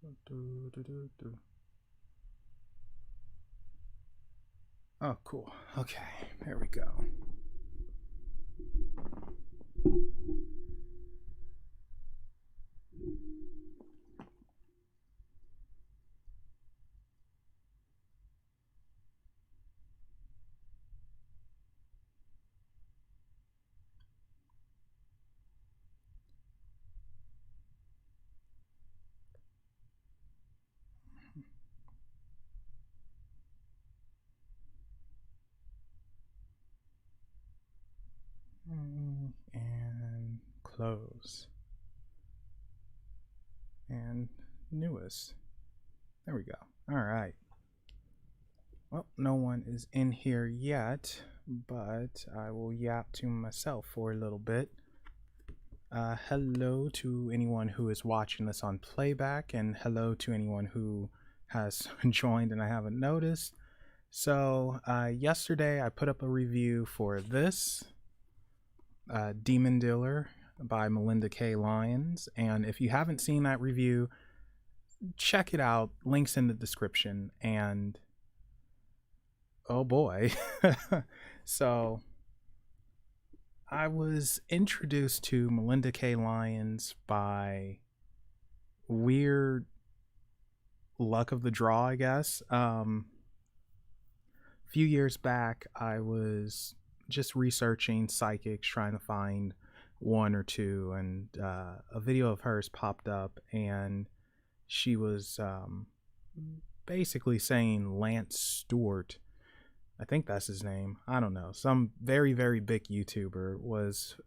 Do, do, do, do. Oh, cool. Okay, there we go. And close. And newest. There we go. All right. Well, no one is in here yet, but I will yap to myself for a little bit. Hello to anyone who is watching this on playback, and hello to anyone who has joined and I haven't noticed. So, yesterday I put up a review for this Demon Dealer by Melinda K. Lyons, and if you haven't seen that review, check it out. Links in the description. And oh boy. So I was introduced to Melinda K. Lyons by weird luck of the draw, I guess. A few years back, I was just researching psychics, trying to find one or two, and a video of hers popped up, and she was basically saying Lance Stewart, I think that's his name, I don't know, some very, very big YouTuber was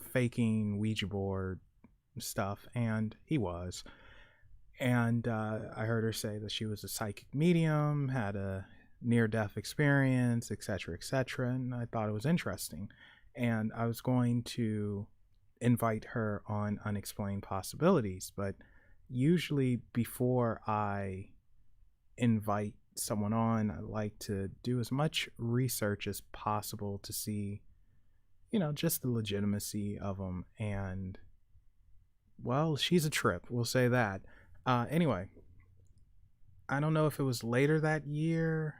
faking Ouija board stuff, and he was. And I heard her say that she was a psychic medium, had a near-death experience, etc., etc., and I thought it was interesting. And I was going to invite her on Unexplained Possibilities, but usually before I invite someone on, I like to do as much research as possible to see, just the legitimacy of them. And, well, she's a trip, we'll say that. Anyway, I don't know if it was later that year,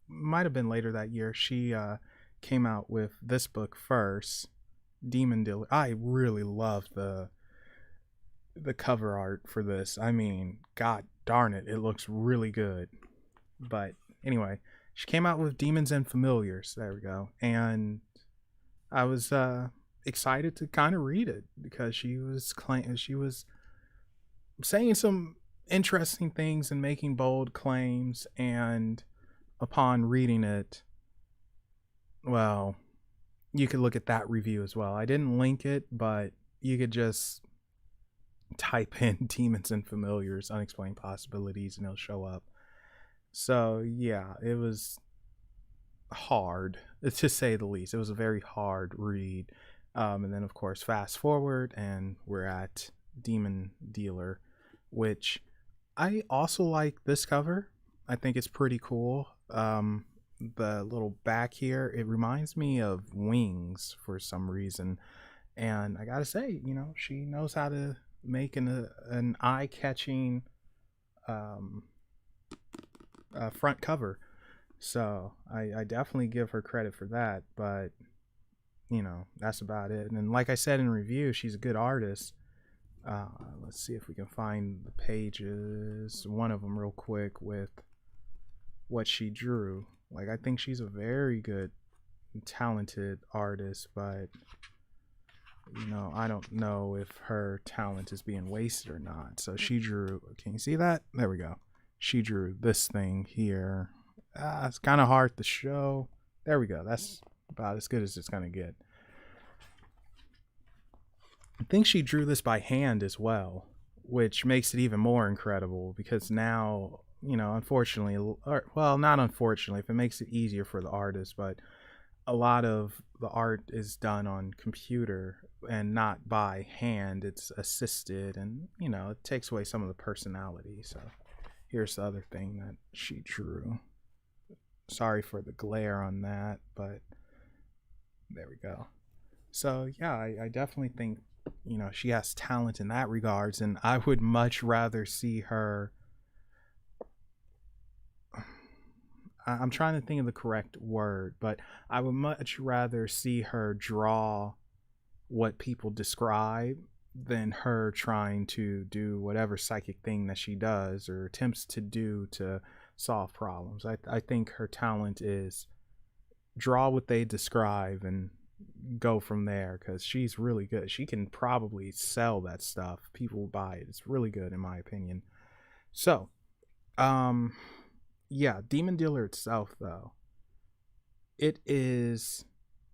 might have been later that year. She came out with this book first, Demon Dealer. I really love the cover art for this. I mean, god darn it, it looks really good. But anyway, she came out with Demons and Familiars. There we go. And I was excited to kind of read it because she was saying some interesting things and making bold claims. And upon reading it, well, you could look at that review as well. I didn't link it, but you could just type in Demons and Familiars, Unexplained Possibilities, and it'll show up. So yeah, it was hard, to say the least. It was a very hard read. And then of course, fast forward, and we're at Demon Dealer, which I also like this cover. I think it's pretty cool. The little back here, it reminds me of Wings for some reason. And I gotta say, she knows how to make an eye-catching front cover. So I definitely give her credit for that. But that's about it. And like I said in review, she's a good artist. Let's see if we can find the pages, one of them real quick, with what she drew. Like, I think she's a very good, talented artist, but I don't know if her talent is being wasted or not. So she drew, can you see that? There we go. She drew this thing here. It's kind of hard to show. There we go. That's about as good as it's going to get. I think she drew this by hand as well, which makes it even more incredible because now, unfortunately, or, well, not unfortunately, if it makes it easier for the artist, but a lot of the art is done on computer and not by hand. It's assisted, and it takes away some of the personality. So here's the other thing that she drew. Sorry for the glare on that, but there we go. So yeah, I definitely think she has talent in that regards, and I would much rather see her. I'm trying to think of the correct word, but I would much rather see her draw what people describe than her trying to do whatever psychic thing that she does or attempts to do to solve problems. I think her talent is draw what they describe and go from there, because she's really good. She can probably sell that stuff. People will buy it. It's really good in my opinion. So, um, yeah, Demon Dealer itself, though, it is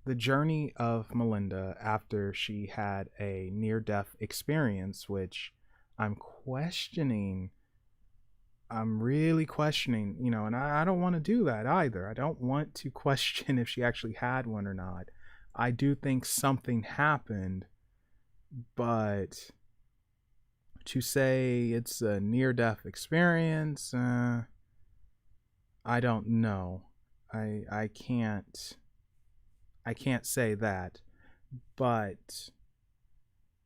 the journey of Melinda after she had a near death experience, which I'm questioning. I'm really questioning, and I don't want to do that either. I don't want to question if she actually had one or not. I do think something happened, but to say it's a near death experience, I don't know. I can't say that, but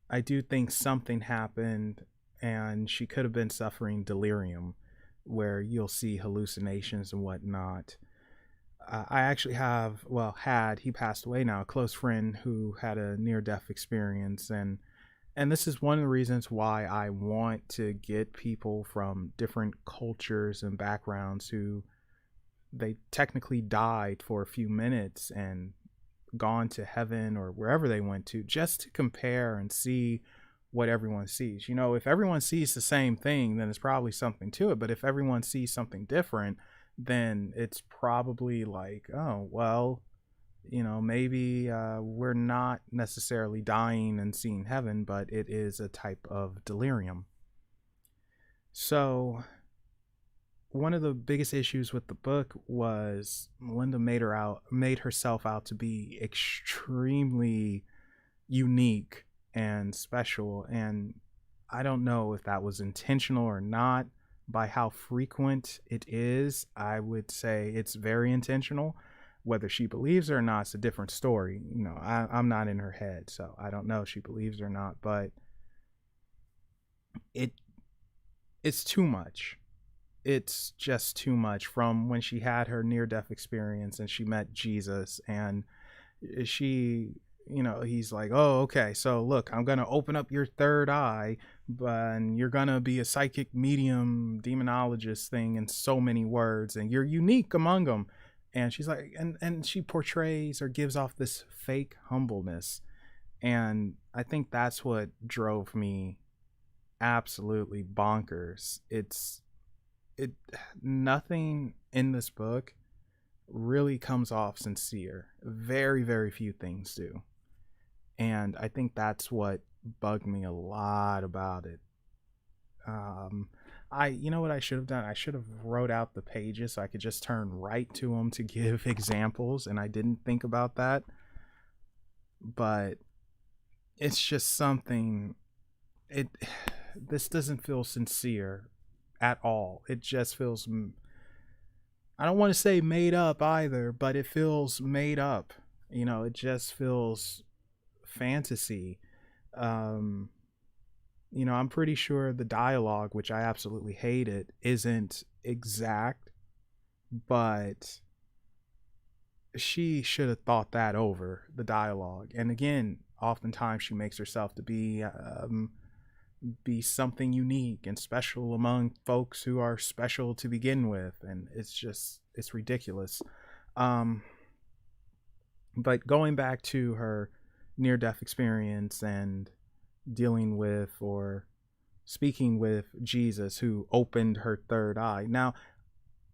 I do think something happened, and she could have been suffering delirium, where you'll see hallucinations and whatnot. I actually have, well, he passed away now, a close friend who had a near-death experience, and this is one of the reasons why I want to get people from different cultures and backgrounds who they technically died for a few minutes and gone to heaven or wherever they went to, just to compare and see what everyone sees. If everyone sees the same thing, then it's probably something to it. But if everyone sees something different, then it's probably like, oh, well, maybe we're not necessarily dying and seeing heaven, but it is a type of delirium. So one of the biggest issues with the book was Melinda made herself out to be extremely unique and special, and I don't know if that was intentional or not. By how frequent it is, I would say it's very intentional. Whether she believes it or not, it's a different story. I'm not in her head, so I don't know if she believes it or not, but it's too much. It's just too much. From when she had her near-death experience and she met Jesus, and she, he's like, oh, okay, so look, I'm gonna open up your third eye, and you're gonna be a psychic medium demonologist thing in so many words, and you're unique among them. And she's like, and she portrays or gives off this fake humbleness, and I think that's what drove me absolutely bonkers. Nothing in this book really comes off sincere. Very, very few things do. And I think that's what bugged me a lot about it. You know what I should have done? I should have wrote out the pages so I could just turn right to them to give examples, and I didn't think about that. But it's just something, this doesn't feel sincere at all. It just feels, I don't want to say made up either, but it feels made up. It just feels fantasy. I'm pretty sure the dialogue, which I absolutely hated, isn't exact, but she should have thought that over, the dialogue. And again, oftentimes she makes herself to be something unique and special among folks who are special to begin with, and it's ridiculous. But going back to her near-death experience and dealing with or speaking with Jesus, who opened her third eye. Now,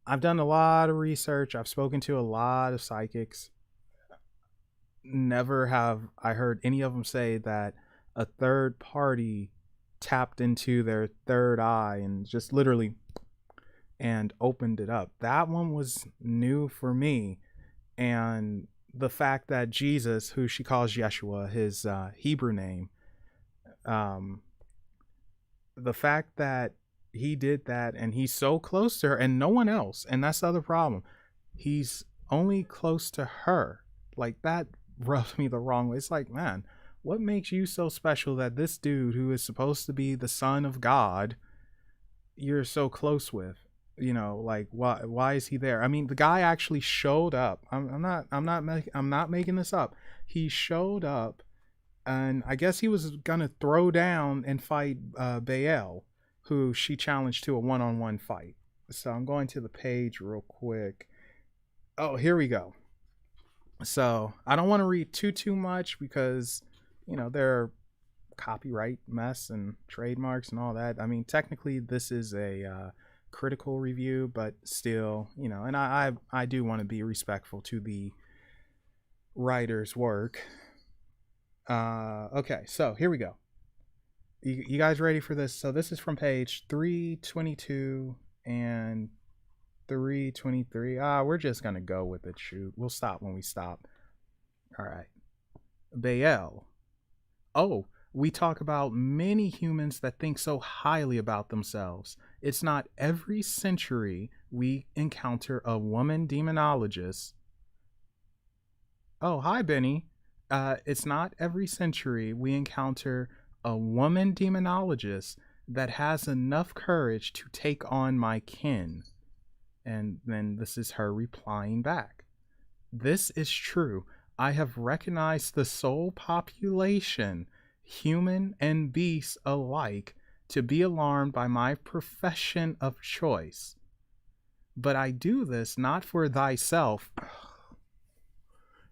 I've done a lot of research. I've spoken to a lot of psychics. Never have I heard any of them say that a third party tapped into their third eye and just literally and opened it up. That one was new for me. And the fact that Jesus, who she calls Yeshua, his Hebrew name, the fact that he did that and he's so close to her and no one else, and that's the other problem, he's only close to her, like that rubs me the wrong way. It's like, man, What makes you so special that this dude who is supposed to be the son of God, you're so close with? You know, like why is he there? I mean, the guy actually showed up. I'm not making this up. He showed up, and I guess he was gonna throw down and fight Baal, who she challenged to a one-on-one fight. So I'm going to the page real quick. Oh, here we go. So I don't want to read too much because, you know, there are copyright mess and trademarks and all that. I mean, technically this is a critical review, but still, you know, and I do want to be respectful to the writer's work. Okay, so here we go. You guys ready for this? So this is from page 322 and 323. We're just gonna go with it. Shoot, we'll stop when we stop. All right. Baal. Oh, we talk about many humans that think so highly about themselves. It's not every century we encounter a woman demonologist. Oh, hi, Benny. It's not every century we encounter a woman demonologist that has enough courage to take on my kin. And then this is her replying back. This is true. I have recognized the soul population, human and beast alike, to be alarmed by my profession of choice. But I do this not for thyself.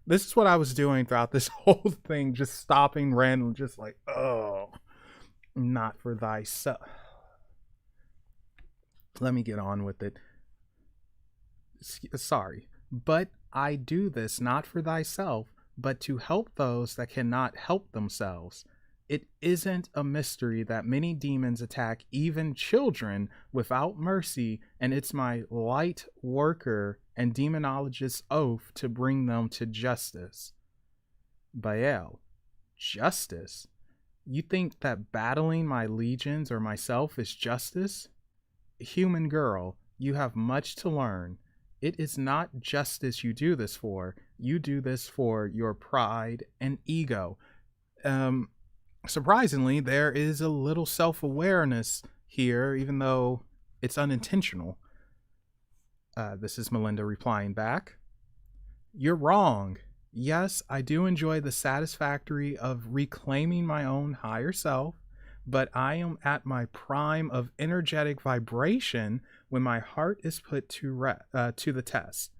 This is what I was doing throughout this whole thing, just stopping random, just like, oh, not for thyself. Let me get on with it. Sorry, but I do this not for thyself, but to help those that cannot help themselves. It isn't a mystery that many demons attack even children without mercy, and it's my light worker and demonologist's oath to bring them to justice. Baal, justice? You think that battling my legions or myself is justice? Human girl, you have much to learn. It is not justice you do this for. You do this for your pride and ego. Surprisingly, there is a little self-awareness here, even though it's unintentional. This is Melinda replying back. You're wrong. Yes, I do enjoy the satisfactory of reclaiming my own higher self, but I am at my prime of energetic vibration when my heart is put to the test.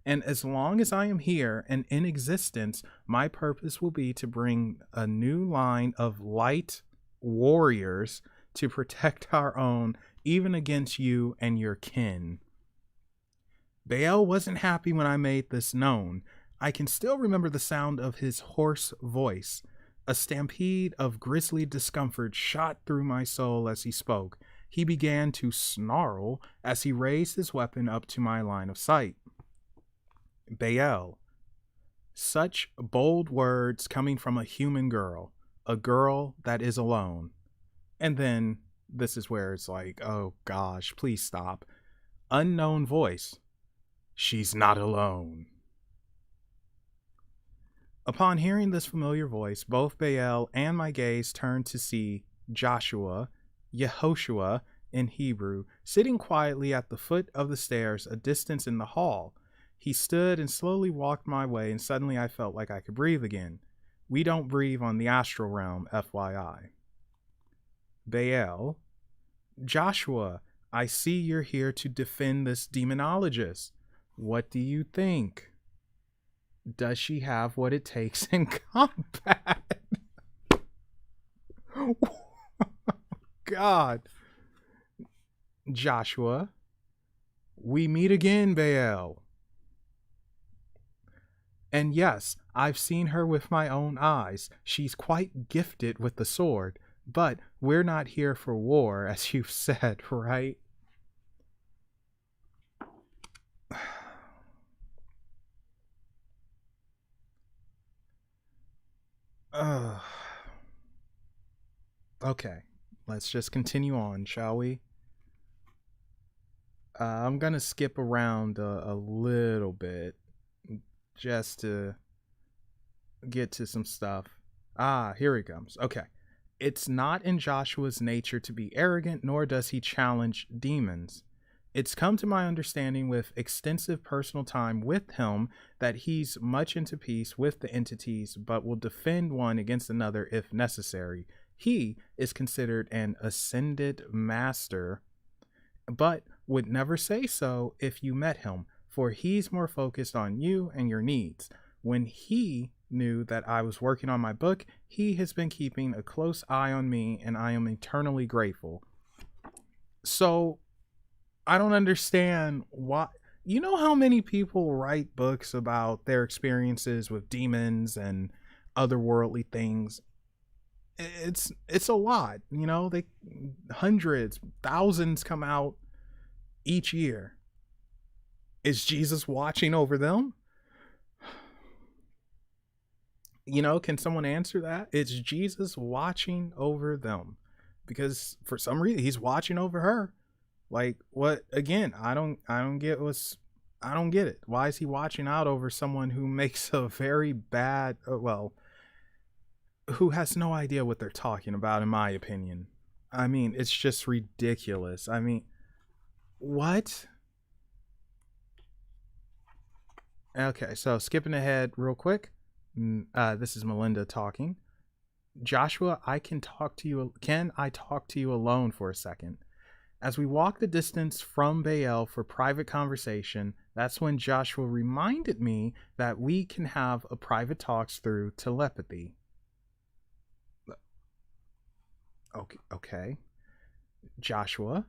And as long as I am here and in existence, my purpose will be to bring a new line of light warriors to protect our own, even against you and your kin. Baal wasn't happy when I made this known. I can still remember the sound of his hoarse voice. A stampede of grisly discomfort shot through my soul as he spoke. He began to snarl as he raised his weapon up to my line of sight. Baal. Such bold words coming from a human girl, a girl that is alone. And then this is where it's like, oh gosh, please stop. Unknown voice. She's not alone. Upon hearing this familiar voice, both Baal and my gaze turned to see Joshua, Yehoshua in Hebrew, sitting quietly at the foot of the stairs a distance in the hall. He stood and slowly walked my way, and suddenly I felt like I could breathe again. We don't breathe on the astral realm, FYI. Baal. Joshua, I see you're here to defend this demonologist. What do you think? Does she have what it takes in combat? God. Joshua. We meet again, Baal. And yes, I've seen her with my own eyes. She's quite gifted with the sword. But we're not here for war, as you've said, right? Okay, let's just continue on, shall we? I'm gonna skip around a little bit just to get to some stuff. Ah, here he comes. Okay. It's not in Joshua's nature to be arrogant, nor does he challenge demons. It's come to my understanding with extensive personal time with him that he's much into peace with the entities, but will defend one against another if necessary. He is considered an ascended master, but would never say so if you met him, for he's more focused on you and your needs. When he knew that I was working on my book, he has been keeping a close eye on me, and I am eternally grateful. So, I don't understand why. You know how many people write books about their experiences with demons and otherworldly things? It's a lot, you know. They hundreds, thousands come out each year. Is Jesus watching over them? You know, can someone answer that? It's Jesus watching over them, because for some reason he's watching over her. Like, what? Again, I don't I don't get it. Why is he watching out over someone who makes a very bad, well, who has no idea what they're talking about, in my opinion? I mean, it's just ridiculous. I mean, what? Okay, so skipping ahead real quick. This is Melinda talking. Joshua, can I talk to you alone for a second? As we walked the distance from Baal for private conversation, that's when Joshua reminded me that we can have a private talks through telepathy. Okay. Joshua,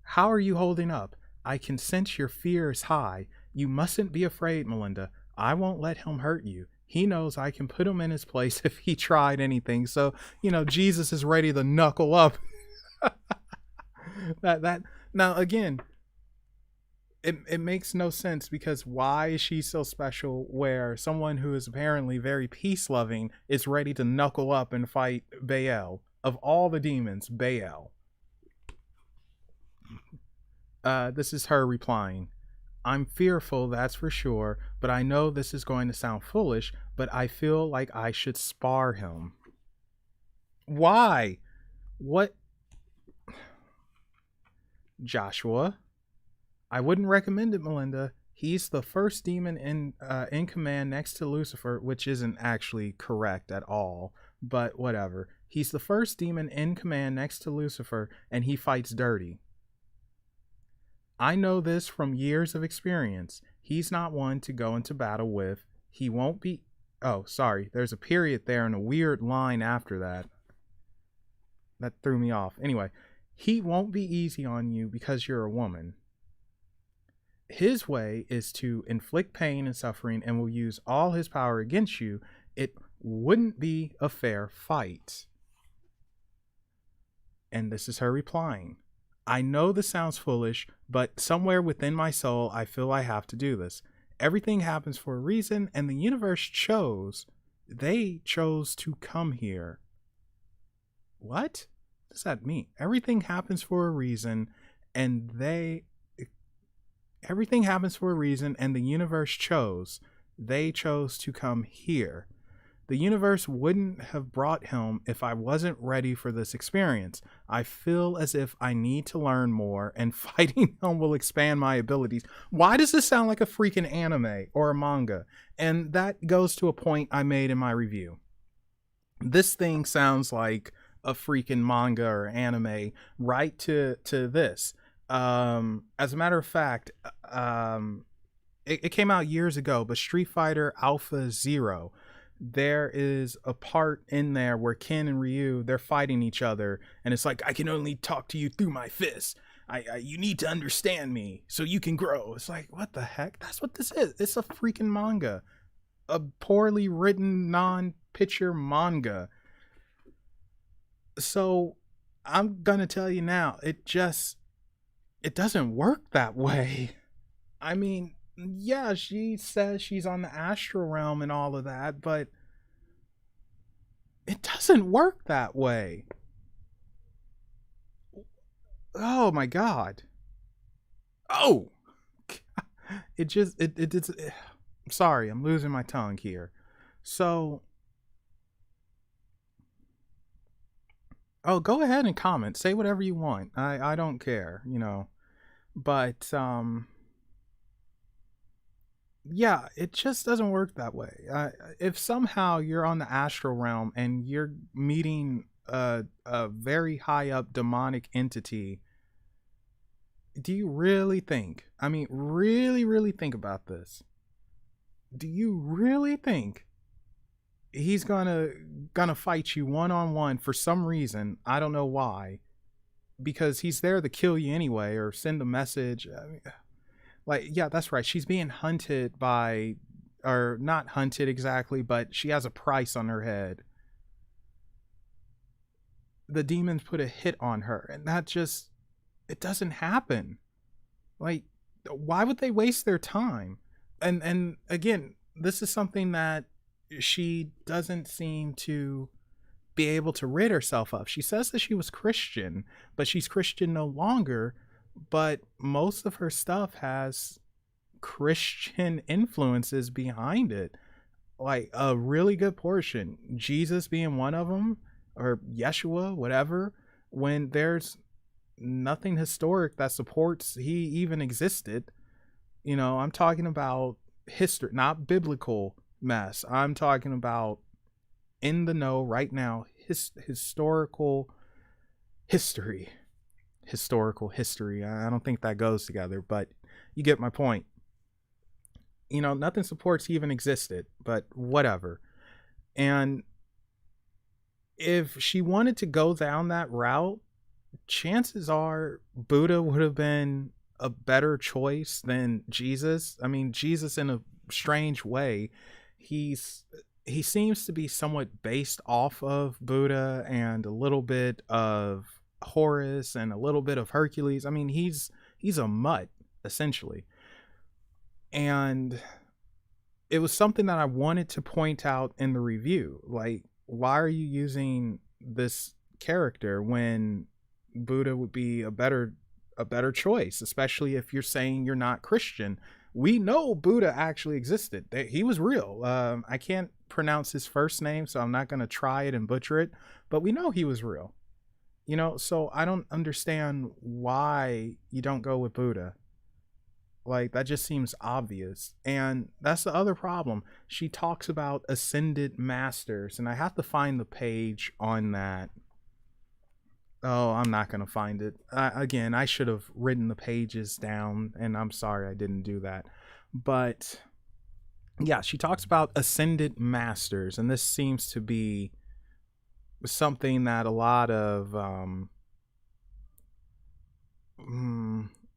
how are you holding up? I can sense your fear is high. You mustn't be afraid, Melinda. I won't let him hurt you. He knows I can put him in his place if he tried anything. So, Jesus is ready to knuckle up. that now again, it makes no sense, because why is she so special where someone who is apparently very peace loving is ready to knuckle up and fight Baal? Of all the demons, Baal. This is her replying. I'm fearful, that's for sure, but I know this is going to sound foolish, but I feel like I should spar him. Why? What? Joshua, I wouldn't recommend it, Melinda. He's the first demon in command next to Lucifer, which isn't actually correct at all, but whatever. He's the first demon in command next to Lucifer, and he fights dirty. I know this from years of experience. He's not one to go into battle with. He won't be... Oh, sorry. There's a period there and a weird line after that. That threw me off. Anyway, he won't be easy on you because you're a woman. His way is to inflict pain and suffering and will use all his power against you. It wouldn't be a fair fight. And this is her replying. I know this sounds foolish, but somewhere within my soul, I feel I have to do this. Everything happens for a reason, and the universe they chose to come here. What does that mean? Everything happens for a reason, and everything happens for a reason, and the universe they chose to come here. The universe wouldn't have brought him if I wasn't ready for this experience. I feel as if I need to learn more, and fighting him will expand my abilities. Why does this sound like a freaking anime or a manga? And that goes to a point I made in my review. This thing sounds like a freaking manga or anime right to this. As a matter of fact, it came out years ago, but Street Fighter Alpha Zero, there is a part in there where Ken and Ryu, they're fighting each other, and it's like, I can only talk to you through my fists. You need to understand me so you can grow. It's like, what the heck? That's what this is. It's a freaking manga. A poorly written non-picture manga. So I'm gonna tell you now, it doesn't work that way. I mean, yeah, she says she's on the astral realm and all of that, but it doesn't work that way. Oh my god. Oh, sorry, I'm losing my tongue here. So Oh, go ahead and comment. Say whatever you want. I don't care, But yeah, it just doesn't work that way. If somehow you're on the astral realm and you're meeting a very high up demonic entity, do you really think? I mean, really, really think about this. Do you really think he's gonna fight you one on one for some reason? I don't know why. Because he's there to kill you anyway, or send a message. I mean, like, yeah, that's right. She's being hunted by, or not hunted exactly, but she has a price on her head. The demons put a hit on her, and that just, it doesn't happen. Like, why would they waste their time? And again, this is something that she doesn't seem to be able to rid herself of. She says that she was Christian, but she's Christian no longer. But most of her stuff has Christian influences behind it, like a really good portion. Jesus being one of them, or Yeshua, whatever. When there's nothing historic that supports he even existed. I'm talking about history, not biblical mess. I'm talking about in the know right now, historical history. I don't think that goes together, but you get my point. Nothing supports he even existed, but whatever. And if she wanted to go down that route, chances are Buddha would have been a better choice than Jesus. I mean, Jesus, in a strange way, he seems to be somewhat based off of Buddha and a little bit of Horus and a little bit of Hercules. I mean, he's a mutt essentially. And it was something that I wanted to point out in the review. Like, why are you using this character when Buddha would be a better choice, especially if you're saying you're not Christian? We know Buddha actually existed. He was real. I can't pronounce his first name, so I'm not going to try it and butcher it, but we know he was real. So I don't understand why you don't go with Buddha. Like, that just seems obvious. And that's the other problem. She talks about ascended masters, and I have to find the page on that. Oh, I'm not going to find it. Again, I should have written the pages down, and I'm sorry I didn't do that. But yeah, she talks about ascended masters, and this seems to be something that a lot of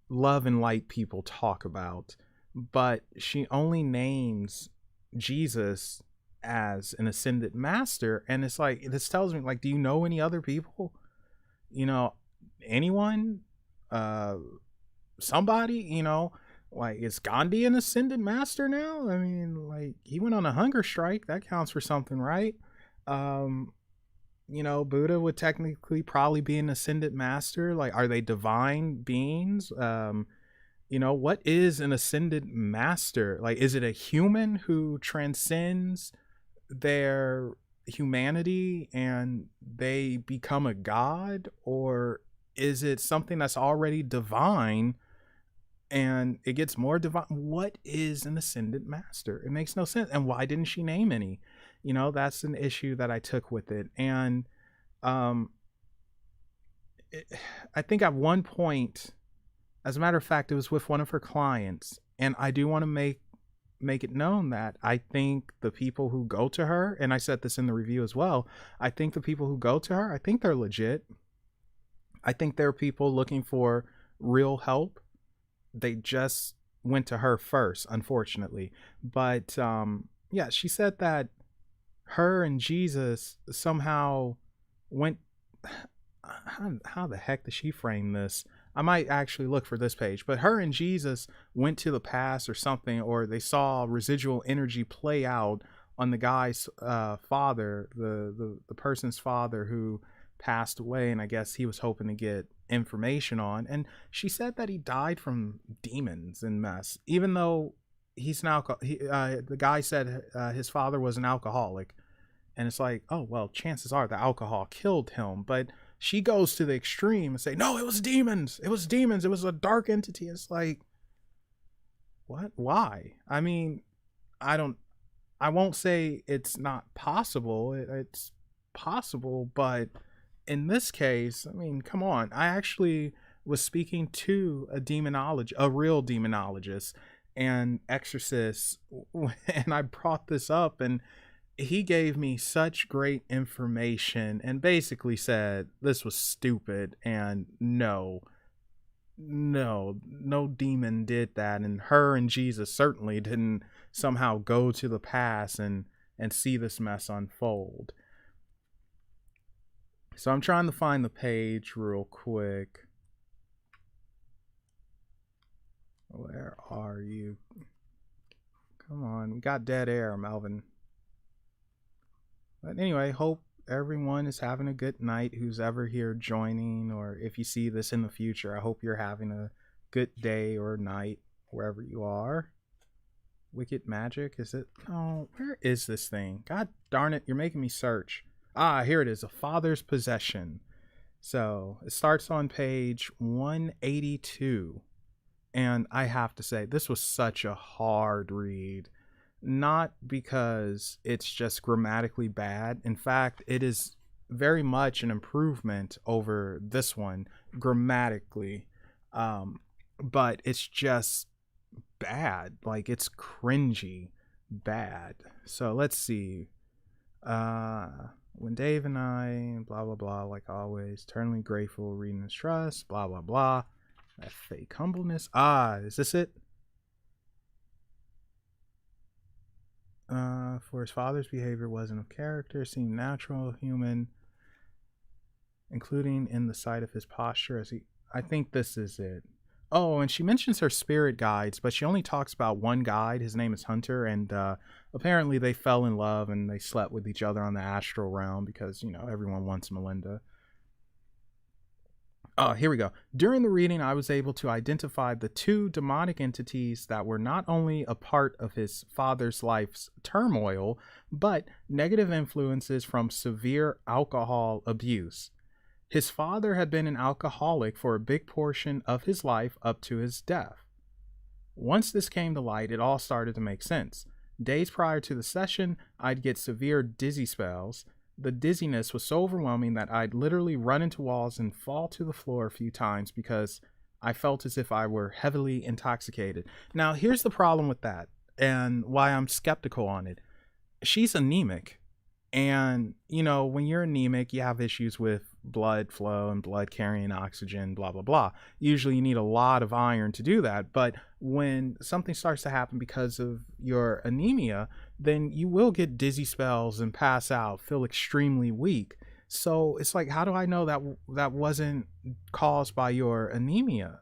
love and light people talk about. But she only names Jesus as an ascended master, and it's like, this tells me, like, do you know any other people? Anyone, somebody, like, is Gandhi an ascended master now? I mean, like, he went on a hunger strike. That counts for something, right? Buddha would technically probably be an ascended master. Like, are they divine beings? What is an ascended master? Like, is it a human who transcends their humanity and they become a god, or is it something that's already divine and it gets more divine? What is an ascended master? It makes no sense. And why didn't she name any? That's an issue that I took with it. And I think at one point, as a matter of fact, it was with one of her clients, and I do want to make it known that I think the people who go to her, and I said this in the review as well, I think the people who go to her, I think they're legit. I think they're people looking for real help. They just went to her first, unfortunately. But yeah, she said that her and Jesus somehow went, how the heck did she frame this? I might actually look for this page, but her and Jesus went to the past or something, or they saw residual energy play out on the guy's father, the person's father who passed away, and I guess he was hoping to get information on. And she said that he died from demons and mess, even though he's an the guy said his father was an alcoholic. And it's like, oh, well, chances are the alcohol killed him. But She goes to the extreme and say, no, it was demons. It was demons. It was a dark entity. It's like, what? Why? I mean, I won't say it's not possible. It's possible, but in this case, I mean, come on. I actually was speaking to a real demonologist and exorcist, and I brought this up, and he gave me such great information and basically said this was stupid, and no demon did that, and her and Jesus certainly didn't somehow go to the past and see this mess unfold. So I'm trying to find the page real quick. Where are you? Come on, we got dead air, Melvin. But anyway, hope everyone is having a good night who's ever here joining, or if you see this in the future, I hope you're having a good day or night wherever you are. Wicked Magic, is it? Oh, where is this thing? God darn it, you're making me search. Ah, here it is, A Father's Possession. So it starts on page 182. And I have to say, this was such a hard read. Not because it's just grammatically bad. In fact, it is very much an improvement over this one grammatically. But it's just bad. Like, it's cringy bad. So let's see. When Dave and I, blah, blah, blah, like always, eternally grateful, reading his trust, blah, blah, blah. That fake humbleness. Ah, is this it? For his father's behavior wasn't of character, seemed natural, human, including in the sight of his posture as he... I think this is it. Oh, and she mentions her spirit guides, but she only talks about one guide. His name is Hunter, and apparently they fell in love and they slept with each other on the astral realm because, you know, everyone wants Melinda. Oh, here we go. During the reading, I was able to identify the two demonic entities that were not only a part of his father's life's turmoil, but negative influences from severe alcohol abuse. His father had been an alcoholic for a big portion of his life up to his death. Once this came to light, it all started to make sense. Days prior to the session, I'd get severe dizzy spells. The dizziness was so overwhelming that I'd literally run into walls and fall to the floor a few times because I felt as if I were heavily intoxicated. Now, here's the problem with that and why I'm skeptical on it. She's anemic. And, you know, when you're anemic, you have issues with blood flow and blood carrying oxygen, blah, blah, blah. Usually you need a lot of iron to do that. But when something starts to happen because of your anemia, then you will get dizzy spells and pass out, feel extremely weak. So it's like, how do I know that that wasn't caused by your anemia,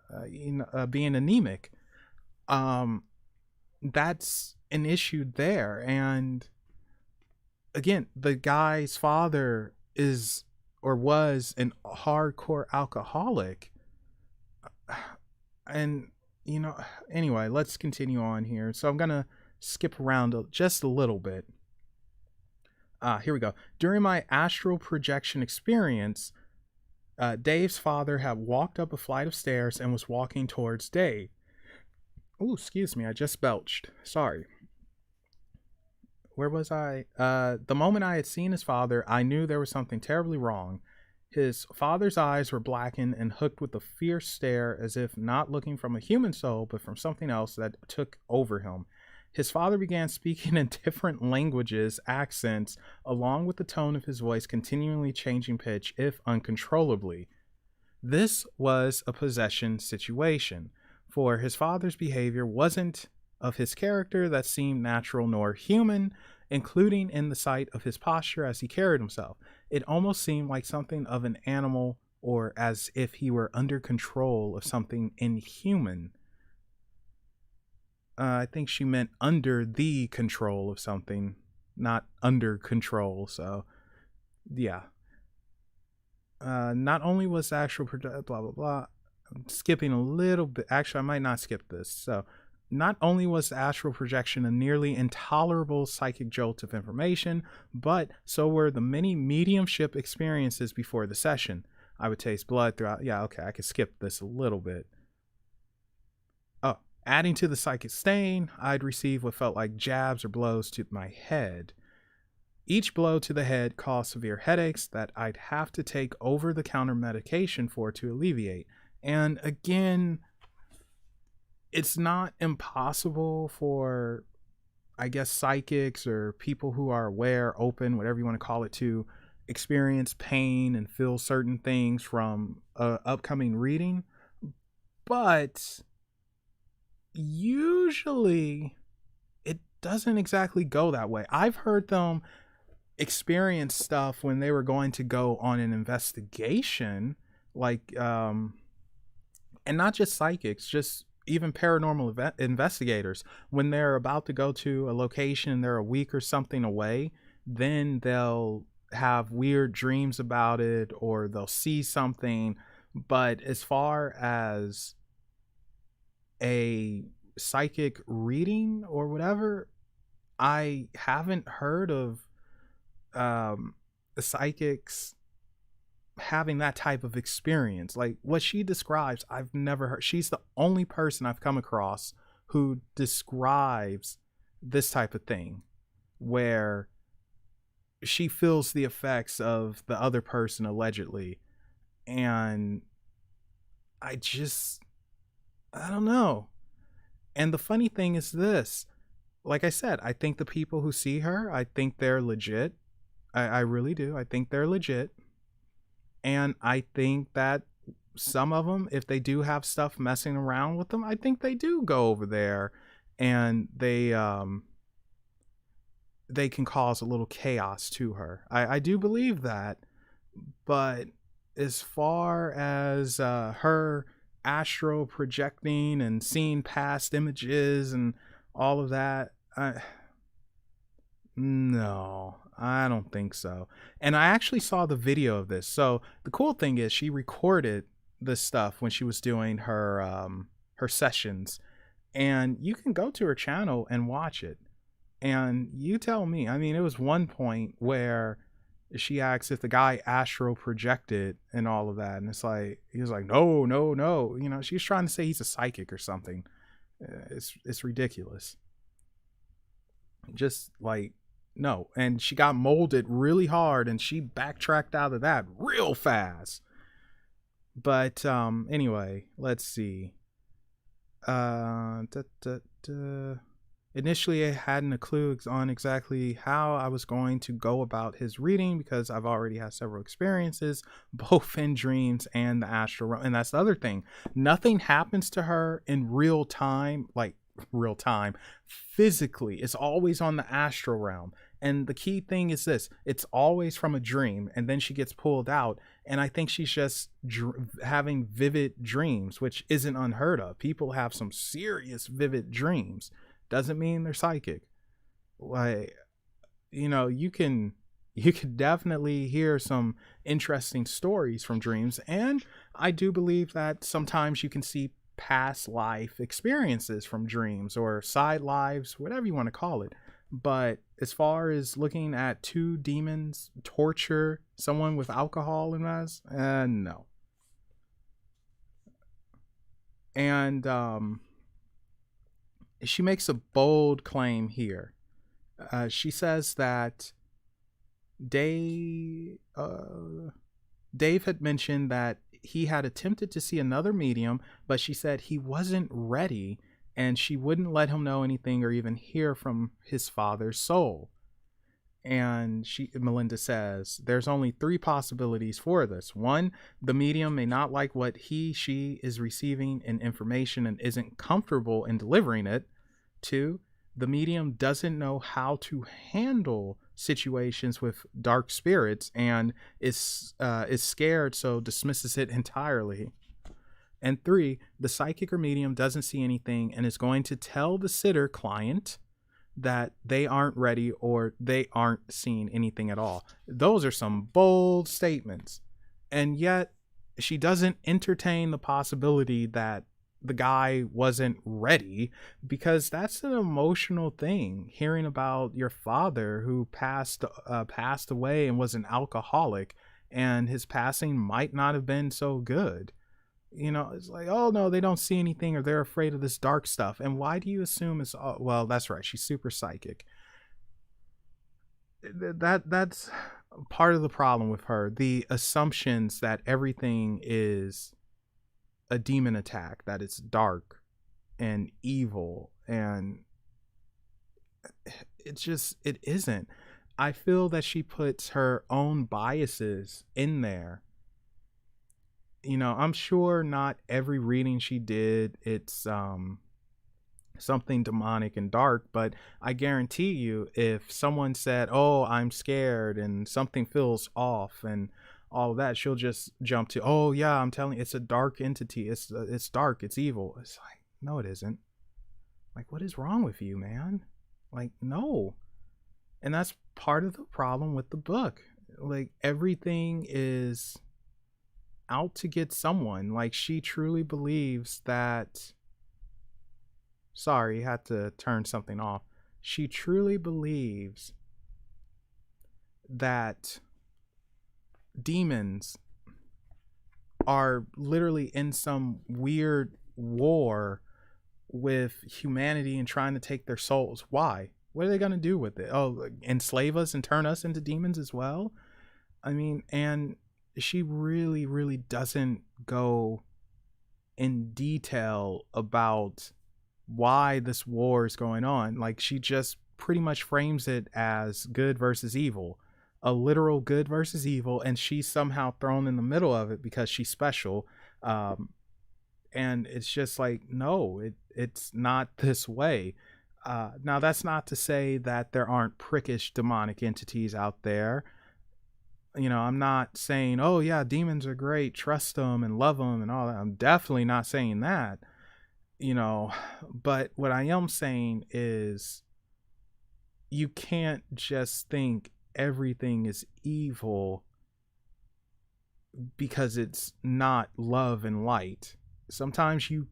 being anemic? That's an issue there. And again, the guy's father is or was an hardcore alcoholic. And, you know, anyway, let's continue on here. So I'm going to skip around just a little bit. Here we go. During my astral projection experience, Dave's father had walked up a flight of stairs and was walking towards Dave. Oh, excuse me. I just belched. Sorry. Where was I? The moment I had seen his father, I knew there was something terribly wrong. His father's eyes were blackened and hooked with a fierce stare, as if not looking from a human soul, but from something else that took over him. His father began speaking in different languages, accents, along with the tone of his voice continually changing pitch, if uncontrollably. This was a possession situation, for his father's behavior wasn't of his character that seemed natural nor human, including in the sight of his posture as he carried himself. It almost seemed like something of an animal, or as if he were under control of something inhuman. I think she meant under the control of something, not under control. So, yeah. Not only was actual blah, blah, blah. I'm skipping a little bit. Actually, I might not skip this. So, not only was the astral projection a nearly intolerable psychic jolt of information, but so were the many mediumship experiences before the session. I would taste blood throughout. Yeah, okay, I could skip this a little bit. Oh, adding to the psychic stain, I'd receive what felt like jabs or blows to my head. Each blow to the head caused severe headaches that I'd have to take over-the-counter medication for to alleviate. And again, it's not impossible for, I guess, psychics or people who are aware, open, whatever you want to call it, to experience pain and feel certain things from a upcoming reading. But usually it doesn't exactly go that way. I've heard them experience stuff when they were going to go on an investigation, like and not just psychics, just even paranormal investigators, when they're about to go to a location and they're a week or something away, then they'll have weird dreams about it or they'll see something. But as far as a psychic reading or whatever, I haven't heard of the psychics having that type of experience. Like what she describes, I've never heard. She's the only person I've come across who describes this type of thing, where she feels the effects of the other person allegedly. And I don't know. And the funny thing is this, like I said, I think the people who see her, I think they're legit. I really do. I think they're legit. And I think that some of them, if they do have stuff messing around with them, I think they do go over there and they can cause a little chaos to her. I do believe that. But as far as her astral projecting and seeing past images and all of that, no, I don't think so. And I actually saw the video of this. So the cool thing is she recorded this stuff when she was doing her sessions, and you can go to her channel and watch it. And you tell me. I mean, it was one point where she asks if the guy astral projected and all of that, and it's like he was like, no, no, no. You know, she's trying to say he's a psychic or something. It's ridiculous. Just like, no. And she got molded really hard and she backtracked out of that real fast. But anyway, let's see. Initially I hadn't a clue on exactly how I was going to go about his reading, because I've already had several experiences, both in dreams and the astral realm. And that's the other thing. Nothing happens to her in real time, like real time physically. It's always on the astral realm. And the key thing is this: it's always from a dream, and then she gets pulled out. And I think she's just having vivid dreams, which isn't unheard of. People have some serious vivid dreams. Doesn't mean they're psychic. Like, you know, you can definitely hear some interesting stories from dreams. And I do believe that sometimes you can see past life experiences from dreams, or side lives, whatever you want to call it. But as far as looking at two demons torture someone with alcohol and us, no. And she makes a bold claim here. She says that Dave had mentioned that he had attempted to see another medium, but she said he wasn't ready, and she wouldn't let him know anything or even hear from his father's soul. And Melinda says there's only 3 possibilities for this. 1, the medium may not like what she is receiving in information and isn't comfortable in delivering it. 2, the medium doesn't know how to handle situations with dark spirits and is scared, so dismisses it entirely. And 3, the psychic or medium doesn't see anything and is going to tell the sitter client that they aren't ready or they aren't seeing anything at all. Those are some bold statements. And yet she doesn't entertain the possibility that the guy wasn't ready, because that's an emotional thing. Hearing about your father who passed away and was an alcoholic, and his passing might not have been so good. It's like, oh no, they don't see anything, or they're afraid of this dark stuff. And why do you assume it's, oh, well, that's right, she's super psychic. That's part of the problem with her. The assumptions that everything is a demon attack, that it's dark and evil, and it isn't. I feel that she puts her own biases in there. I'm sure not every reading she did, it's something demonic and dark, but I guarantee you, if someone said, oh, I'm scared and something feels off and all of that, she'll just jump to, oh yeah, I'm telling you, it's a dark entity, it's dark, it's evil. It's like, no, it isn't. Like, what is wrong with you, man? Like, no. And that's part of the problem with the book. Like, everything is out to get someone. Like, she truly believes that, sorry, had to turn something off. She truly believes that demons are literally in some weird war with humanity and trying to take their souls. Why? What are they going to do with it? Oh, enslave us and turn us into demons as well? I mean, and she really, really doesn't go in detail about why this war is going on. Like, she just pretty much frames it as good versus evil, a literal good versus evil, and she's somehow thrown in the middle of it because she's special. And it's just like, no, it's not this way. Now, that's not to say that there aren't prickish demonic entities out there. I'm not saying, oh yeah, demons are great, trust them and love them and all that. I'm definitely not saying that. But what I am saying is, you can't just think everything is evil because it's not love and light. Sometimes you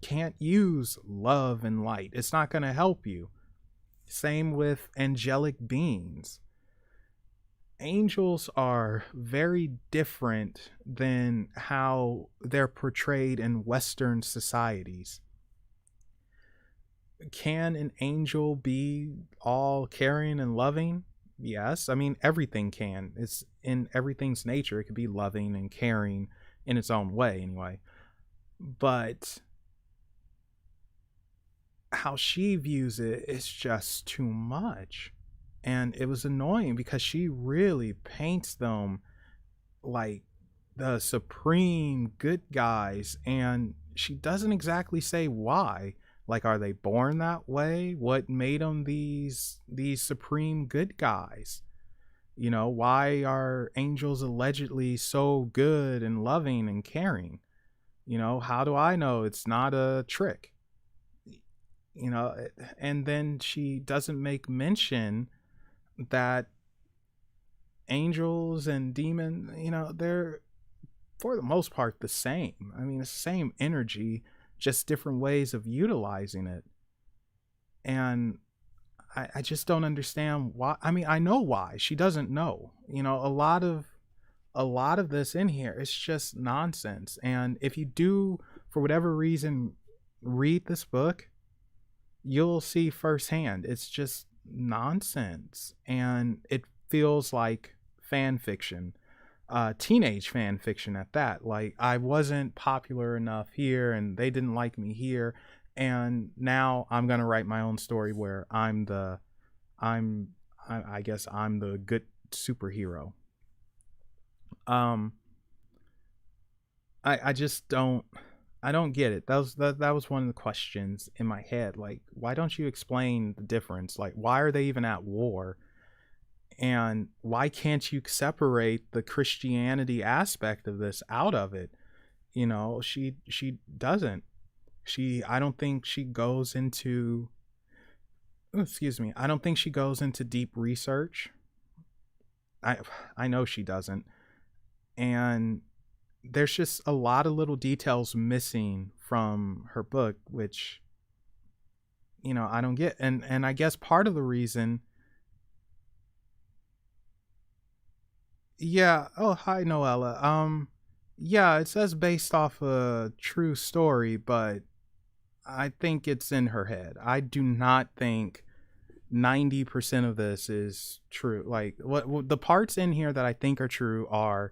can't use love and light. It's not going to help you. Same with angelic beings. Angels are very different than how they're portrayed in Western societies. Can an angel be all caring and loving? Yes. I mean, everything can. It's in everything's nature. It could be loving and caring in its own way, anyway. But how she views it is just too much. And it was annoying because she really paints them like the supreme good guys, and she doesn't exactly say why. Like, are they born that way? What made them these supreme good guys? Why are angels allegedly so good and loving and caring? How do I know it's not a trick? And then she doesn't make mention that angels and demons, they're for the most part the same. I mean, it's the same energy, just different ways of utilizing it. And I just don't understand why. I mean, I know why. She doesn't know. A lot of this in here, it's just nonsense. And if you do, for whatever reason, read this book, you'll see firsthand it's just nonsense, and it feels like fan fiction, teenage fan fiction at that. Like, I wasn't popular enough here and they didn't like me here, and now I'm gonna write my own story where I guess I'm the good superhero. I just don't, I don't get it. That was one of the questions in my head. Like, why don't you explain the difference? Like, why are they even at war? And why can't you separate the Christianity aspect of this out of it? She doesn't. I don't think she goes into, excuse me, I don't think she goes into deep research. I know she doesn't. And there's just a lot of little details missing from her book, which, I don't get. And I guess part of the reason Yeah. Oh, hi, Noella. Yeah, it says based off a true story, but I think it's in her head. I do not think 90% of this is true. Like what the parts in here that I think are true are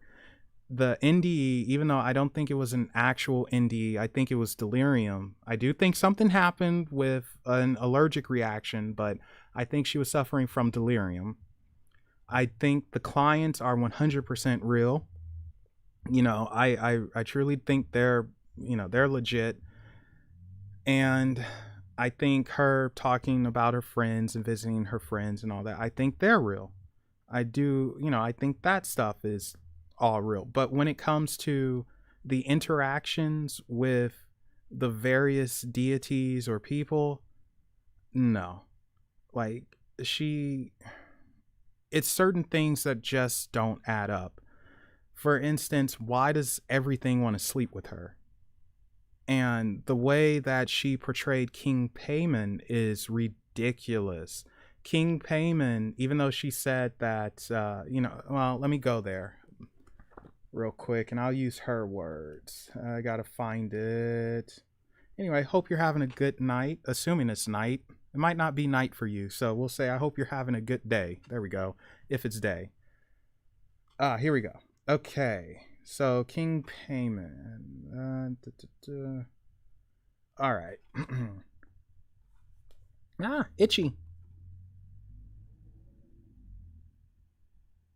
the NDE, even though I don't think it was an actual NDE, I think it was delirium. I do think something happened with an allergic reaction, but I think she was suffering from delirium. I think the clients are 100% real. I truly think they're legit. And I think her talking about her friends and visiting her friends and all that, I think they're real. I do, I think that stuff is all real. But when it comes to the interactions with the various deities or people, no. Like, she, it's certain things that just don't add up. For instance, why does everything want to sleep with her? And the way that she portrayed King Payman is ridiculous. King Payman, even though she said that, well, let me go there real quick and I'll use her words. I gotta find it. Anyway, hope you're having a good night, assuming it's night. It might not be night for you, so we'll say I hope you're having a good day. There we go, if it's day. Here we go. Okay, so King Payman. All right. Itchy.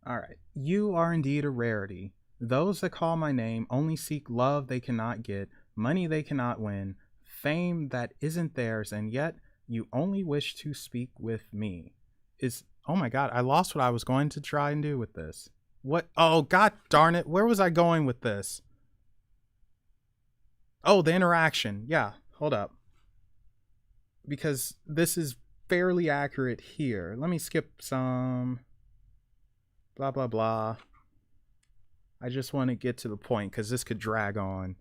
All right. You are indeed a rarity. Those that call my name only seek love they cannot get, money they cannot win, fame that isn't theirs, and yet you only wish to speak with me. Is oh my god, I lost what I was going to try and do with this. What? Oh god darn it. Where was I going with this? Oh, the interaction. Yeah, hold up. Because this is fairly accurate here. Let me skip some blah blah blah. I just want to get to the point because this could drag on.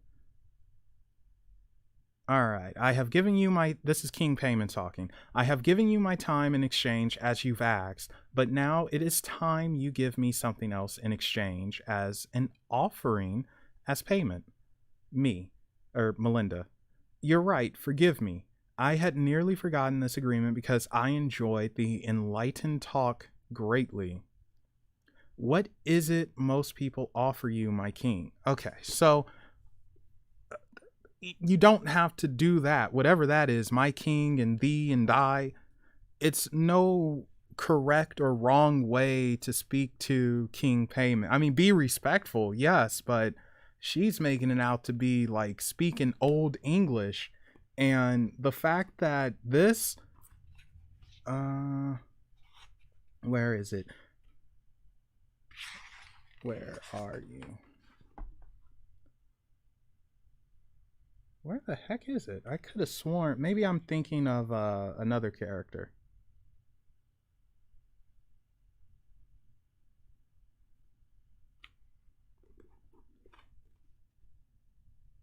All right, I have given you my. This is King Payman talking. I have given you my time in exchange as you've asked, but now it is time you give me something else in exchange as an offering as payment. Me, or Melinda. You're right, forgive me. I had nearly forgotten this agreement because I enjoyed the enlightened talk greatly. What is it most people offer you, my king? Okay, so you don't have to do that. Whatever that is, my king and thee and I, it's no correct or wrong way to speak to King Payman. I mean, be respectful, yes, but she's making it out to be like speaking old English. And the fact that this, where is it? Where are you? Where the heck is it? I could have sworn. Maybe I'm thinking of another character.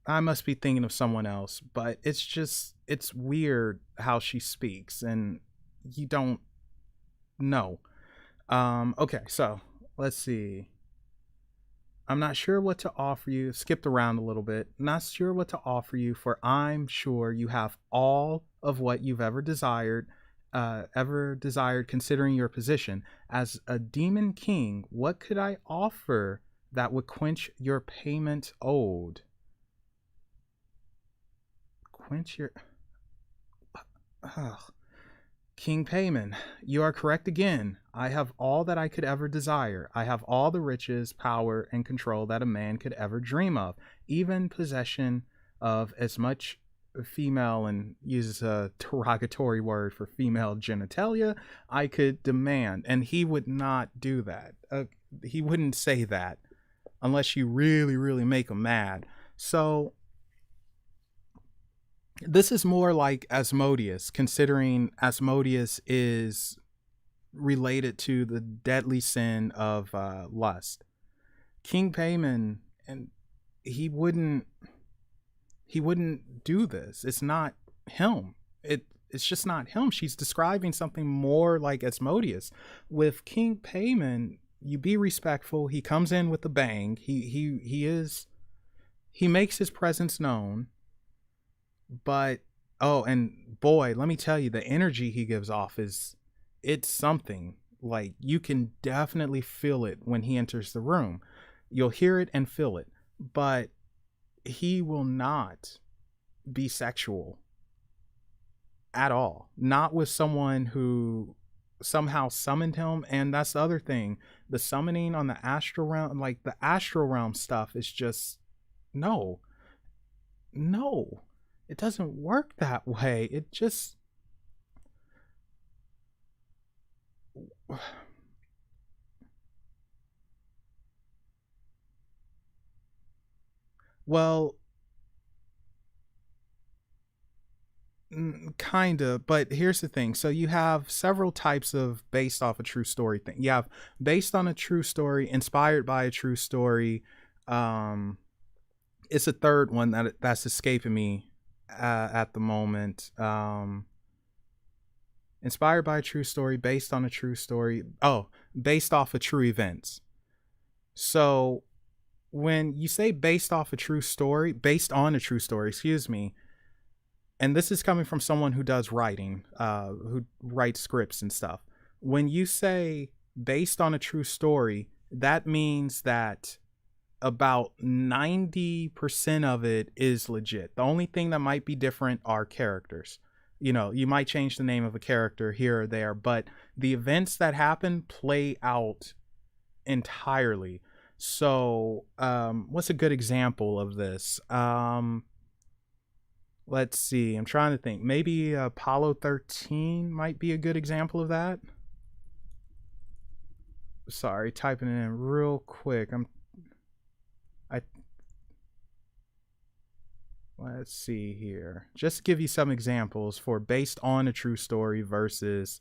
I must be thinking of someone else, but it's weird how she speaks, and you don't know. Okay, so let's see. I'm not sure what to offer you. Skipped around a little bit. Not sure what to offer you, for I'm sure you have all of what you've ever desired, considering your position as a demon king. What could I offer that would quench your payment owed? Quench your. Ugh. King Payman, you are correct again. I have all that I could ever desire. I have all the riches, power, and control that a man could ever dream of, even possession of as much female, and uses a derogatory word for female genitalia, I could demand. And he would not do that. He wouldn't say that unless you really, really make him mad. So this is more like Asmodeus, considering Asmodeus is related to the deadly sin of lust. King Payman, and he wouldn't do this. It's not him. It's just not him. She's describing something more like Asmodeus. With King Payman, you be respectful. He comes in with a bang. He makes his presence known, but oh, and boy, let me tell you, the energy he gives off is it's something. Like you can definitely feel it when he enters the room. You'll hear it and feel it, but he will not be sexual at all. Not with someone who somehow summoned him. And that's the other thing. The summoning on the astral realm, like the astral realm stuff is just no. No. It doesn't work that way. It just well, kinda, but here's the thing. So you have several types of based off a true story thing. You have based on a true story, inspired by a true story. Um, it's a third one that's escaping me at the moment. Inspired by a true story, based on a true story. Oh, based off of true events. So when you say based off a true story, based on a true story, excuse me, and this is coming from someone who does writing, who writes scripts and stuff. When you say based on a true story, that means that about 90% of it is legit. The only thing that might be different are characters. You know, you might change the name of a character here or there, but the events that happen play out entirely. So, what's a good example of this? Let's see. I'm trying to think. Maybe Apollo 13 might be a good example of that. Sorry, typing it in real quick. I Let's see here. Just to give you some examples for based on a true story versus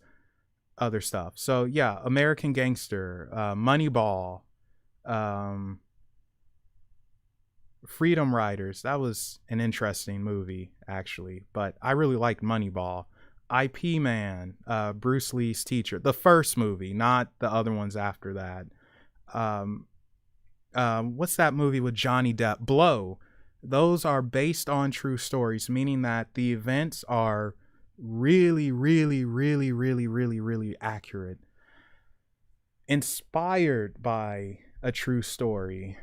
other stuff. So yeah, American Gangster, Moneyball, um, Freedom Riders. That was an interesting movie actually, but I really liked Moneyball. IP Man, Bruce Lee's teacher, the first movie, not the other ones after that. Um, what's that movie with Johnny Depp? Blow. Those are based on true stories, meaning that the events are really, really, really, really, really, really accurate. Inspired by a true story.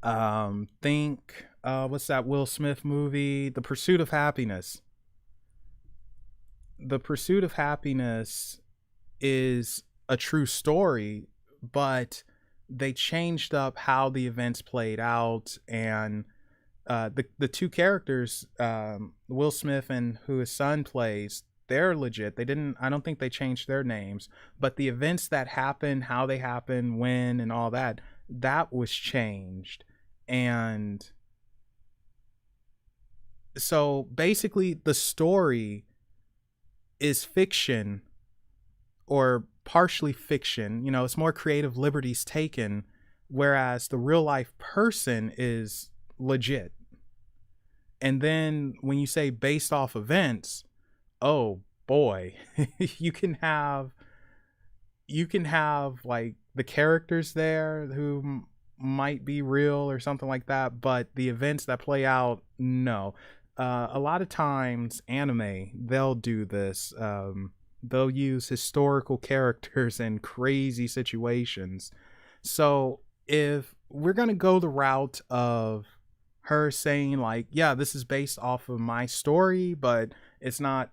Think, what's that Will Smith movie? The Pursuit of Happiness. The Pursuit of Happiness is a true story, but they changed up how the events played out, and the two characters, Will Smith and who his son plays, they're legit. They didn't. I don't think they changed their names, but the events that happen, how they happen, when, and all that, that was changed. And so basically, the story is fiction or partially fiction. You know, it's more creative liberties taken, whereas the real life person is legit. And then when you say based off events, oh boy, you can have like the characters there who might be real or something like that, but the events that play out, no. A lot of times anime, they'll do this. They'll use historical characters in crazy situations. So if we're going to go the route of her saying like, yeah, this is based off of my story, but it's not,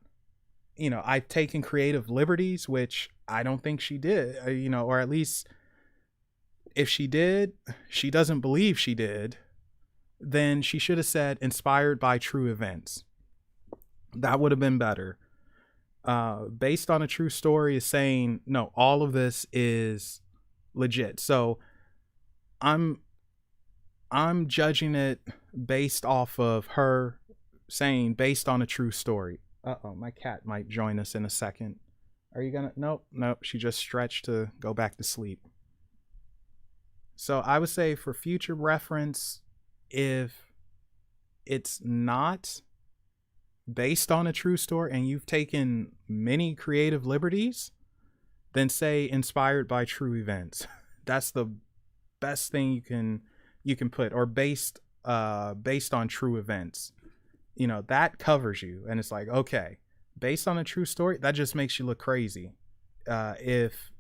you know, I've taken creative liberties, which I don't think she did, you know, or at least if she did, she doesn't believe she did, then she should have said inspired by true events. That would have been better. Based on a true story is saying, no, all of this is legit. So I'm judging it based off of her saying based on a true story. Uh-oh, my cat might join us in a second. Are you gonna? Nope. She just stretched to go back to sleep. So I would say for future reference, if it's not based on a true story and you've taken many creative liberties, then say inspired by true events. That's the best thing you can put, or based on true events. That covers you, and it's like, okay, based on a true story, that just makes you look crazy. If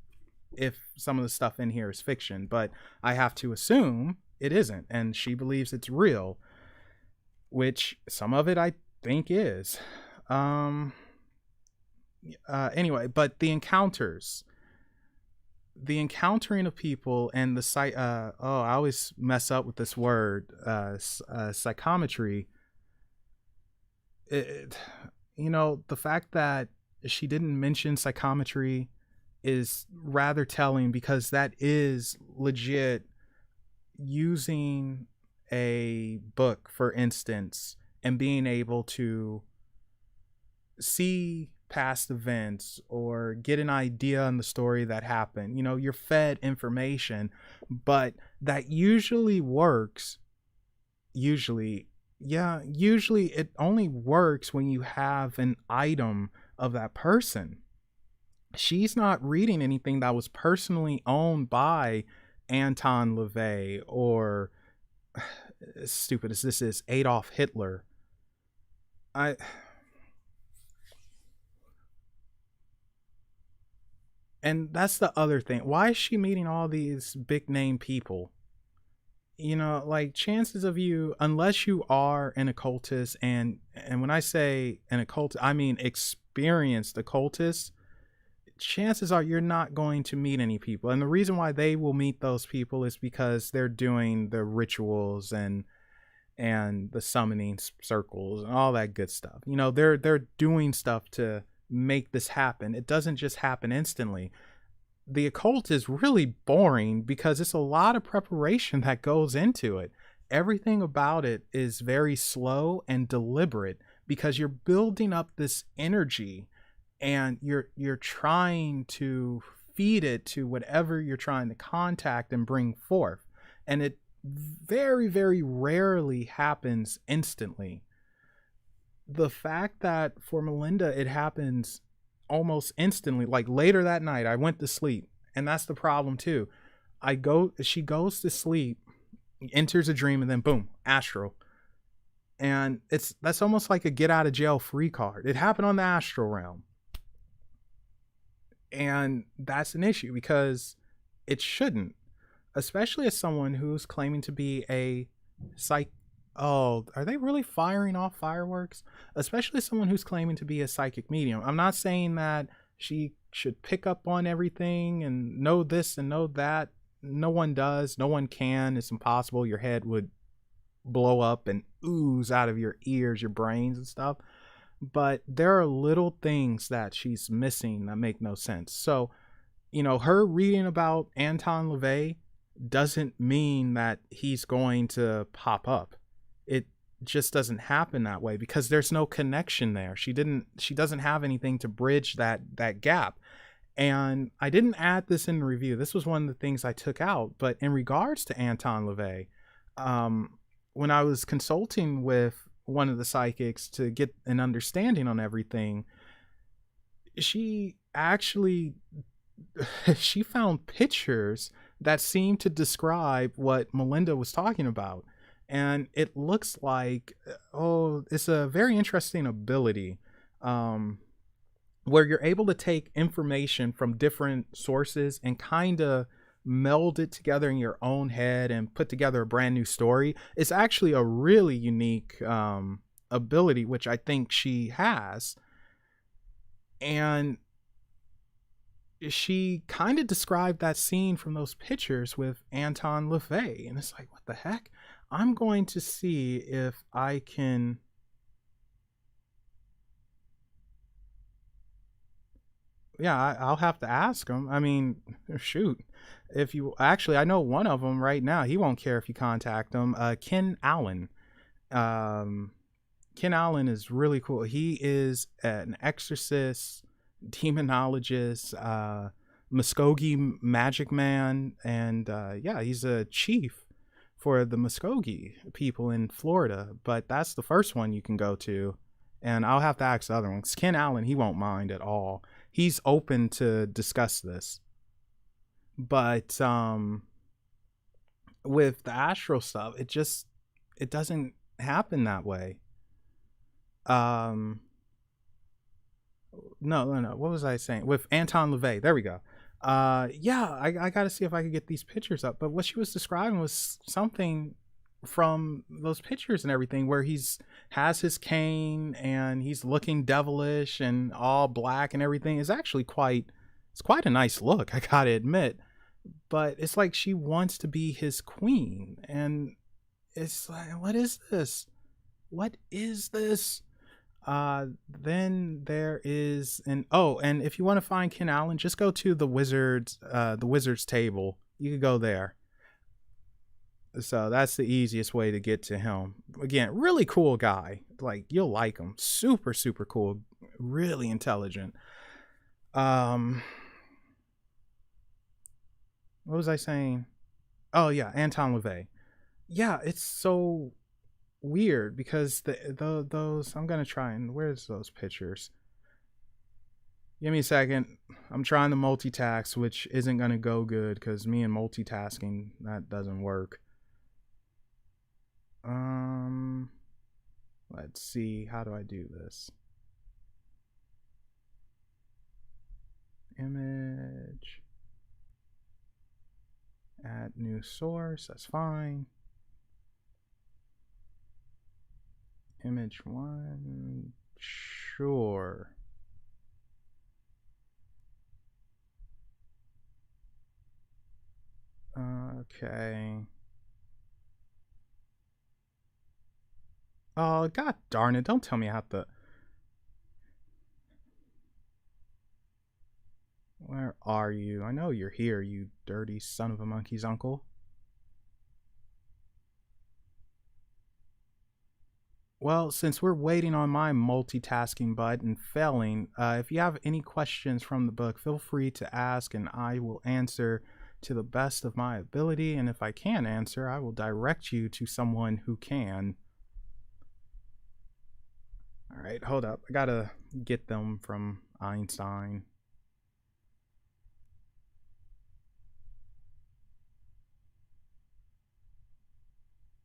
some of the stuff in here is fiction, but I have to assume it isn't, and she believes it's real, which some of it I think is. Anyway, but the encountering of people, and the I always mess up with this word, psychometry. The fact that she didn't mention psychometry is rather telling, because that is legit using a book, for instance, and being able to see past events or get an idea on the story that happened. You're fed information, but that usually works. Usually it only works when you have an item of that person. She's not reading anything that was personally owned by Anton LaVey, or, stupid as this is, Adolf Hitler. And that's the other thing. Why is she meeting all these big name people? Like, chances of you, unless you are an occultist, and when I say an occultist, I mean experienced occultist, chances are you're not going to meet any people. And the reason why they will meet those people is because they're doing the rituals and the summoning circles and all that good stuff. They're doing stuff to make this happen. It doesn't just happen instantly. The occult is really boring because it's a lot of preparation that goes into it. Everything about it is very slow and deliberate, because you're building up this energy, and you're trying to feed it to whatever you're trying to contact and bring forth. And it very, very rarely happens instantly. The fact that for Melinda it happens almost instantly, like later that night, I went to sleep, and that's the problem too. She goes to sleep, enters a dream, and then boom, astral. And that's almost like a get out of jail free card. It happened on the astral realm. And that's an issue, because it shouldn't, especially as someone who's claiming to be a psych. Oh, are they really firing off fireworks? Especially someone who's claiming to be a psychic medium. I'm not saying that she should pick up on everything and know this and know that. No one does. No one can. It's impossible. Your head would blow up and ooze out of your ears, your brains and stuff. But there are little things that she's missing that make no sense. So, her reading about Anton LaVey doesn't mean that he's going to pop up. It just doesn't happen that way, because there's no connection there. She doesn't have anything to bridge that gap. And I didn't add this in the review. This was one of the things I took out. But in regards to Anton LaVey, when I was consulting with one of the psychics to get an understanding on everything, she found pictures that seemed to describe what Melinda was talking about. And it looks like, it's a very interesting ability, where you're able to take information from different sources and kind of meld it together in your own head and put together a brand new story. It's actually a really unique ability, which I think she has. And she kind of described that scene from those pictures with Anton LaVey, and it's like, what the heck? I'm going to see if I can. Yeah, I'll have to ask him. I mean, shoot. If you actually, I know one of them right now. He won't care if you contact him. Ken Allen. Ken Allen is really cool. He is an exorcist, demonologist, Muskogee magic man, and he's a chief for the Muskogee people in Florida. But that's the first one you can go to, and I'll have to ask the other ones. Ken Allen, he won't mind at all. he's open to discuss this. But with the astral stuff, it doesn't happen that way. Um no. What was I saying? With Anton LaVey. There we go. Yeah, I gotta see if I could get these pictures up. But what she was describing was something from those pictures and everything where he's has his cane and he's looking devilish and all black and everything. Is actually it's quite a nice look, I gotta admit. But it's like she wants to be his queen, and it's like, what is this? What is this? Then there is and if you want to find Ken Allen, just go to the wizard's table. You could go there. So that's the easiest way to get to him. Again, really cool guy. Like, you'll like him. Super, super cool. Really intelligent. What was I saying? Oh yeah, Anton LaVey. Yeah, it's so weird because those I'm gonna try and where's those pictures? Give me a second. I'm trying to multitask, which isn't gonna go good because me and multitasking, that doesn't work. Let's see, how do I do this? Image, add new source, that's fine. Image 1, sure. Okay. Oh, god darn it, don't tell me I have to. Where are you? I know you're here, you dirty son of a monkey's uncle. Well, since we're waiting on my multitasking button failing, if you have any questions from the book, feel free to ask and I will answer to the best of my ability. And if I can't answer, I will direct you to someone who can. All right, hold up. I gotta get them from Einstein.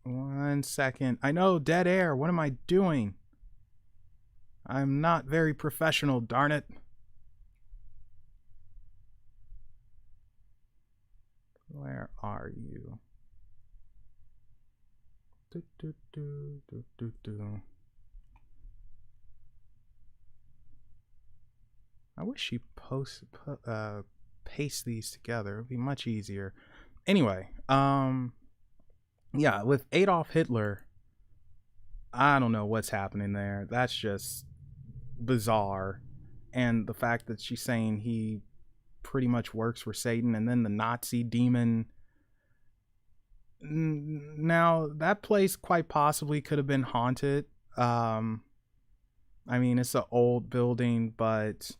One second. I know, dead air. What am I doing? I'm not very professional, darn it. Where are you? I wish she paste these together. It'd be much easier. Anyway, yeah, with Adolf Hitler, I don't know what's happening there. That's just bizarre. And the fact that she's saying he pretty much works for Satan, and then the Nazi demon. Now, that place quite possibly could have been haunted. I mean, it's an old building, but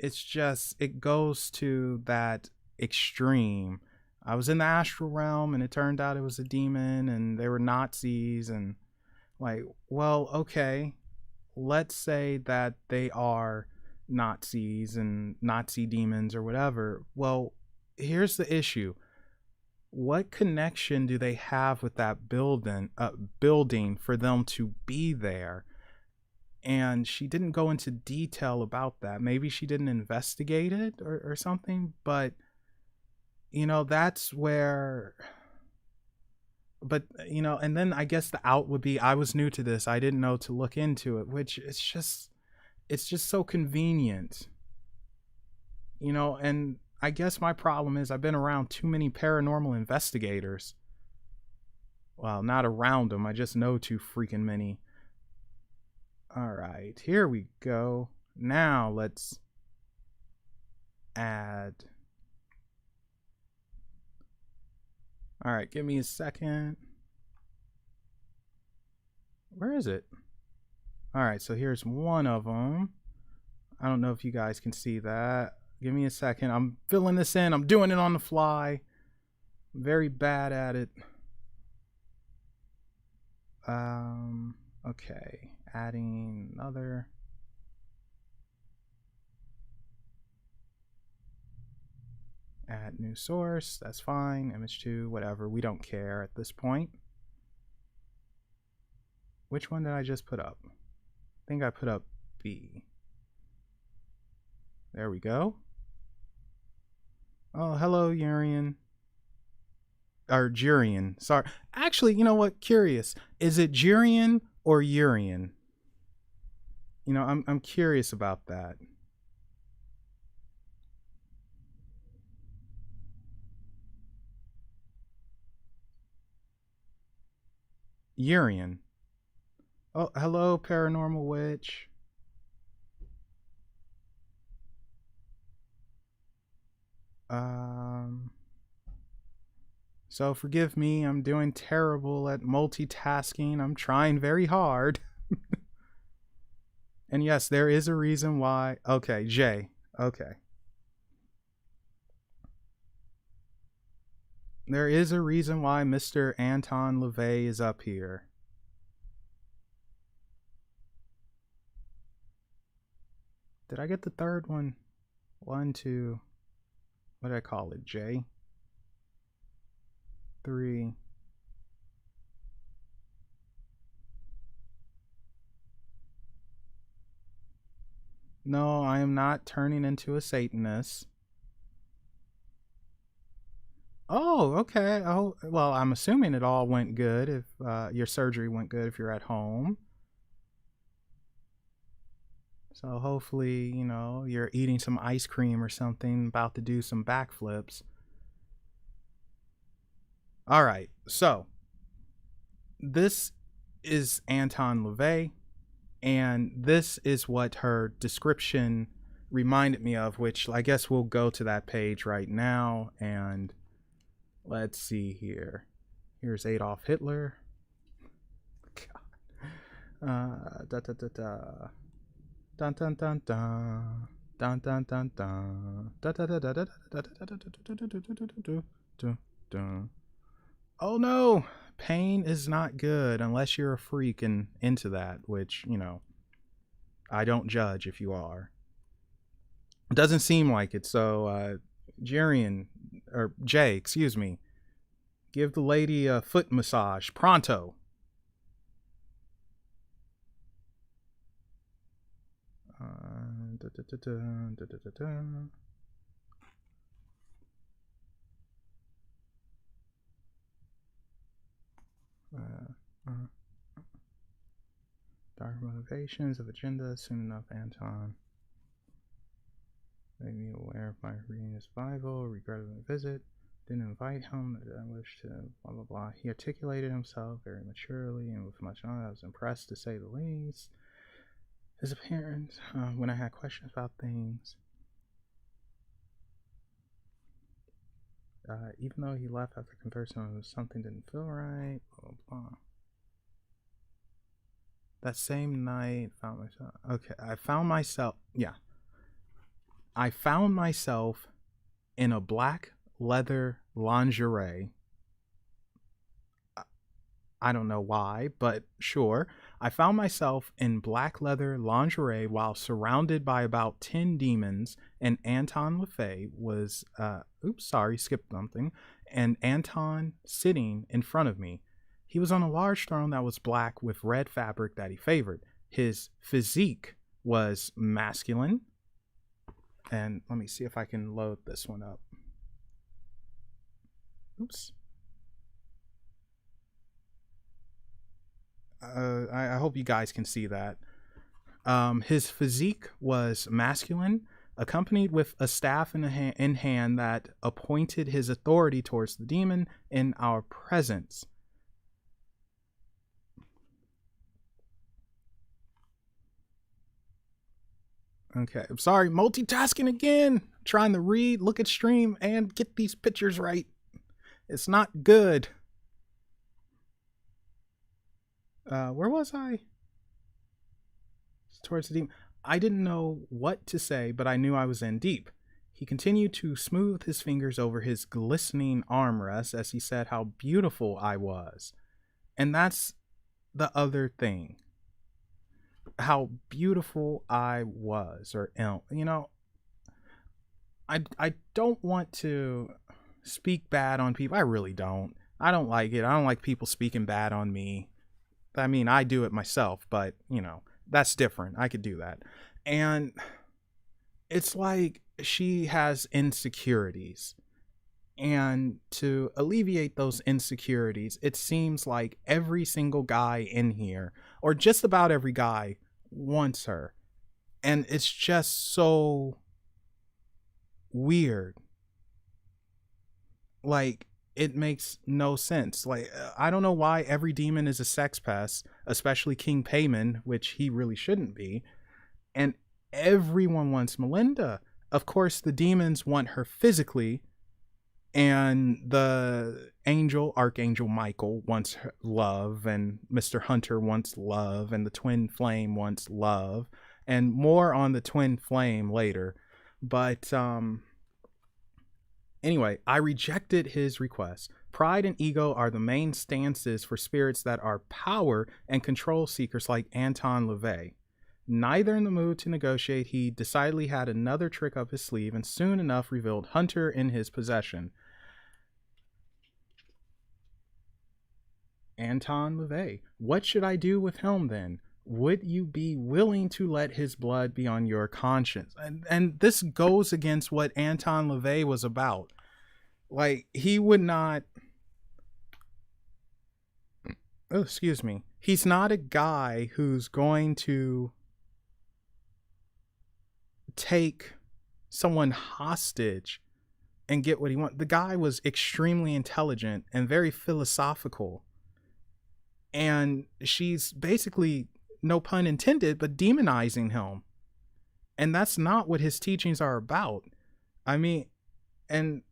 it's just, it goes to that extreme. I was in the astral realm and it turned out it was a demon and they were Nazis, and like, well, okay, let's say that they are Nazis and Nazi demons or whatever. Well, here's the issue. What connection do they have with that building for them to be there? And she didn't go into detail about that. Maybe she didn't investigate it or something, but you know, that's where. But you know, and then I guess the out would be, I was new to this, I didn't know to look into it, which it's just so convenient, you know. And I guess my problem is I've been around too many paranormal investigators. Well, not around them, I just know too freaking many. All right, here we go. Now let's add. All right, give me a second. Where is it? All right, so here's one of them. I don't know if you guys can see that. Give me a second. I'm filling this in. I'm doing it on the fly. I'm very bad at it. Okay, adding another. Add new source, that's fine. Image 2, whatever, we don't care at this point. Which one did I just put up? I think I put up B. There we go. Oh, hello, Urian. Or Jurian. Sorry. Actually, you know what? Curious. Is it Jurian or Urian? You know, I'm curious about that. Urian. Oh, hello, Paranormal Witch. So forgive me, I'm doing terrible at multitasking. I'm trying very hard. And yes, there is a reason why. Okay, J. Okay. There is a reason why Mr. Anton LaVey is up here. Did I get the third one? 1, 2. What did I call it? J? 3. No, I am not turning into a Satanist. Oh, okay. Oh, well, I'm assuming it all went good if your surgery went good if you're at home. So hopefully, you know, you're eating some ice cream or something, about to do some backflips. All right. So this is Anton LaVey, and this is what her description reminded me of, which I guess we'll go to that page right now. And let's see here. Here's Adolf Hitler. God. Da da da da. Dun dun dun dun. Dun dun dun dun. Da da da da da da da da da. Oh no! Pain is not good unless you're a freak and into that, which, you know, I don't judge if you are. It doesn't seem like it, so Jarian, or Jay, excuse me, give the lady a foot massage, pronto. Dark motivations of agenda. Soon enough, Anton made me aware of my reading his Bible, regretted my visit, didn't invite him, I wish to blah blah blah. He articulated himself very maturely and with much knowledge. I was impressed, to say the least. His appearance, when I had questions about things, even though he left after conversing, something didn't feel right, blah blah blah. That same night, found myself. Okay, I found myself. Yeah, I found myself in a black leather lingerie. I don't know why, but sure. I found myself in black leather lingerie while surrounded by about 10 demons, and Anton LaVey was, oops, sorry, skipped something, and Anton sitting in front of me. He was on a large throne that was black with red fabric that he favored. His physique was masculine. And let me see if I can load this one up. Oops. I hope you guys can see that. His physique was masculine, accompanied with a staff in hand that appointed his authority towards the demon in our presence. Okay, I'm sorry, multitasking again. Trying to read, look at stream, and get these pictures right. It's not good. Where was I? Towards the demon. I didn't know what to say, but I knew I was in deep. He continued to smooth his fingers over his glistening armrest as he said how beautiful I was. And that's the other thing. How beautiful I was, or, you know, I don't want to speak bad on people. I really don't. I don't like it. I don't like people speaking bad on me. I mean, I do it myself, but that's different. I could do that. And it's like she has insecurities. And to alleviate those insecurities, it seems like every single guy in here, or just about every guy, wants her. And it's just so weird. Like, it makes no sense. Like, I don't know why every demon is a sex pest, especially King Payman, which he really shouldn't be. And everyone wants Melinda. Of course, the demons want her physically, and the Archangel Michael wants love, and Mr. Hunter wants love, and the Twin Flame wants love, and more on the Twin Flame later. But anyway, I rejected his request. Pride and ego are the main stances for spirits that are power and control seekers like Anton LaVey. Neither in the mood to negotiate, he decidedly had another trick up his sleeve and soon enough revealed Hunter in his possession. Anton LaVey. What should I do with him then? Would you be willing to let his blood be on your conscience? And this goes against what Anton LaVey was about. Like, he would not... Oh, excuse me. He's not a guy who's going to take someone hostage and get what he wants. The guy was extremely intelligent and very philosophical. And she's basically, no pun intended, but demonizing him. And that's not what his teachings are about. I mean, and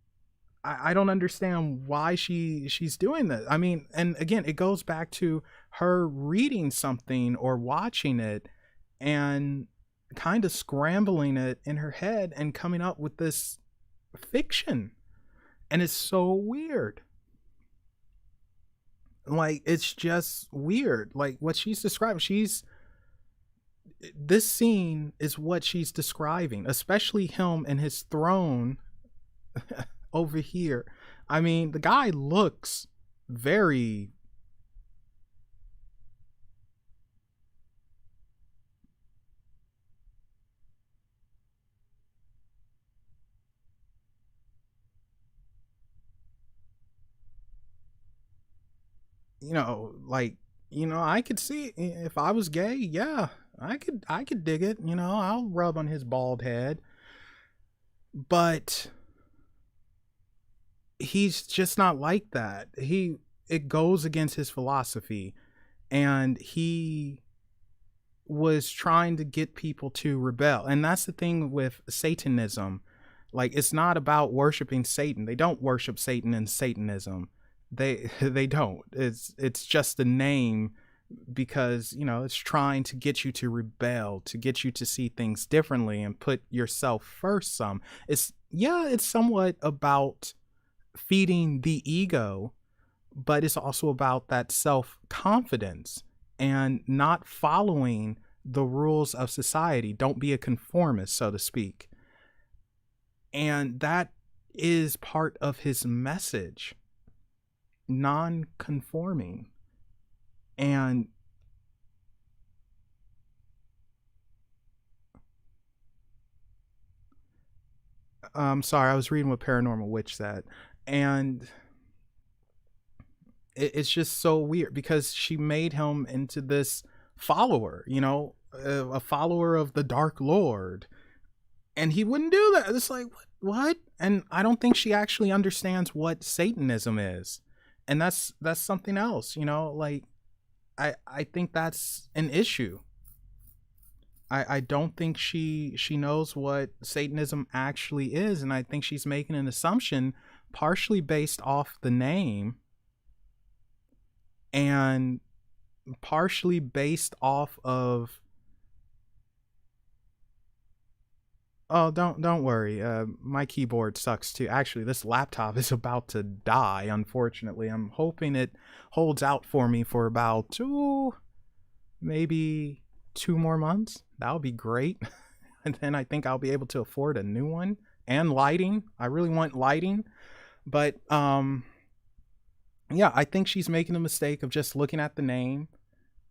I don't understand why she's doing this. I mean, and again, it goes back to her reading something or watching it and kind of scrambling it in her head and coming up with this fiction. And it's so weird. Like, it's just weird. Like, what she's describing, this scene is what she's describing, especially him and his throne over here. I mean, the guy looks very... like, I could see if I was gay, yeah, I could dig it. I'll rub on his bald head. But he's just not like that. It goes against his philosophy, and he was trying to get people to rebel. And that's the thing with Satanism. Like, it's not about worshiping Satan. They don't worship Satan in Satanism. They don't. It's just a name because, it's trying to get you to rebel, to get you to see things differently and put yourself first some. It's somewhat about feeding the ego, but it's also about that self-confidence and not following the rules of society. Don't be a conformist, so to speak. And that is part of his message. Non-conforming. And I'm sorry, I was reading what Paranormal Witch said, and it's just so weird because she made him into this follower, a follower of the Dark Lord, and he wouldn't do that. It's like, what? And I don't think she actually understands what Satanism is. And that's something else, like, I think that's an issue. I don't think she knows what Satanism actually is. And I think she's making an assumption partially based off the name and partially based off of... Oh, don't worry. My keyboard sucks too. Actually, this laptop is about to die, unfortunately. I'm hoping it holds out for me for about maybe 2 more months. That would be great. And then I think I'll be able to afford a new one and lighting. I really want lighting, but yeah, I think she's making the mistake of just looking at the name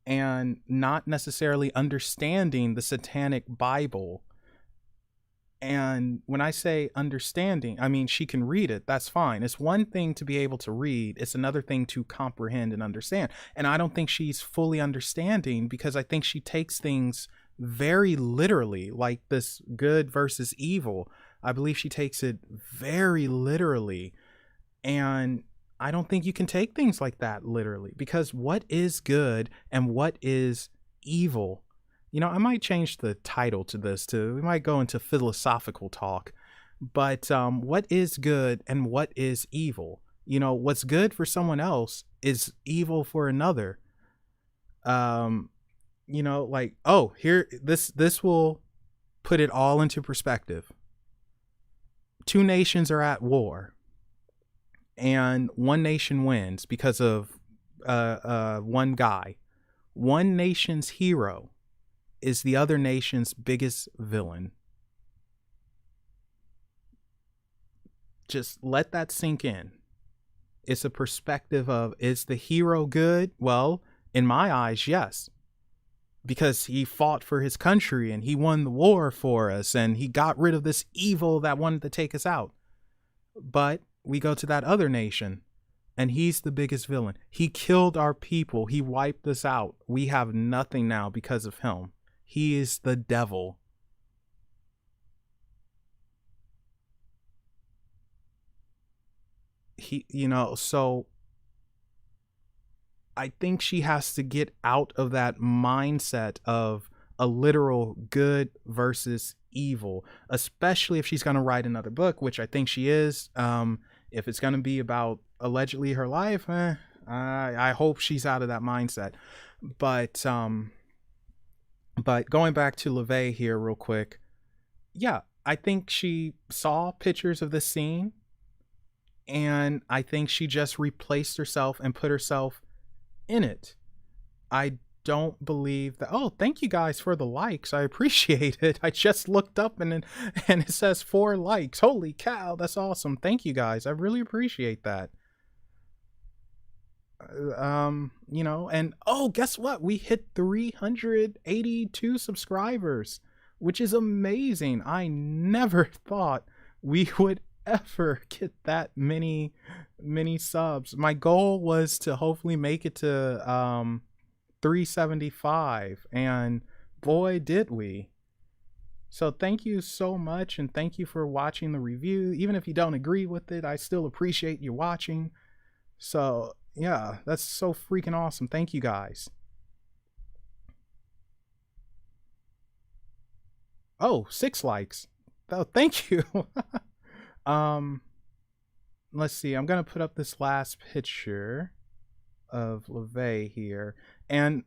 and not necessarily understanding the Satanic Bible. And when I say understanding, I mean she can read it. That's fine. It's one thing to be able to read, it's another thing to comprehend and understand. And I don't think she's fully understanding, because I think she takes things very literally, like this good versus evil. I believe she takes it very literally. And I don't think you can take things like that literally, because what is good and what is evil? You know, I might change the title to this too. We might go into philosophical talk, but what is good and what is evil? You know, what's good for someone else is evil for another. You know, like, oh, here, this will put it all into perspective. Two nations are at war, and one nation wins because of one guy. One nation's hero is the other nation's biggest villain. Just let that sink in. It's a perspective of, is the hero good? Well, in my eyes, yes. Because he fought for his country and he won the war for us and he got rid of this evil that wanted to take us out. But we go to that other nation and he's the biggest villain. He killed our people. He wiped us out. We have nothing now because of him. He is the devil. So I think she has to get out of that mindset of a literal good versus evil, especially if she's going to write another book, which I think she is. If it's going to be about allegedly her life, I hope she's out of that mindset. But going back to LaVey here real quick, yeah, I think she saw pictures of this scene, and I think she just replaced herself and put herself in it. I don't believe that. Oh, thank you guys for the likes. I appreciate it. I just looked up and it says 4 likes. Holy cow, that's awesome. Thank you guys. I really appreciate that. You know, and oh, guess what? We hit 382 subscribers, which is amazing. I never thought we would ever get that many subs. My goal was to hopefully make it to 375, and boy did we. So thank you so much, and thank you for watching the review. Even if you don't agree with it, I still appreciate you watching. So yeah, that's so freaking awesome. Thank you guys. Oh, 6 likes. Oh, thank you. Let's see. I'm gonna put up this last picture of LaVey here, and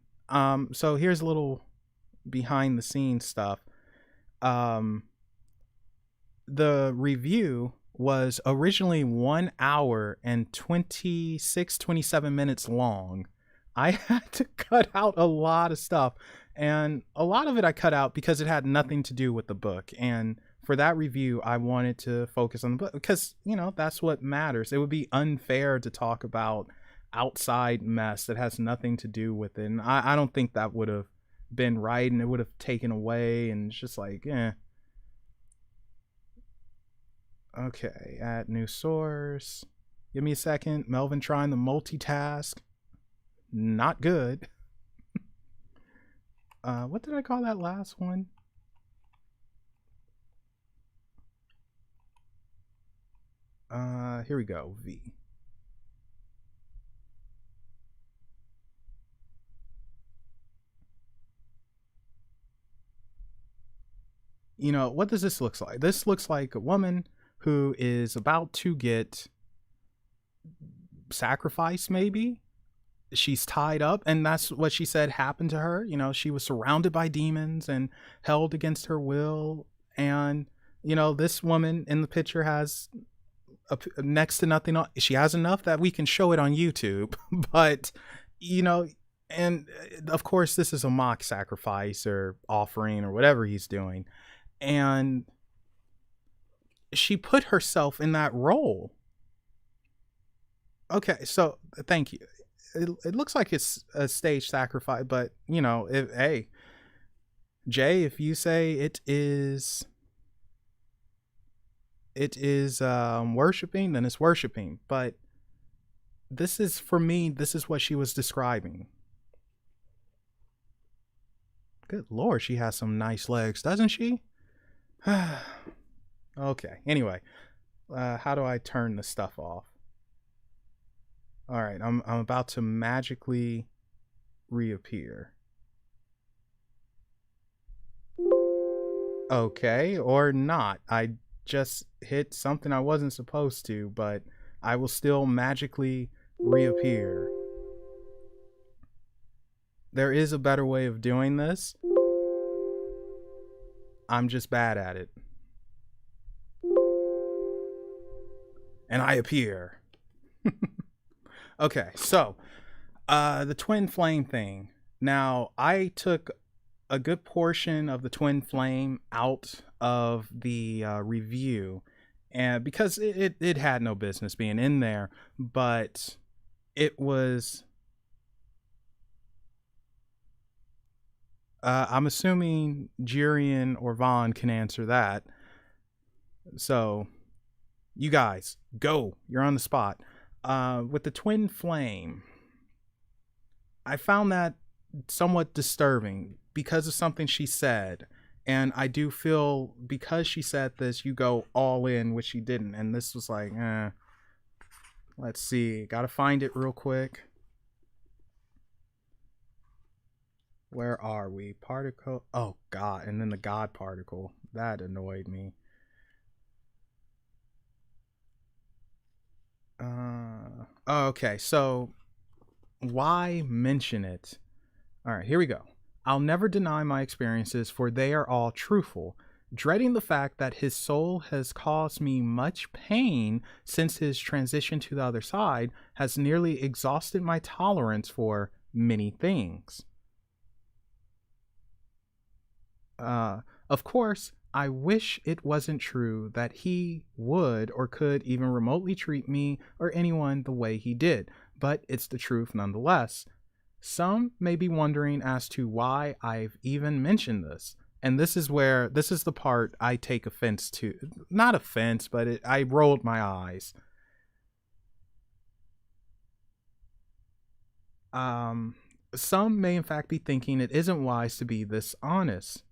so here's a little behind the scenes stuff. The review was originally 1 hour and 27 minutes long. I had to cut out a lot of stuff, and a lot of it I cut out because it had nothing to do with the book. And for that review, I wanted to focus on the book because, you know, that's what matters. It would be unfair to talk about outside mess that has nothing to do with it. And I don't think that would have been right, and it would have taken away, and it's just like, Okay, add new source. Give me a second. Melvin trying to multitask. Not good. What did I call that last one? Here we go. V. You know, what does this look like? This looks like a woman who is about to get sacrificed, maybe. She's tied up, and that's what she said happened to her. You know, she was surrounded by demons and held against her will. And, you know, this woman in the picture has next to nothing. She has enough that we can show it on YouTube, but, you know, and of course this is a mock sacrifice or offering or whatever he's doing. And she put herself in that role. Okay, so thank you. It looks like it's a stage sacrifice, but you know, if hey, Jay, if you say it is worshiping, then it's worshiping. But this is, for me, this is what she was describing. Good Lord, she has some nice legs, doesn't she? Okay, anyway, how do I turn this stuff off? All right, I'm about to magically reappear. Okay, or not. I just hit something I wasn't supposed to, but I will still magically reappear. There is a better way of doing this. I'm just bad at it. And I appear. Okay, so the twin flame thing. Now, I took a good portion of the twin flame out of the review, and because it had no business being in there, but it was I'm assuming Jirian or Vaughn can answer that. So you guys, go. You're on the spot. With the twin flame, I found that somewhat disturbing because of something she said. And I do feel because she said this, you go all in, which she didn't. And this was like, let's see. Gotta find it real quick. Where are we? Particle. Oh, God. And then the God particle. That annoyed me. Okay. So why mention it? All right, here we go. I'll never deny my experiences, for they are all truthful. Dreading the fact that his soul has caused me much pain since his transition to the other side has nearly exhausted my tolerance for many things. Of course, I wish it wasn't true that he would or could even remotely treat me or anyone the way he did, but it's the truth nonetheless. Some may be wondering as to why I've even mentioned this. And this is the part I take offense to. Not offense, but I rolled my eyes. Some may in fact be thinking it isn't wise to be this honest.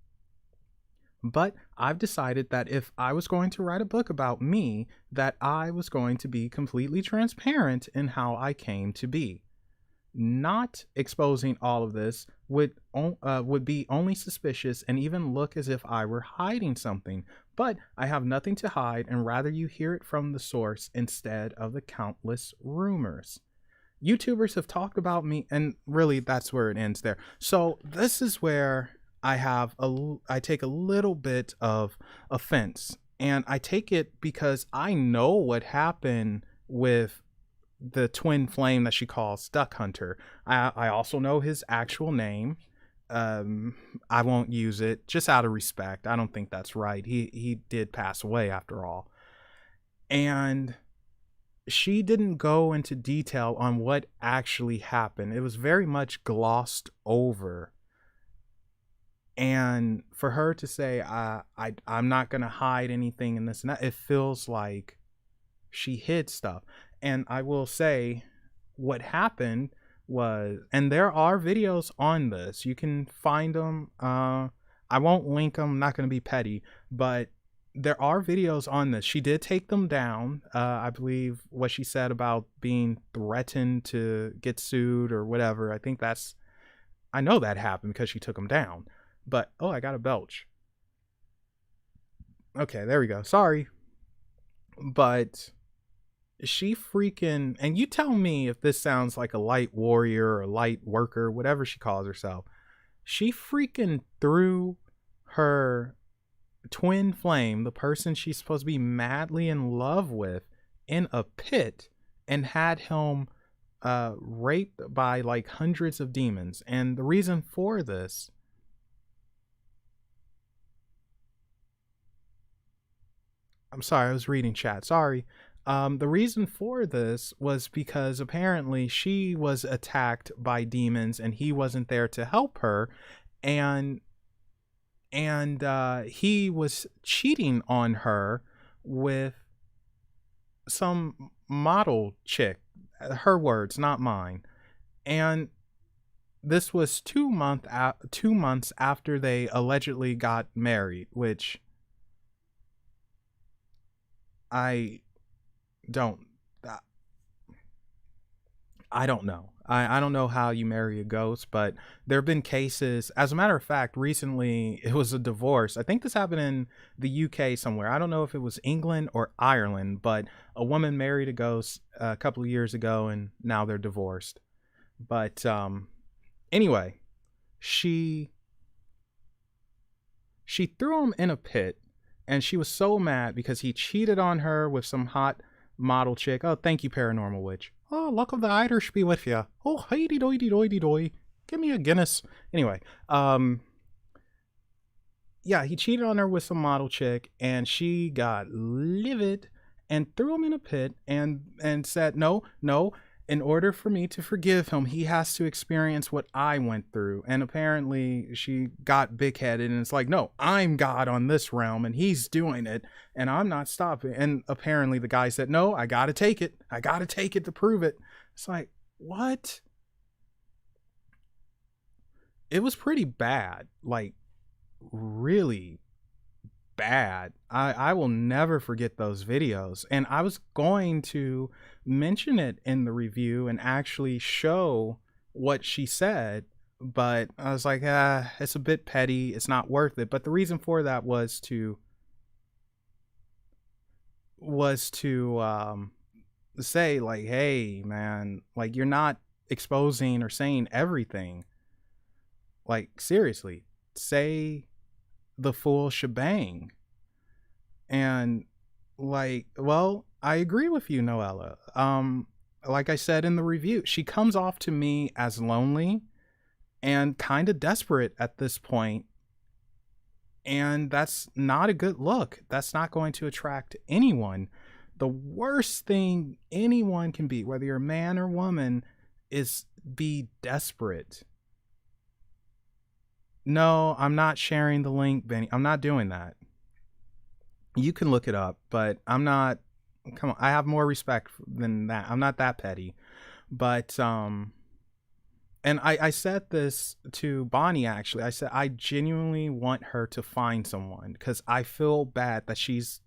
But I've decided that if I was going to write a book about me, that I was going to be completely transparent in how I came to be. Not exposing all of this would be only suspicious and even look as if I were hiding something. But I have nothing to hide, and rather you hear it from the source instead of the countless rumors. YouTubers have talked about me, and really that's where it ends there. So this is where I take a little bit of offense, and I take it because I know what happened with the twin flame that she calls Duck Hunter. I also know his actual name. I won't use it just out of respect. I don't think that's right. He did pass away after all. And she didn't go into detail on what actually happened. It was very much glossed over. And for her to say, I'm not going to hide anything in this and that, it feels like she hid stuff. And I will say what happened was, and there are videos on this. You can find them. I won't link them. I'm not going to be petty, but there are videos on this. She did take them down. I believe what she said about being threatened to get sued or whatever. I know that happened because she took them down. But, oh, I got a belch. Okay, there we go. Sorry. But she freaking, and you tell me if this sounds like a light warrior or a light worker, whatever she calls herself. She freaking threw her twin flame, the person she's supposed to be madly in love with, in a pit and had him raped by like hundreds of demons. And the reason for this, I'm sorry, I was reading chat. Sorry. The reason for this was because apparently she was attacked by demons and he wasn't there to help her, and he was cheating on her with some model chick. Her words, not mine. And this was 2 months after they allegedly got married, which I don't uh, I don't know. I don't know how you marry a ghost, but there have been cases. As a matter of fact, recently it was a divorce. I think this happened in the UK somewhere. I don't know if it was England or Ireland, but a woman married a ghost a couple of years ago and now they're divorced. But anyway, she she threw him in a pit, and she was so mad because he cheated on her with some hot model chick. Oh, thank you, Paranormal Witch. Oh, luck of the Irish be with you. Oh, highty doity doity doy. Give me a Guinness. Anyway, yeah, he cheated on her with some model chick, and she got livid and threw him in a pit and said, "No, no. In order for me to forgive him, he has to experience what I went through." And apparently, she got big headed, and it's like, "No, I'm God on this realm, and he's doing it, and I'm not stopping." And apparently, the guy said, "No, I gotta take it. I gotta take it to prove it." It's like, what? It was pretty bad. Like, really bad. I will never forget those videos. And I was going to mention it in the review and actually show what she said, but I was like, it's a bit petty. It's not worth it. But the reason for that was to say like, hey man, like you're not exposing or saying everything. Like seriously, say the full shebang. And like, well, I agree with you, Noella. Like I said in the review, she comes off to me as lonely and kind of desperate at this point, and that's not a good look. That's not going to attract anyone. The worst thing anyone can be, whether you're a man or woman, is be desperate. No, I'm not sharing the link, Benny. I'm not doing that. You can look it up, but I'm not. Come on, I have more respect than that. I'm not that petty. But and I said this to Bonnie actually. I said I genuinely want her to find someone because I feel bad that she's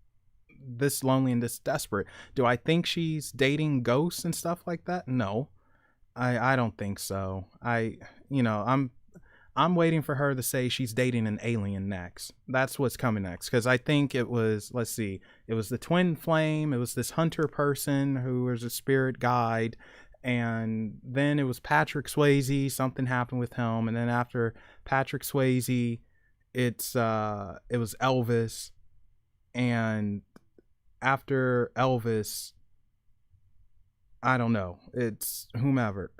this lonely and this desperate. Do I think she's dating ghosts and stuff like that? No. I don't think so. I'm waiting for her to say she's dating an alien next. That's what's coming next. Because I think it was, let's see, it was the twin flame. It was this hunter person who was a spirit guide. And then it was Patrick Swayze. Something happened with him. And then after Patrick Swayze, it was Elvis. And after Elvis, I don't know. It's whomever.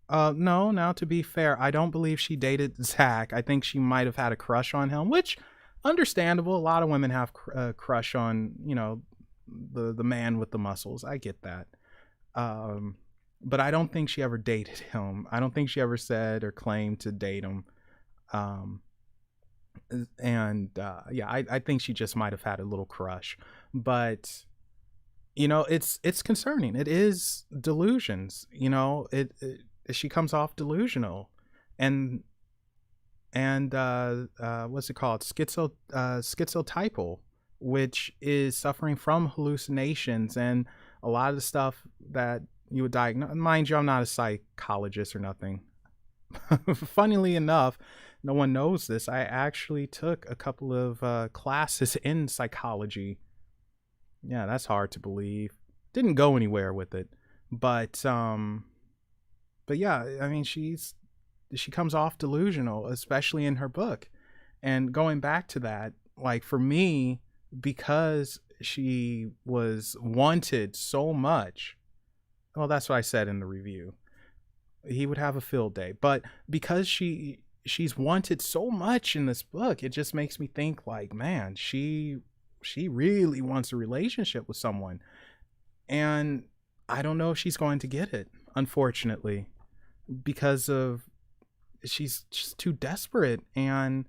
No, now to be fair, I don't believe she dated Zach. I think she might have had a crush on him, which understandable. A lot of women have a crush on, the man with the muscles. I get that. But I don't think she ever dated him. I don't think she ever said or claimed to date him. Um, yeah, I think she just might have had a little crush. But it's concerning. It is delusions. It she comes off delusional, and what's it called, schizotypal, which is suffering from hallucinations and a lot of the stuff that you would diagnose. Mind you, I'm not a psychologist or nothing. Funnily enough, no one knows this, I actually took a couple of classes in psychology. Yeah, that's hard to believe. Didn't go anywhere with it, but yeah, I mean, she comes off delusional, especially in her book. And going back to that, like for me, because she was wanted so much, well, that's what I said in the review. He would have a field day, but because she's wanted so much in this book, it just makes me think like, man, she she really wants a relationship with someone. And I don't know if she's going to get it, unfortunately, because of she's just too desperate. And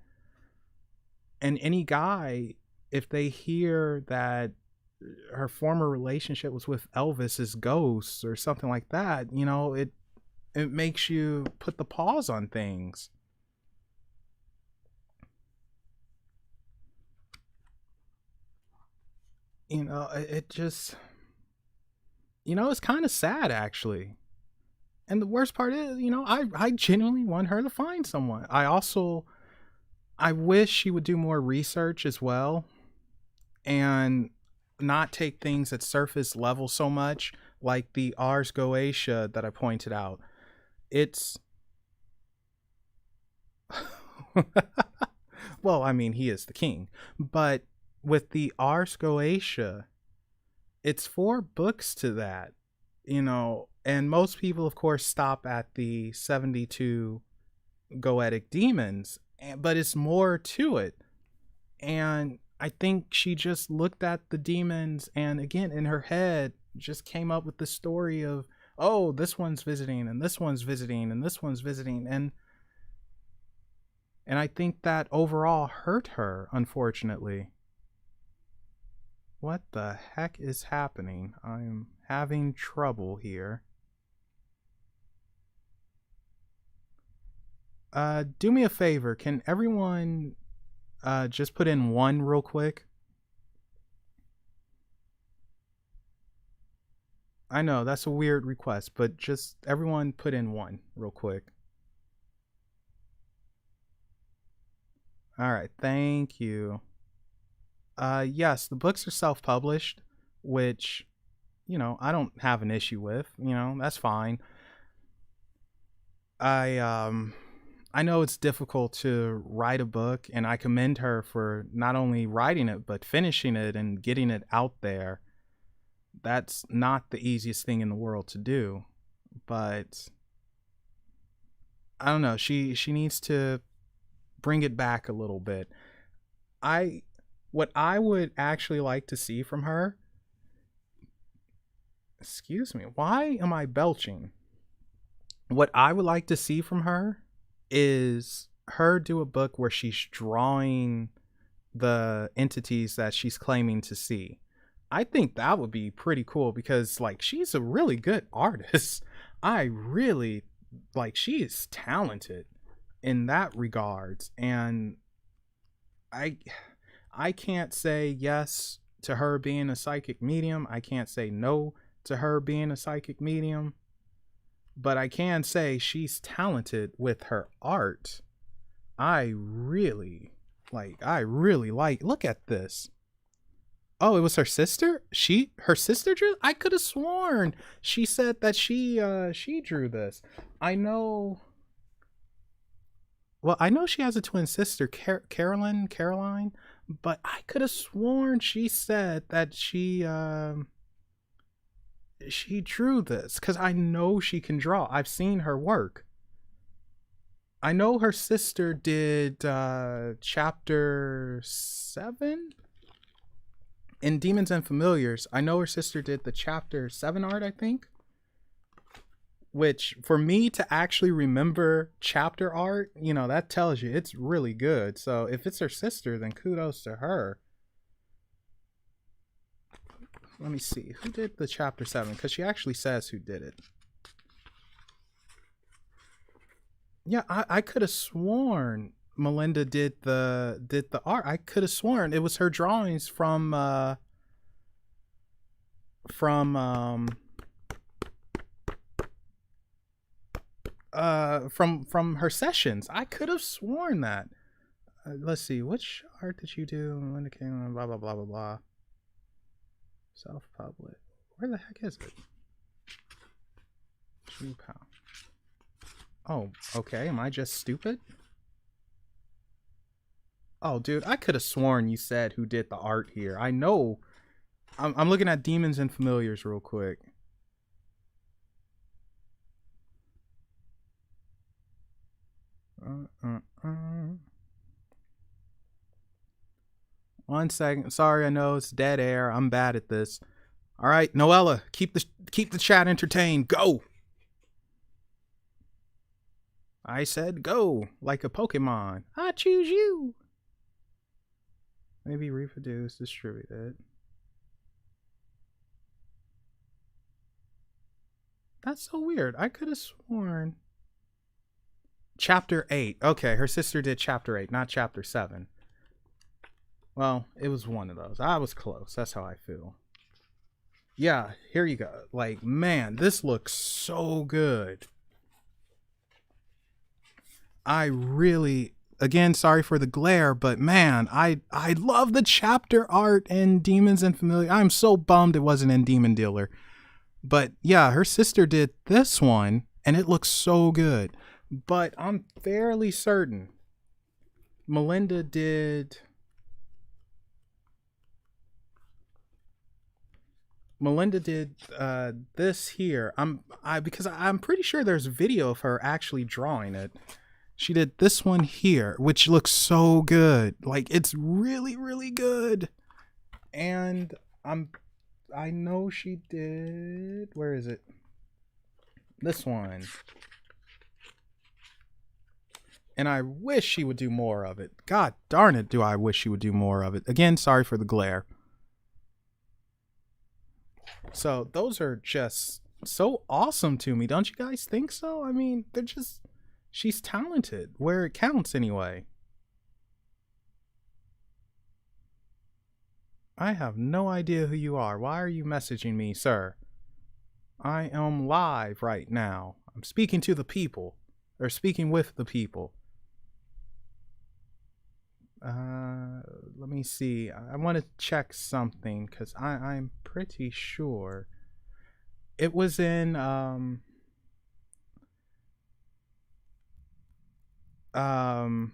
any guy, if they hear that her former relationship was with Elvis's ghost or something like that, it makes you put the pause on things. It just, it's kind of sad actually. And the worst part is, I genuinely want her to find someone. I wish she would do more research as well and not take things at surface level so much, like the Ars Goetia that I pointed out. It's well, I mean, he is the king, but with the Ars Goetia, it's 4 books to that, and most people, of course, stop at the 72 goetic demons, but it's more to it. And I think she just looked at the demons and, again, in her head, just came up with the story of, oh, this one's visiting and this one's visiting and this one's visiting. And I think that overall hurt her, unfortunately. What the heck is happening? I'm having trouble here. Do me a favor. Can everyone just put in 1 real quick? I know that's a weird request, but just everyone put in 1 real quick. All right, thank you. Yes, the books are self-published, which, I don't have an issue with. That's fine. I know it's difficult to write a book, and I commend her for not only writing it but finishing it and getting it out there. That's not the easiest thing in the world to do, but I don't know. She needs to bring it back a little bit. What I would actually like to see from her. Excuse me. Why am I belching? What I would like to see from her is her do a book where she's drawing the entities that she's claiming to see. I think that would be pretty cool because, like, she's a really good artist. I really, like, she is talented in that regards. And I can't say yes to her being a psychic medium. I can't say no to her being a psychic medium. But I can say she's talented with her art. I really like, look at this. Oh, it was her sister? Her sister drew? I could have sworn she said that she drew this. I know. Well, I know she has a twin sister, Caroline, but I could have sworn she said that she drew this, because I know she can draw. I've seen her work. I know her sister did chapter 7 in Demons and Familiars. I know her sister did the chapter 7 art, I think. Which, for me to actually remember chapter art, that tells you it's really good. So if it's her sister, then kudos to her. Let me see. Who did the chapter 7? Because she actually says who did it. Yeah, I could have sworn Melinda did the art. I could have sworn it was her drawings from her sessions. I could have sworn that. Let's see, which art did you do? Melinda came, blah blah blah blah blah. Self-public. Where the heck is it? 2 pounds. Oh, okay. Am I just stupid? Oh, dude, I could have sworn you said who did the art here. I know. I'm looking at Demons and Familiars real quick. 1 second. Sorry, I know it's dead air. I'm bad at this. All right, Noella, keep the chat entertained. Go. I said go, like a Pokemon. I choose you. Maybe reproduce, distribute it. That's so weird. I could have sworn. Chapter 8. Okay, her sister did chapter 8, not chapter 7. Well, it was one of those. I was close. That's how I feel. Yeah, here you go. Like, man, this looks so good. I really, again, sorry for the glare, but man, I love the chapter art in Demons and Familiar. I'm so bummed it wasn't in Demon Dealer. But yeah, her sister did this one, and it looks so good. But I'm fairly certain Melinda did this here. Because I'm pretty sure there's video of her actually drawing it. She did this one here, which looks so good. Like, it's really, really good. And I know she did, where is it? This one. And I wish she would do more of it. God darn it, do I wish she would do more of it. Again, sorry for the glare. So those are just so awesome to me. Don't you guys think so? I mean, they're just, she's talented where it counts anyway. I have no idea who you are. Why are you messaging me, sir? I am live right now. I'm speaking to the people. Or speaking with the people. Let me see. I want to check something because I'm pretty sure it was in Noella,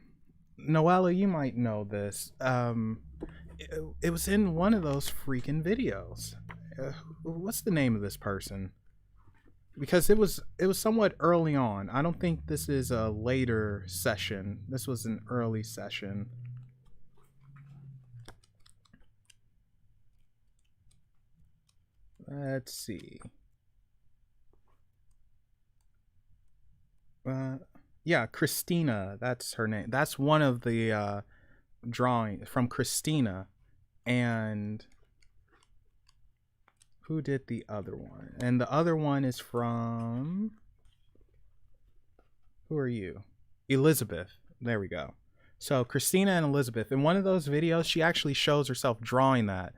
you might know this. It was in one of those freaking videos. What's the name of this person? Because it was somewhat early on. I don't think this is a later session. This was an early session. Let's see. Yeah, Christina. That's her name. That's one of the drawing from Christina. And who did the other one? And the other one is from, who are you? Elizabeth. There we go. So Christina and Elizabeth. In one of those videos, she actually shows herself drawing that.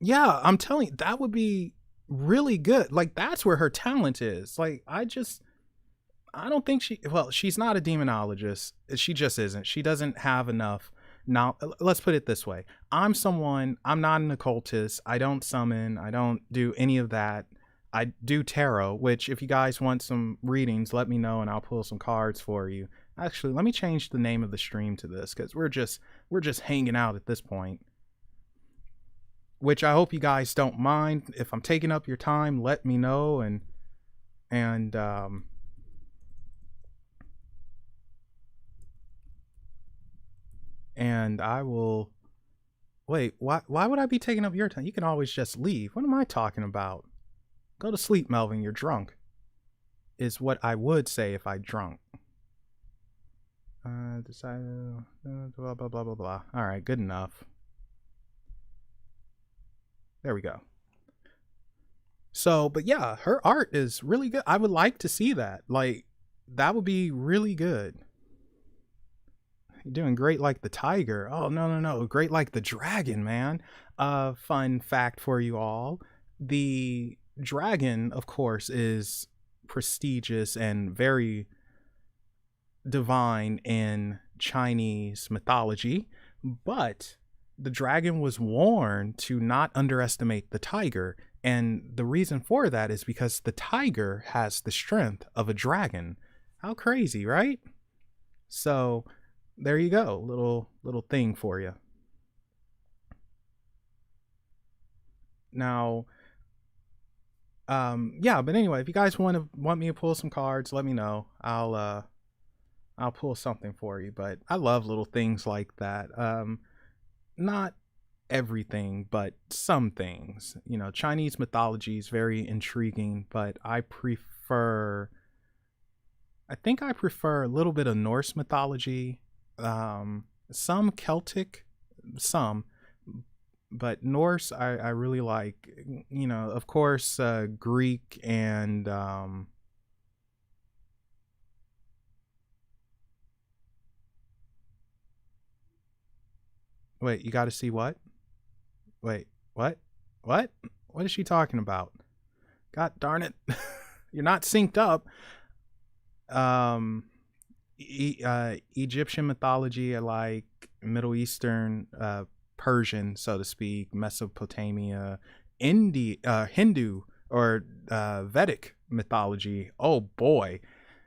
Yeah, I'm telling you, that would be really good. Like, that's where her talent is. Like, I don't think she's not a demonologist. She just isn't. She doesn't have enough. Now, let's put it this way. I'm not an occultist. I don't summon. I don't do any of that. I do tarot, which if you guys want some readings, let me know and I'll pull some cards for you. Actually, let me change the name of the stream to this because we're just hanging out at this point. Which I hope you guys don't mind. If I'm taking up your time, let me know and I will. Wait, why would I be taking up your time? You can always just leave. What am I talking about? Go to sleep, Melvin. You're drunk. Is what I would say if I drunk. Decide. Blah blah blah blah blah. All right, good enough. There we go. So, but yeah, her art is really good. I would like to see that. Like, that would be really good. You're doing great like the tiger. Oh, no. Great like the dragon, man. Fun fact for you all. The dragon, of course, is prestigious and very divine in Chinese mythology, but the dragon was warned to not underestimate the tiger. And the reason for that is because the tiger has the strength of a dragon. How crazy, right? So there you go. Little thing for you. Now, Yeah, but anyway, if you guys want me to pull some cards, let me know. I'll pull something for you. But I love little things like that. Not everything, but some things. You know, Chinese mythology is very intriguing, but I think I prefer a little bit of Norse mythology, some Celtic, some, but Norse I really like. You know, of course, Greek and wait, you got to see what? Wait, what? What? What is she talking about? God darn it! You're not synced up. Um, Egyptian mythology, I like Middle Eastern, Persian, so to speak, Mesopotamia, Hindu, or Vedic mythology. Oh boy.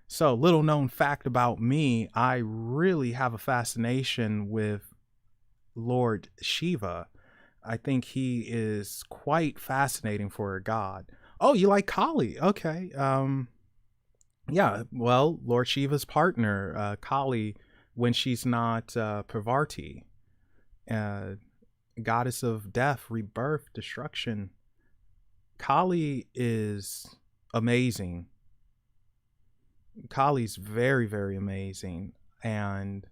So, little known fact about me, I really have a fascination with Lord Shiva. I think he is quite fascinating for a god. Oh, you like Kali? Okay. Yeah, well, Lord Shiva's partner, Kali, when she's not Parvati, uh, goddess of death, rebirth, destruction. Kali is amazing. Kali's very, very amazing. And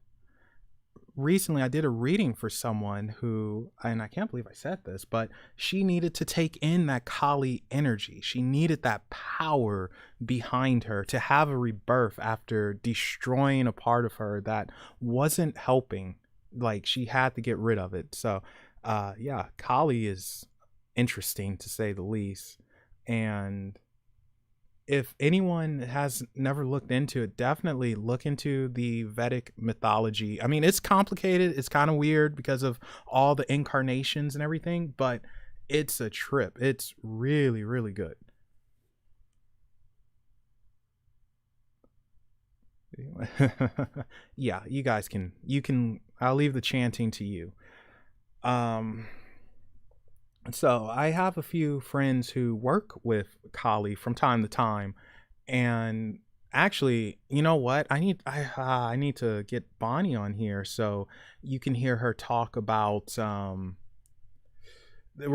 recently I did a reading for someone who, and I can't believe I said this, but she needed to take in that Kali energy. She needed that power behind her to have a rebirth after destroying a part of her that wasn't helping. Like she had to get rid of it. So, yeah, Kali is interesting to say the least. And if anyone has never looked into it, definitely look into the Vedic mythology. I mean, it's complicated, it's kind of weird because of all the incarnations and everything, but it's a trip. It's really, really good. Yeah, you can I'll leave the chanting to you. Um so I have a few friends who work with Kali from time to time, and actually, you know what? I need to get Bonnie on here so you can hear her talk about. We're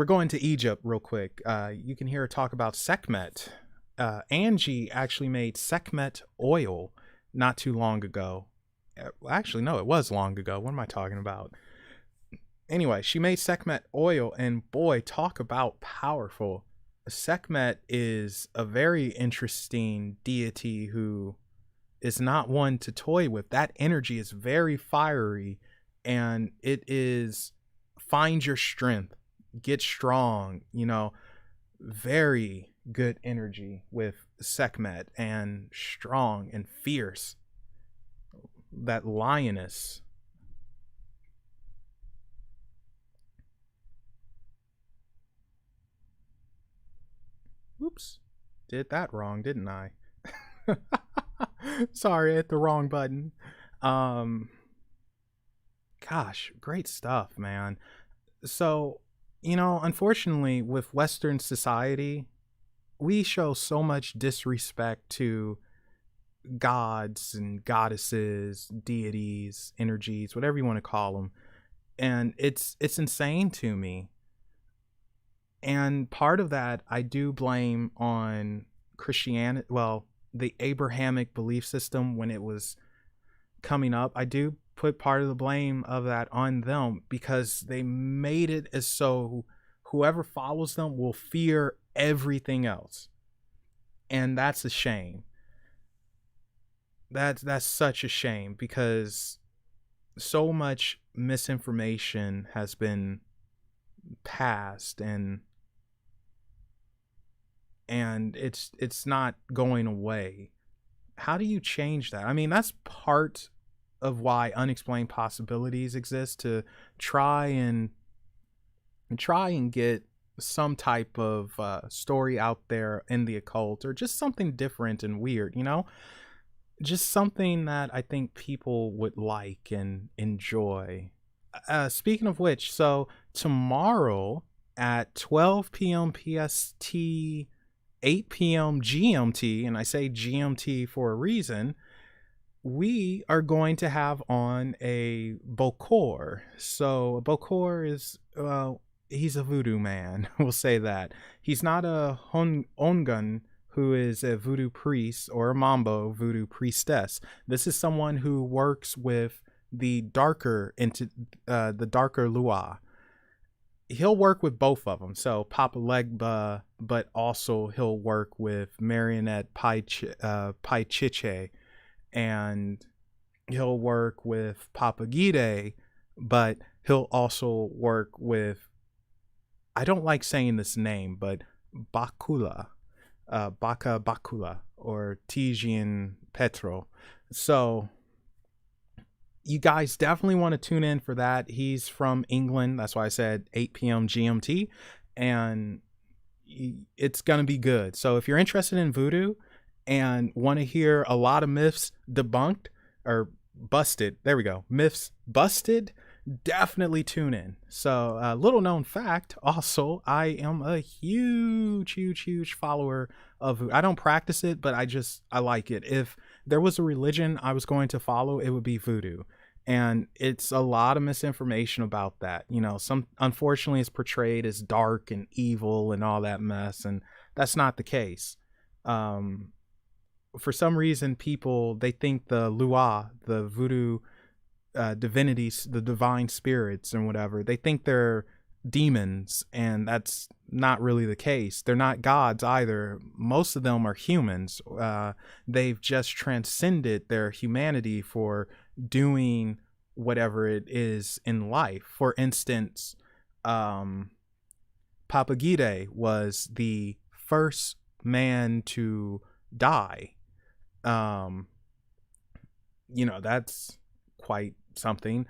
going to Egypt real quick. You can hear her talk about Sekhmet. Angie actually made Sekhmet oil not too long ago. Actually, no, it was long ago. What am I talking about? Anyway, she made Sekhmet oil, and boy, talk about powerful. Sekhmet is a very interesting deity who is not one to toy with. That energy is very fiery, and it is find your strength, get strong, you know, very good energy with Sekhmet, and strong and fierce. That lioness. Oops. Did that wrong, didn't I? Sorry, I hit the wrong button. Um Gosh, great stuff, man. So, you know, unfortunately with Western society, we show so much disrespect to gods and goddesses, deities, energies, whatever you want to call them. And it's insane to me. And part of that I do blame on Christianity, well, the Abrahamic belief system when it was coming up. I do put part of the blame of that on them because they made it as so whoever follows them will fear everything else. And that's a shame. That's such a shame because so much misinformation has been passed, and it's not going away. How do you change that? I mean, that's part of why unexplained possibilities exist, to try and get some type of story out there in the occult, or just something different and weird, you know, just something that I think people would like and enjoy. Speaking of which, so tomorrow at 12 p.m. PST, 8 p.m. GMT, and I say GMT for a reason, we are going to have on a Bokor. So a Bokor is, he's a voodoo man. We'll say that. He's not a Ongun, who is a voodoo priest, or a Mambo voodoo priestess. This is someone who works with the darker Lua. He'll work with both of them. So Papa Legba, but also he'll work with Marionette Paichiche, and he'll work with Papa Gide, but he'll also work with, I don't like saying this name, but Bakula, Baka Bakula, or Tijian Petro. So you guys definitely want to tune in for that. He's from England. That's why I said 8 p.m. GMT, and it's going to be good. So if you're interested in voodoo and want to hear a lot of myths debunked or busted, there we go, myths busted, definitely tune in. So little known fact also, I am a huge follower of voodoo. I don't practice it, but I like it. If there was a religion I was going to follow, it would be voodoo. And it's a lot of misinformation about that. You know, unfortunately it's portrayed as dark and evil and all that mess, and that's not the case. For some reason, people, they think the Lua, the voodoo divinities, the divine spirits and whatever, they think they're demons, and that's not really the case. They're not gods either. Most of them are humans. They've just transcended their humanity for doing whatever it is in life. For instance, Papa Gide was the first man to die. You know, that's quite something.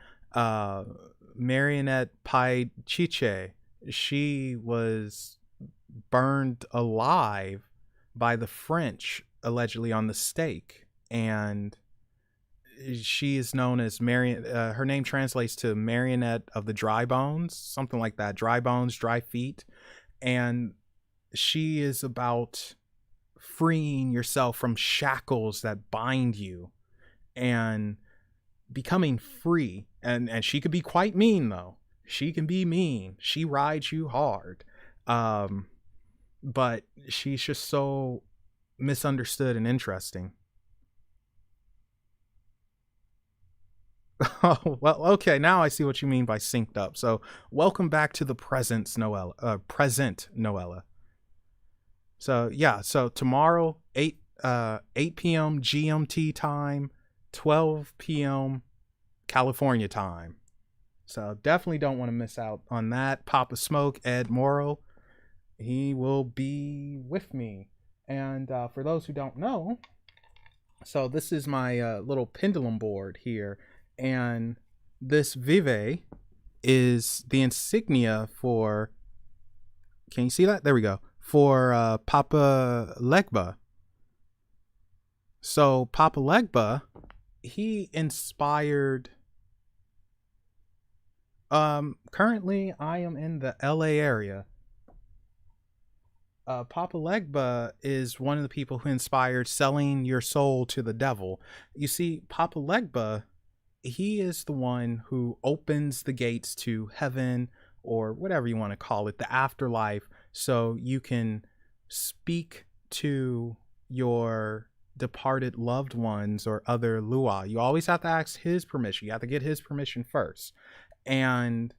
Marionette Paichiche, she was burned alive by the French, allegedly on the stake, and she is known as her name translates to Marionette of the Dry Bones, something like that. Dry bones, dry feet. And she is about freeing yourself from shackles that bind you and becoming free. And she could be quite mean, though. She can be mean. She rides you hard. But she's just so misunderstood and interesting. Oh, well, okay, now I see what you mean by synced up. So welcome back to the present Noella. So yeah, so tomorrow 8 p.m. GMT time, 12 p.m. California time. So definitely don't want to miss out on that. Papa Smoke, Ed Morrow, he will be with me. And for those who don't know, so this is my little pendulum board here. And this Vive is the insignia for, can you see that? There we go. For Papa Legba. So Papa Legba, he inspired, currently I am in the LA area. Papa Legba is one of the people who inspired selling your soul to the devil. You see, Papa Legba, he is the one who opens the gates to heaven, or whatever you want to call it, the afterlife, so you can speak to your departed loved ones or other Lua. You always have to ask his permission. You have to get his permission first. And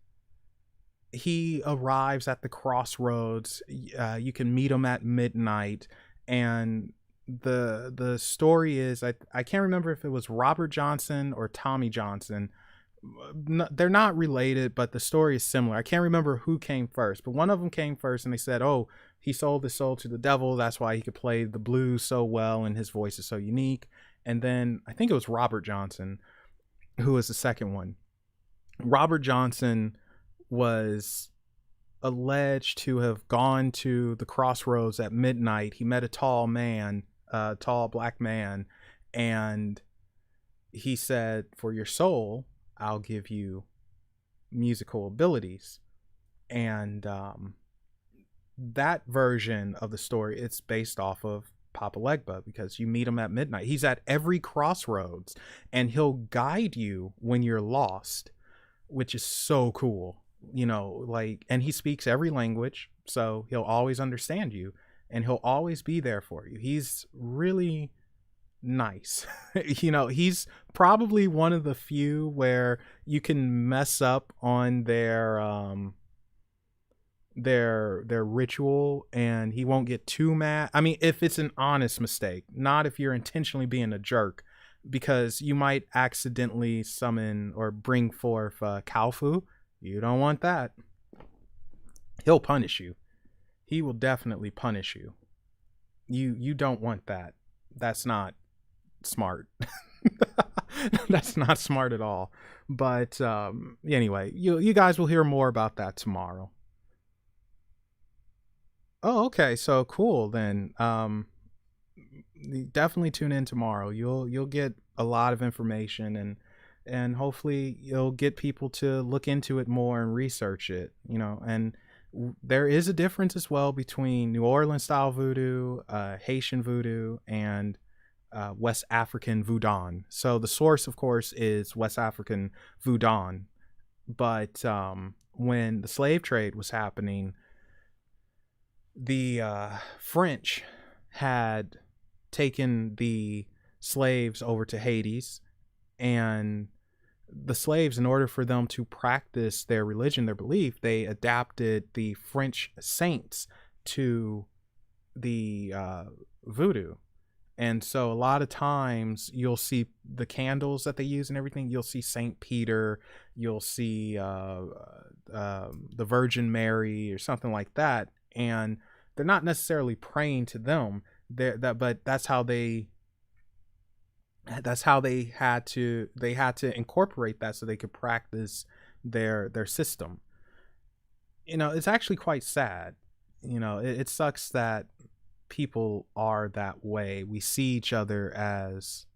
he arrives at the crossroads. You can meet him at midnight, and the story is, I can't remember if it was Robert Johnson or Tommy Johnson. They're not related, but the story is similar. I can't remember who came first, but one of them came first, and they said, oh, he sold his soul to the devil. That's why he could play the blues so well, and his voice is so unique. And then I think it was Robert Johnson who was the second one. Robert Johnson was alleged to have gone to the crossroads at midnight. He met a tall black man, and he said, for your soul, I'll give you musical abilities. And that version of the story, it's based off of Papa Legba, because you meet him at midnight. He's at every crossroads and he'll guide you when you're lost, which is so cool. You know, like, and he speaks every language, so he'll always understand you and he'll always be there for you. He's really nice. You know, he's probably one of the few where you can mess up on their ritual and he won't get too mad. I mean, if it's an honest mistake, not if you're intentionally being a jerk, because you might accidentally summon or bring forth Kalfu. You don't want that. He'll punish you. He will definitely punish you. You don't want that. That's not smart. That's not smart at all. But anyway, you guys will hear more about that tomorrow. Oh, okay. So cool then. Definitely tune in tomorrow. You'll get a lot of information, and hopefully you'll get people to look into it more and research it, you know. And there is a difference as well between New Orleans style voodoo, Haitian voodoo, and West African voodoo. So the source, of course, is West African voodoo, but when the slave trade was happening, the French had taken the slaves over to Hades, and the slaves, in order for them to practice their religion, their belief, they adapted the French saints to the voodoo. And so a lot of times you'll see the candles that they use and everything. You'll see Saint Peter, you'll see the Virgin Mary or something like that. And they're not necessarily praying to them. But that's how they had to incorporate that so they could practice their system. You know, it's actually quite sad. You know, it sucks that people are that way. We see each other as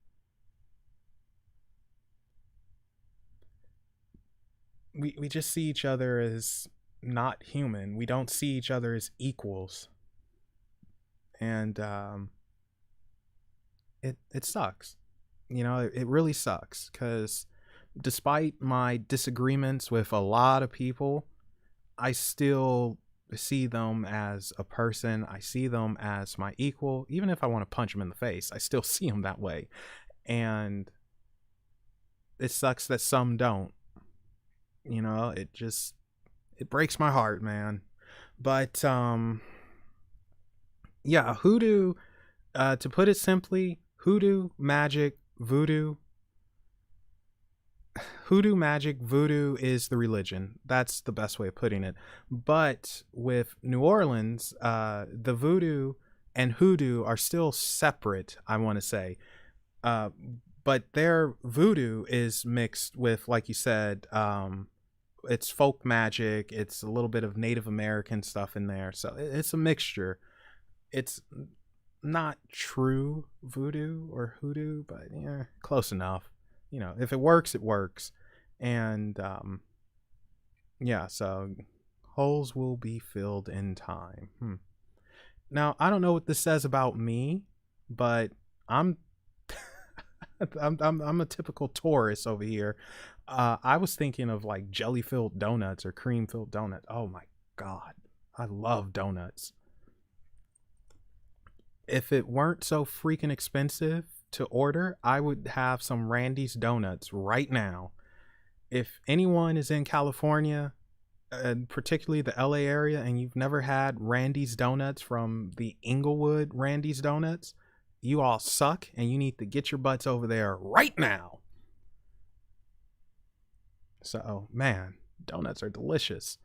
we just see each other as not human. We don't see each other as equals. And it sucks. You know, it really sucks, because despite my disagreements with a lot of people, I still see them as a person. I see them as my equal. Even if I want to punch them in the face, I still see them that way. And it sucks that some don't. You know, it breaks my heart, man. But yeah, hoodoo, to put it simply, hoodoo, magic, voodoo magic, voodoo is the religion. That's the best way of putting it. But with New Orleans, the voodoo and hoodoo are still separate, I want to say. But their voodoo is mixed with, like you said, it's folk magic. It's a little bit of Native American stuff in there. So it's a mixture. It's not true voodoo or hoodoo, but yeah, close enough. You know, if it works, it works. And yeah, so holes will be filled in time. Now, I don't know what this says about me, but I'm I'm a typical Taurus over here. I was thinking of like jelly filled donuts or cream filled donuts. Oh my god, I love donuts. If it weren't so freaking expensive to order, I would have some Randy's donuts right now. If anyone is in California, and particularly the LA area, and you've never had Randy's donuts from the Inglewood Randy's Donuts, you all suck and you need to get your butts over there right now. So, man, donuts are delicious.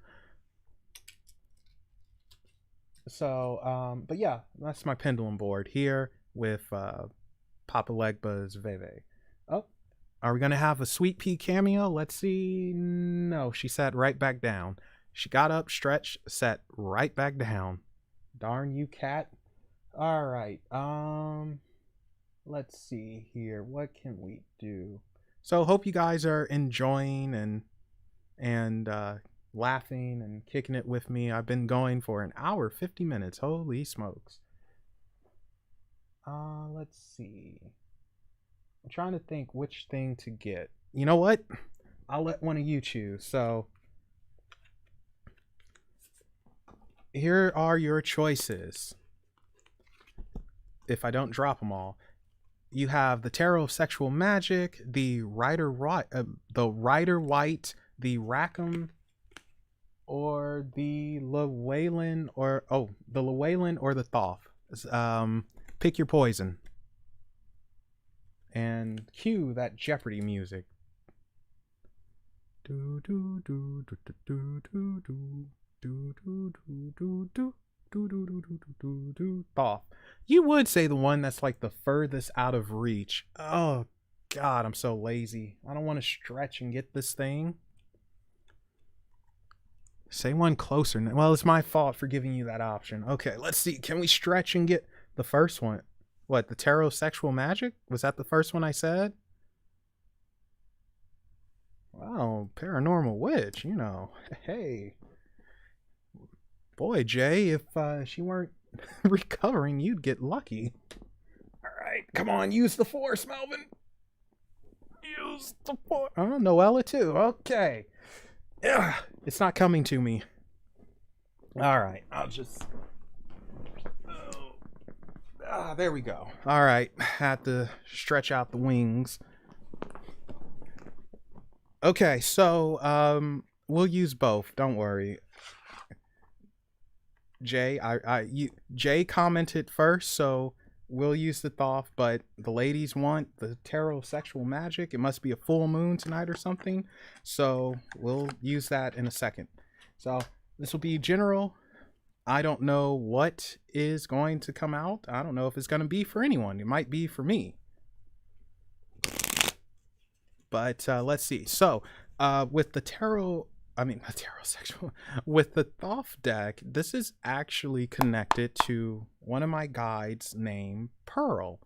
So, but yeah, that's my pendulum board here with Papa Legba's Veve. Oh, are we going to have a Sweet Pea cameo? Let's see. No, she sat right back down. She got up, stretched, sat right back down. Darn you, cat. All right. Let's see here. What can we do? So, hope you guys are enjoying and laughing and kicking it with me. I've been going for an hour, 50 minutes. Holy smokes. Let's see. I'm trying to think which thing to get. You know what? I'll let one of you choose. So here are your choices. If I don't drop them all, you have the Tarot of Sexual Magic, the Rider White, the Rackham, or the Llewellyn, or the Llewellyn or the Thoth. Pick your poison. And cue that Jeopardy music. Do do do do do do do do do do do do do. Thoth. You would say the one that's like the furthest out of reach. Oh God, I'm so lazy. I don't want to stretch and get this thing. Say one closer. Well, it's my fault for giving you that option. Okay, let's see. Can we stretch and get the first one? What, the Tarot of Sexual Magic? Was that the first one I said? Wow, Paranormal Witch, you know. Hey. Boy, Jay, if she weren't recovering, you'd get lucky. Alright, come on, use the force, Melvin. Use the force. Oh, Noella too. Okay. Ugh, it's not coming to me. Alright, I'll just... there we go. All right, had to stretch out the wings. Okay, so we'll use both. Don't worry. Jay, Jay commented first, so we'll use the Thoth. But the ladies want the Tarot of Sexual Magic. It must be a full moon tonight or something, so we'll use that in a second. So this will be general. I don't know what is going to come out. I don't know if it's going to be for anyone. It might be for me. But let's see. So with the with the Thoth deck, this is actually connected to one of my guides named Pearl.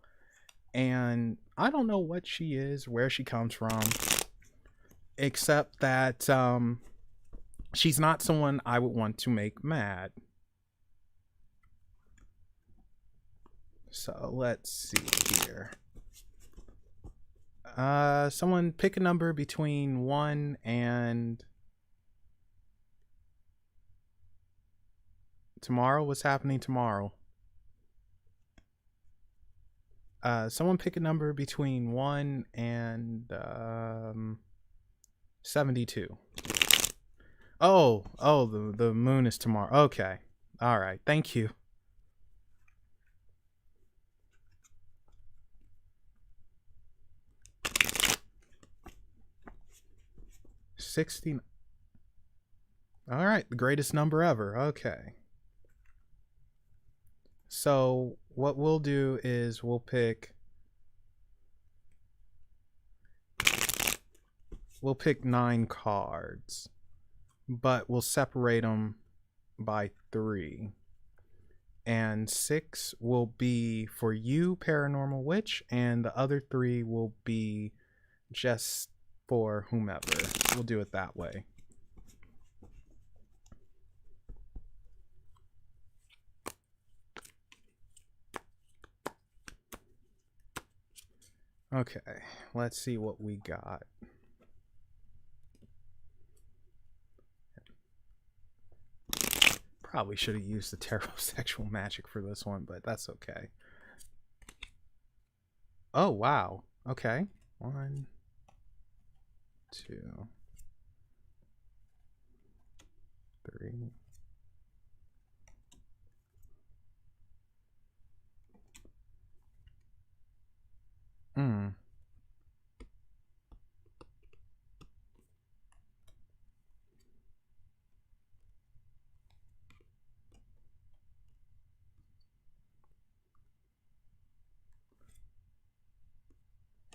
And I don't know what she is, where she comes from, except that she's not someone I would want to make mad. So let's see here. Someone pick a number between 1 and tomorrow. What's happening tomorrow? Someone pick a number between 1 and 72. Oh, the moon is tomorrow. Okay. All right. Thank you. 60. All right, the greatest number ever. Okay. So what we'll do is we'll pick 9 cards, but we'll separate them by 3. And 6 will be for you, Paranormal Witch, and the other 3 will be just for whomever. We'll do it that way. Okay, let's see what we got. Probably should have used the Tarot of Sexual Magic for this one, but that's okay. Oh, wow. Okay. 1, 2, 3.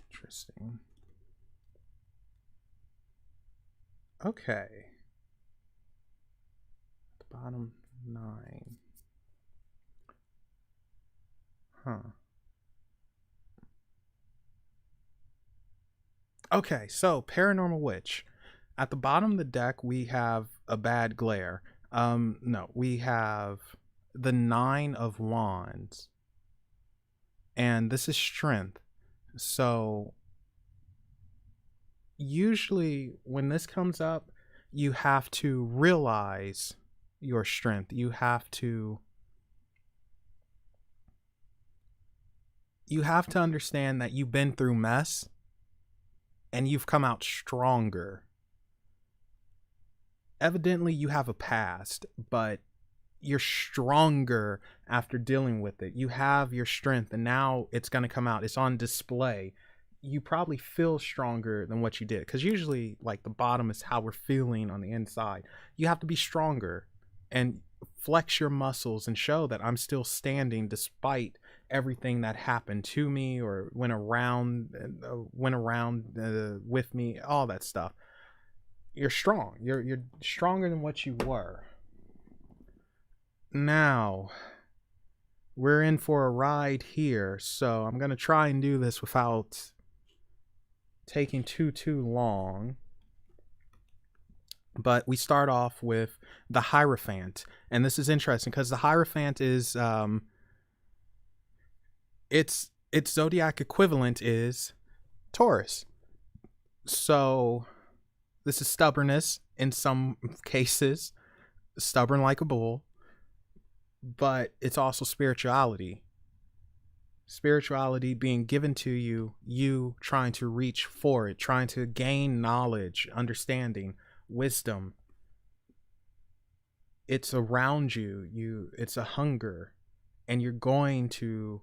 Interesting. Okay. The bottom 9. Huh. Okay, so Paranormal Witch. At the bottom of the deck, we have a bad glare. No, we have the Nine of Wands, and this is strength. So usually when this comes up, you have to realize your strength. You have to understand that you've been through mess and you've come out stronger. Evidently you have a past, but you're stronger after dealing with it. You have your strength and now it's going to come out. It's on display. You probably feel stronger than what you did, because usually like the bottom is how we're feeling on the inside. You have to be stronger and flex your muscles and show that I'm still standing despite everything that happened to me or went around with me, all that stuff. You're strong. You're stronger than what you were. Now we're in for a ride here, so I'm gonna try and do this without taking too long. But we start off with the Hierophant, and this is interesting because the Hierophant is its zodiac equivalent is Taurus. So this is stubbornness in some cases, stubborn like a bull, but it's also spirituality. Spirituality being given to you, you trying to reach for it, trying to gain knowledge, understanding, wisdom. It's around you. It's a hunger, and you're going to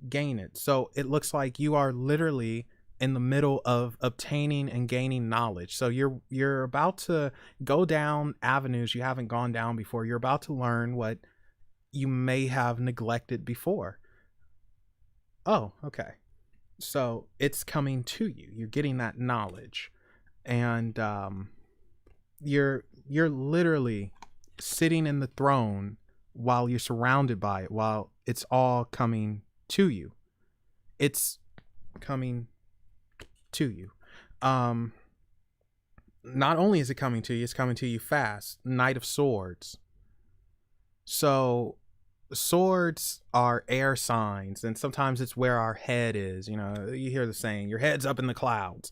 gain it. So it looks like you are literally in the middle of obtaining and gaining knowledge. So you're about to go down avenues you haven't gone down before. You're about to learn what you may have neglected before. Oh, okay. So it's coming to you. You're getting that knowledge, and you're literally sitting in the throne while you're surrounded by it, while it's all coming to you. It's coming to you. Not only is it coming to you, it's coming to you fast. Knight of Swords. So swords are air signs, and sometimes it's where our head is. You know, you hear the saying, your head's up in the clouds.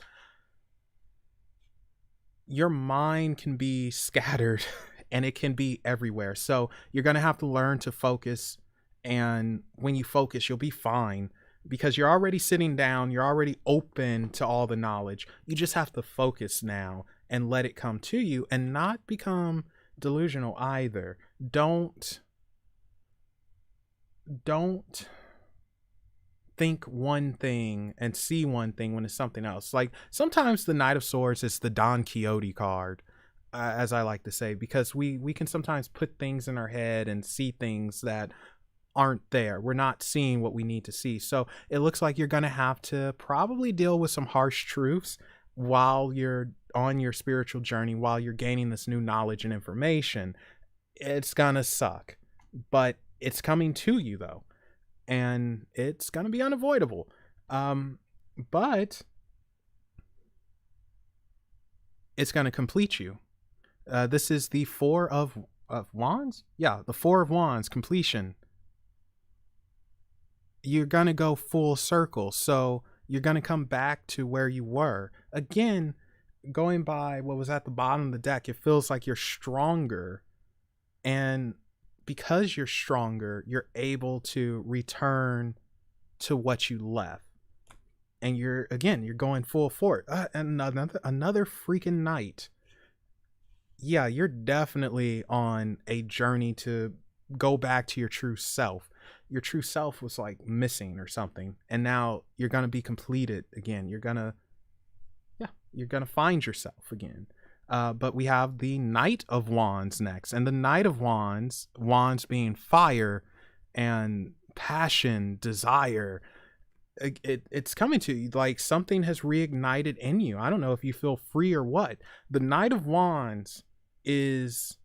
Your mind can be scattered and it can be everywhere. So you're going to have to learn to focus. And when you focus, you'll be fine because you're already sitting down. You're already open to all the knowledge. You just have to focus now and let it come to you and not become delusional either. Don't think one thing and see one thing when it's something else. Like sometimes the Knight of Swords is the Don Quixote card, as I like to say, because we can sometimes put things in our head and see things that aren't there. We're not seeing what we need to see. So it looks like you're going to have to probably deal with some harsh truths while you're on your spiritual journey, while you're gaining this new knowledge and information. It's going to suck, but it's coming to you though, and it's going to be unavoidable. But it's going to complete you. This is the Four of Wands. Yeah, the Four of Wands, completion. You're going to go full circle. So you're going to come back to where you were. Again, going by what was at the bottom of the deck, it feels like you're stronger. And because you're stronger, you're able to return to what you left. And you're going full force. Another freaking night. Yeah, you're definitely on a journey to go back to your true self. Your true self was like missing or something, and now you're gonna be completed again. You're gonna find yourself again. But we have the Knight of Wands next, and the Knight of Wands, wands being fire and passion, desire. It's coming to you like something has reignited in you. I don't know if you feel free or what. The Knight of Wands is,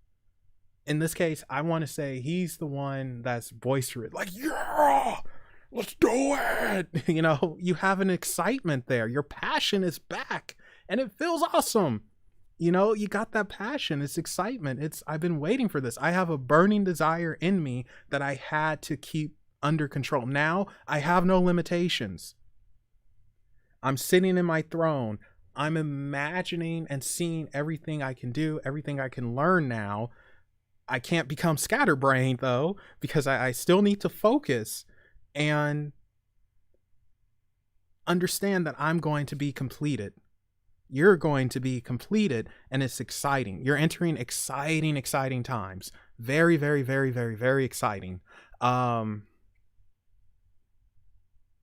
in this case, I want to say he's the one that's boisterous, like, yeah, let's do it. You know, you have an excitement there. Your passion is back and it feels awesome. You know, you got that passion. It's excitement. I've been waiting for this. I have a burning desire in me that I had to keep under control. Now I have no limitations. I'm sitting in my throne. I'm imagining and seeing everything I can do, everything I can learn now. I can't become scatterbrained though, because I still need to focus and understand that I'm going to be completed. You're going to be completed, and it's exciting. You're entering exciting times. Very, very, very, very, very exciting.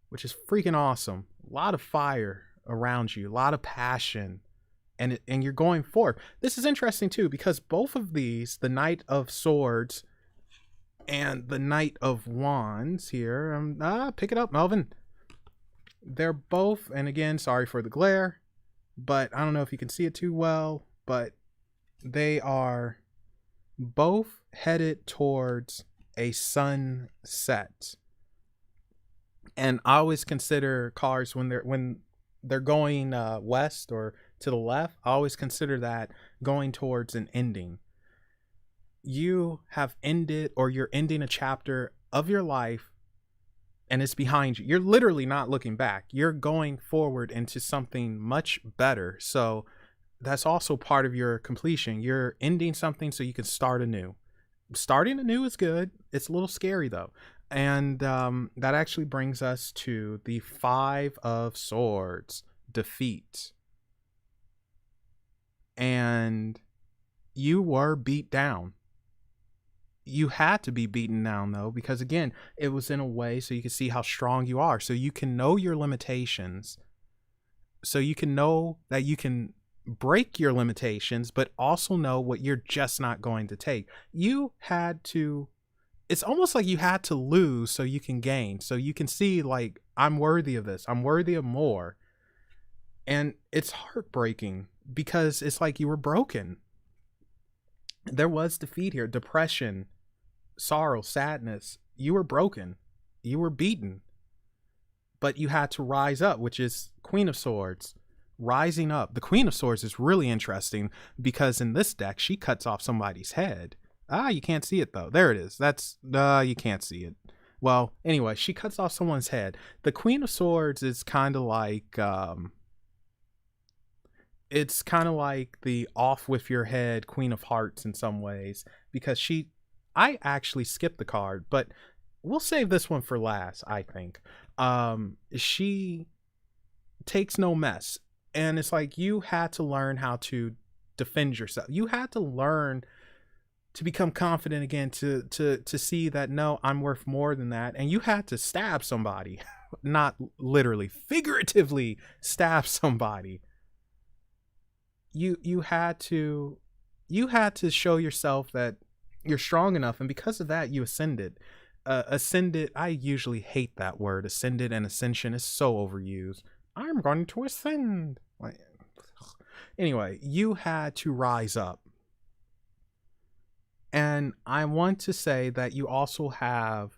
Which is freaking awesome. A lot of fire around you, a lot of passion, and you're going forward. This is interesting too, because both of these, the Knight of Swords and the Knight of Wands here, pick it up, Melvin. They're both, and again, sorry for the glare, but I don't know if you can see it too well, but they are both headed towards a sunset. And I always consider cars when they're going west or to the left, I always consider that going towards an ending. You have ended, or you're ending a chapter of your life, and it's behind you. You're literally not looking back. You're going forward into something much better. So that's also part of your completion. You're ending something so you can start anew. Starting anew is good. It's a little scary though. And that actually brings us to the Five of Swords, defeat. And you were beat down. You had to be beaten down though, because again, it was in a way so you can see how strong you are, so you can know your limitations, so you can know that you can break your limitations, but also know what you're just not going to take. You had to, it's almost like you had to lose so you can gain, so you can see like, I'm worthy of this, I'm worthy of more. And it's heartbreaking because it's like you were broken. There was defeat here, depression, sorrow, sadness. You were broken, you were beaten, but you had to rise up, which is Queen of Swords. Rising up. The Queen of Swords is really interesting because in this deck she cuts off somebody's head. You can't see it though. There it is. That's you can't see it. Well, anyway, she cuts off someone's head. The Queen of Swords is kind of like it's kind of like the off with your head Queen of Hearts in some ways, because I actually skipped the card, but we'll save this one for last, I think. She takes no mess, and it's like you had to learn how to defend yourself. You had to learn to become confident again, to see that no, I'm worth more than that. And you had to stab somebody, not literally, figuratively stab somebody. You had to show yourself that you're strong enough, and because of that you ascended. Ascended, I usually hate that word. Ascended and ascension is so overused. I'm going to ascend. Anyway, you had to rise up. And I want to say that you also have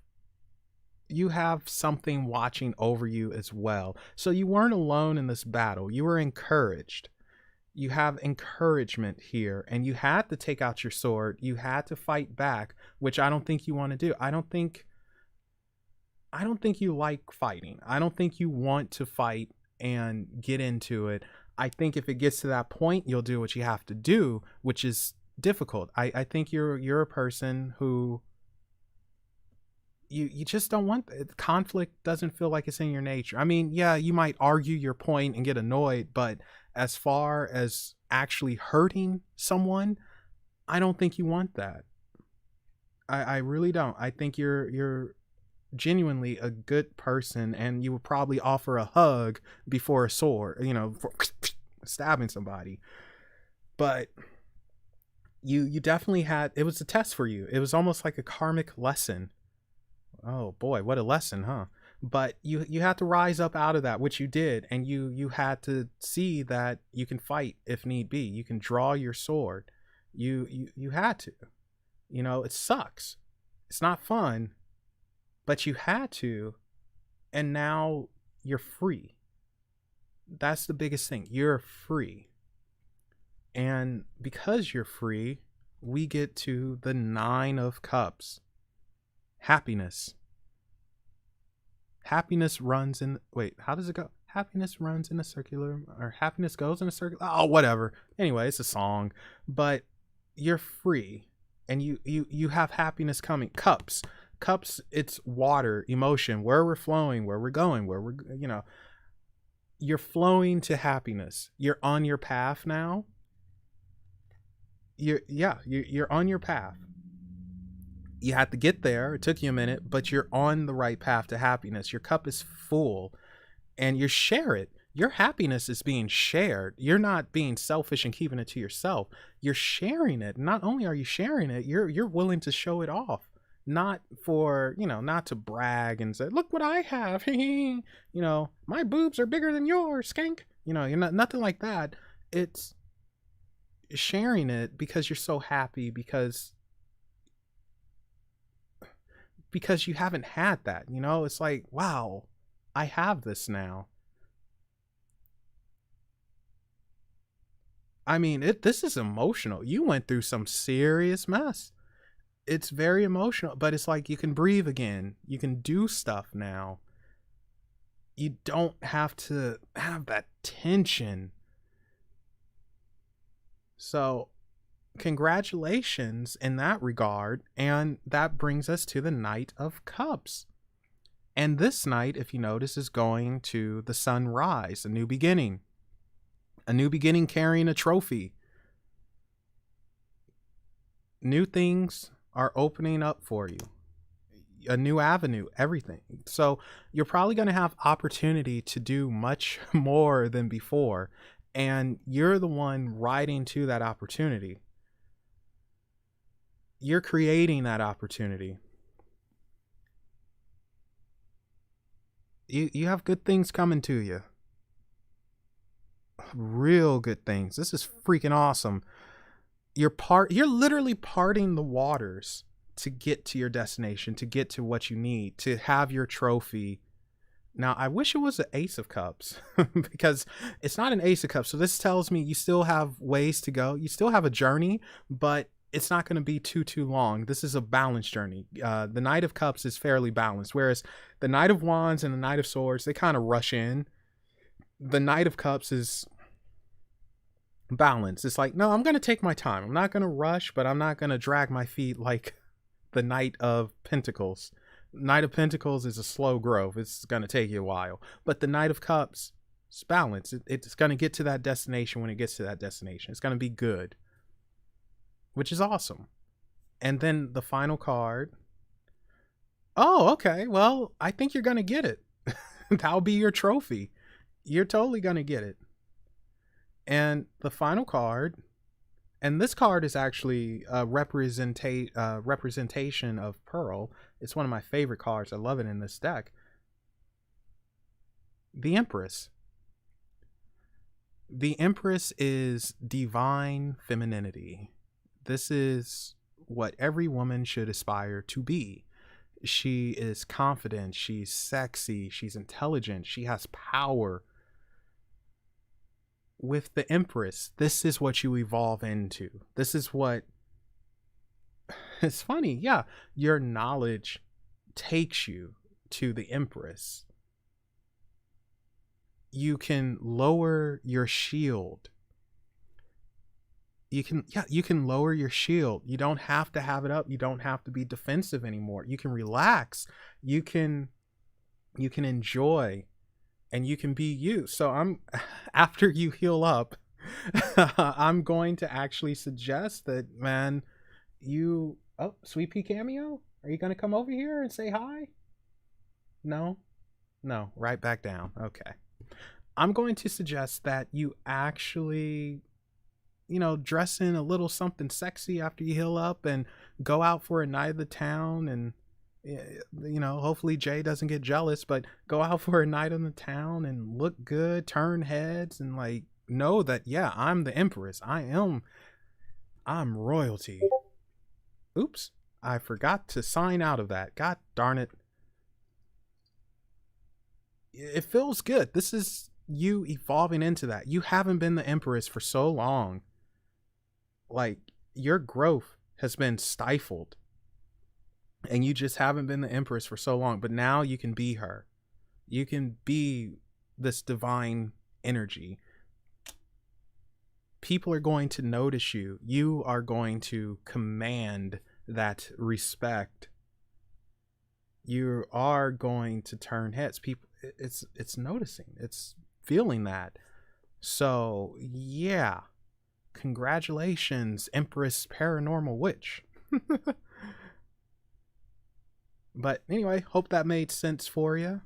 something watching over you as well. So you weren't alone in this battle. You were encouraged. You have encouragement here, and you had to take out your sword. You had to fight back, which I don't think you want to do. I don't think you like fighting. I don't think you want to fight and get into it. I think if it gets to that point, you'll do what you have to do, which is difficult. I think you're a person who you just don't want it. Conflict doesn't feel like it's in your nature. I mean, yeah, you might argue your point and get annoyed, but as far as actually hurting someone, I don't think you want that. I really don't. I think you're genuinely a good person, and you would probably offer a hug before a sword, for stabbing somebody. But you definitely had, it was a test for you. It was almost like a karmic lesson. Oh boy, what a lesson, huh? But you had to rise up out of that, which you did, and you had to see that you can fight if need be. You can draw your sword. You had to. It sucks. It's not fun, but you had to, and now you're free. That's the biggest thing. You're free. And because you're free, we get to the Nine of Cups. Happiness. Happiness runs in. Wait, how does it go? Happiness runs in a circular, or happiness goes in a circle. Oh, whatever. Anyway, it's a song, but you're free, and you have happiness coming. Cups, cups. It's water, emotion. Where we're flowing, where we're going, where we're you're flowing to happiness. You're on your path now. You're on your path. You had to get there. It took you a minute, but you're on the right path to happiness. Your cup is full, and you share it. Your happiness is being shared. You're not being selfish and keeping it to yourself. You're sharing it. Not only are you sharing it, you're willing to show it off. Not for, not to brag and say, look what I have. My boobs are bigger than yours, skank. You're not, nothing like that. It's sharing it because you're so happy, because you haven't had that. It's like, wow, I have this now. I mean, this is emotional. You went through some serious mess. It's very emotional, but it's like you can breathe again. You can do stuff now. You don't have to have that tension. So congratulations in that regard. And that brings us to the Knight of Cups. And this night, if you notice, is going to the sunrise, a new beginning. A new beginning carrying a trophy. New things are opening up for you. A new avenue, everything. So you're probably going to have opportunity to do much more than before. And you're the one riding to that opportunity. You're creating that opportunity. You have good things coming to you. Real good things. This is freaking awesome. You're literally parting the waters to get to your destination, to get to what you need, to have your trophy. Now, I wish it was an Ace of Cups because it's not an Ace of Cups. So this tells me you still have ways to go. You still have a journey, but it's not going to be too long. This is a balanced journey. The Knight of Cups is fairly balanced, whereas the Knight of Wands and the Knight of Swords, they kind of rush in. The Knight of Cups is balanced. It's like, no, I'm going to take my time. I'm not going to rush, but I'm not going to drag my feet like the Knight of Pentacles. Knight of Pentacles is a slow growth. It's going to take you a while. But the Knight of Cups is balanced. It's going to get to that destination when it gets to that destination. It's going to be good, which is awesome. And then the final card. Oh, okay. Well, I think you're going to get it. That'll be your trophy. You're totally going to get it. And the final card, and this card is actually a representation of Pearl. It's one of my favorite cards. I love it in this deck. The Empress. The Empress is divine femininity. This is what every woman should aspire to be. She is confident. She's sexy. She's intelligent. She has power. With the Empress, this is what you evolve into. This is what... It's funny, yeah. Your knowledge takes you to the Empress. You can lower your shield. You can lower your shield. You don't have to have it up. You don't have to be defensive anymore. You can relax. You can enjoy. And you can be you. So after you heal up, I'm going to actually suggest that, man, Sweet Pea Cameo, are you going to come over here and say hi? No, right back down. Okay. I'm going to suggest that you actually, dress in a little something sexy after you heal up and go out for a night of the town, and hopefully Jay doesn't get jealous, but go out for a night in the town and look good, turn heads, and like know that, yeah, I'm the Empress. I'm royalty. Oops, I forgot to sign out of that. God darn it. It feels good. This is you evolving into that. You haven't been the Empress for so long. like your growth has been stifled and you just haven't been the Empress for so long, but now you can be her. You can be this divine energy. People are going to notice you. You are going to command that respect. You are going to turn heads. People, it's noticing. It's feeling that. So yeah, congratulations, Empress Paranormal Witch. But anyway, hope that made sense for you.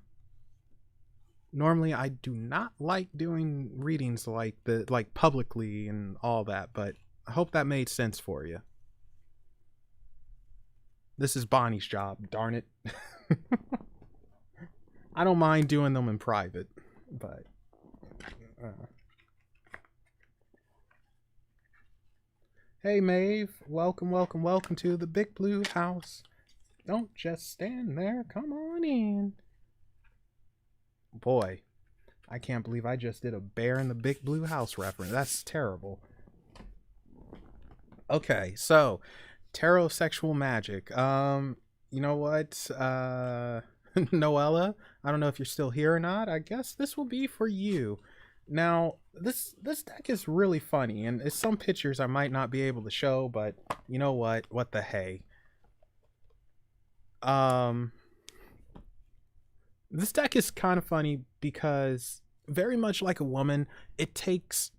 Normally I do not like doing readings like publicly and all that, but I hope that made sense for you. This is Bonnie's job, darn it. I don't mind doing them in private, but hey Maeve, welcome to the Big Blue House. Don't just stand there, come on in. Boy, I can't believe I just did a Bear in the Big Blue House reference. That's terrible. Okay, so tarot sexual magic. You know what? Noella, I don't know if you're still here or not. I guess this will be for you. Now, this deck is really funny, and it's some pictures I might not be able to show, but you know what? What the hey? This deck is kind of funny because very much like a woman, it takes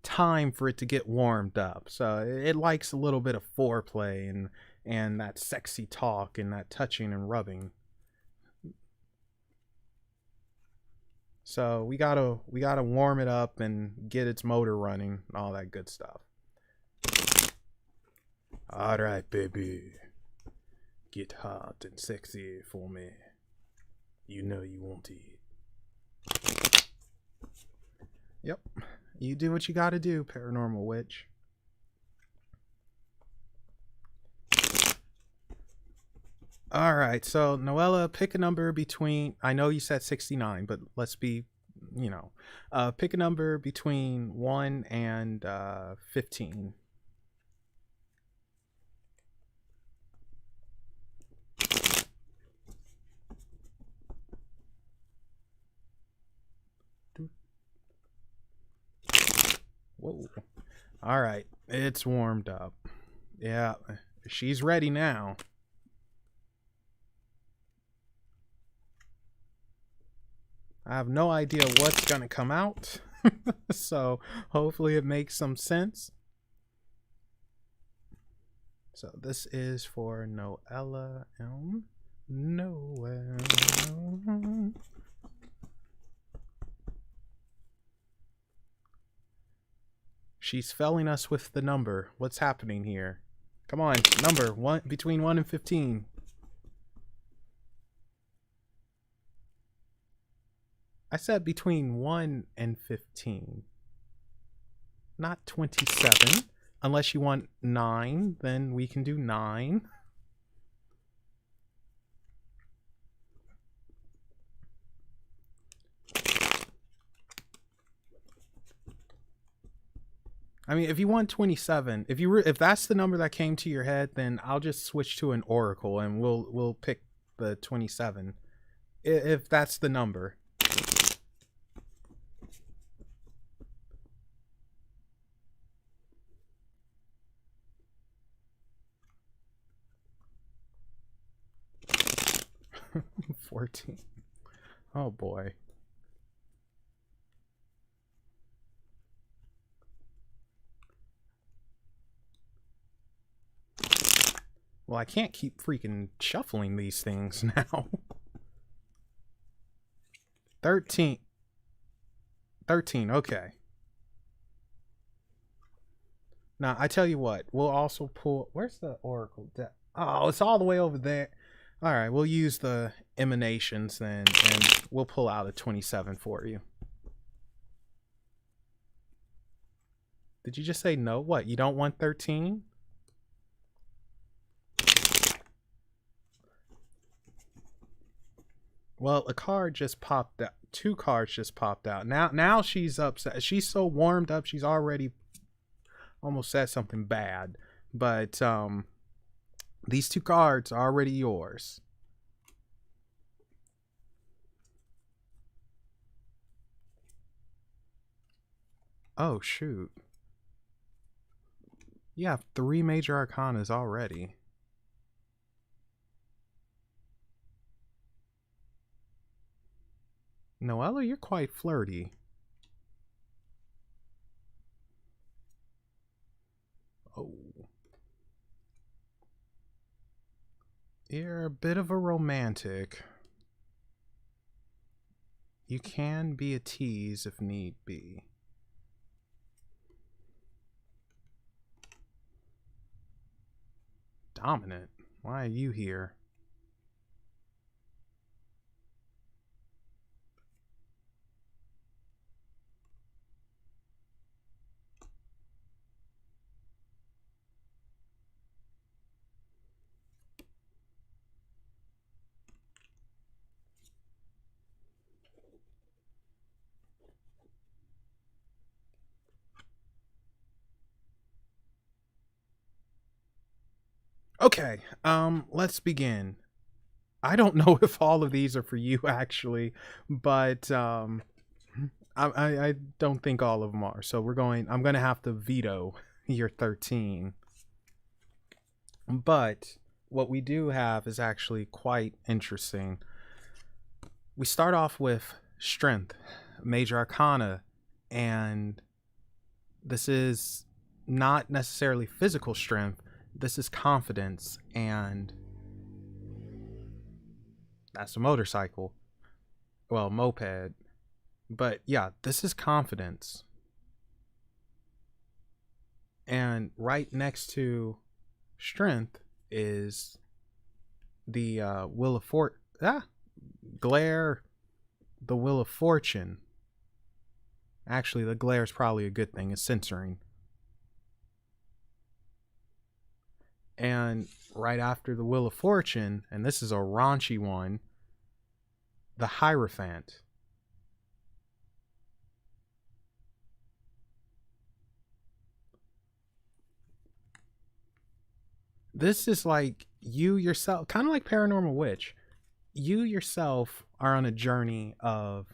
time for it to get warmed up. So it likes a little bit of foreplay and that sexy talk and that touching and rubbing. So we gotta warm it up and get its motor running and all that good stuff. All right, baby. Get hot and sexy for me. You know you want it. Yep. You do what you gotta do, Paranormal Witch. Alright, so Noella, pick a number between... I know you said 69, but let's be, you know... pick a number between 1 and 15. Whoa. Alright, it's warmed up. Yeah, she's ready now. I have no idea what's gonna come out. So hopefully it makes some sense. So this is for Noella M. Noella. She's felling us with the number. What's happening here? Come on, number one between 1 and 15. I said between 1 and 15. Not 27. Unless you want 9, then we can do 9. I mean, if you want 27, if that's the number that came to your head, then I'll just switch to an oracle and we'll pick the 27. If that's the number. $14. Oh boy. Well, I can't keep freaking shuffling these things now. 13. 13, okay. Now, I tell you what, we'll also pull... Where's the oracle? Oh, it's all the way over there. All right, we'll use the emanations then, and we'll pull out a 27 for you. Did you just say no? What, you don't want 13? Well, a card just popped out. 2 cards just popped out. Now she's upset. She's so warmed up, she's already almost said something bad, but these two cards are already yours. Oh shoot. You have 3 major arcanas already. Noella, you're quite flirty. Oh. You're a bit of a romantic. You can be a tease if need be. Dominant? Why are you here? Okay, let's begin. I don't know if all of these are for you actually, but I don't think all of them are. So I'm gonna have to veto your 13. But what we do have is actually quite interesting. We start off with strength, major arcana, and this is not necessarily physical strength. This is confidence, and that's a motorcycle. Well, moped. But yeah, this is confidence. And right next to strength is the Wheel of Glare, the Wheel of Fortune. Actually, the glare is probably a good thing. It's censoring. And right after the Wheel of Fortune, and this is a raunchy one, the Hierophant. This is like you yourself, kind of like Paranormal Witch. You yourself are on a journey of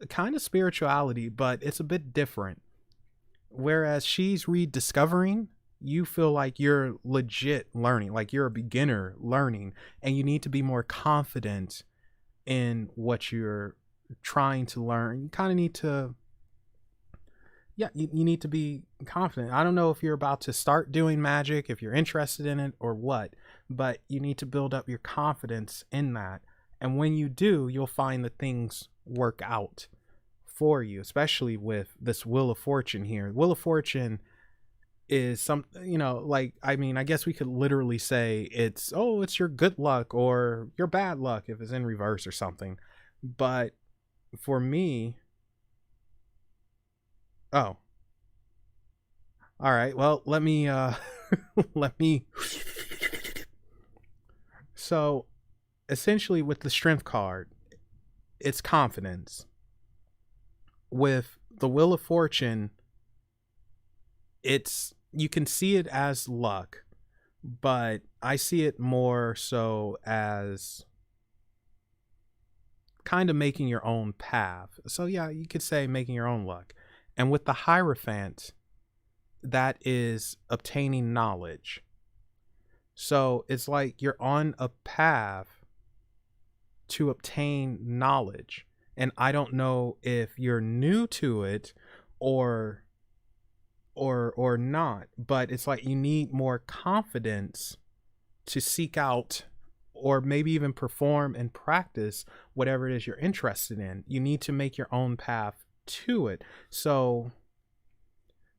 kind of spirituality, but it's a bit different. Whereas she's rediscovering, you feel like you're legit learning, like you're a beginner learning, and you need to be more confident in what you're trying to learn. You kind of need to, yeah, you need to be confident. I don't know if you're about to start doing magic, if you're interested in it or what, but you need to build up your confidence in that. And when you do, you'll find that things work out for you, especially with this Wheel of Fortune here. Wheel of Fortune is some, like, I mean, I guess we could literally say it's your good luck or your bad luck if it's in reverse or something. But for me, oh, all right, well, let me let me so essentially with the strength card, it's confidence. With the Wheel of Fortune, you can see it as luck, but I see it more so as kind of making your own path. So yeah, you could say making your own luck. And with the Hierophant, that is obtaining knowledge. So it's like you're on a path to obtain knowledge. And I don't know if you're new to it or not, but it's like you need more confidence to seek out or maybe even perform and practice whatever it is you're interested in. You need to make your own path to it. So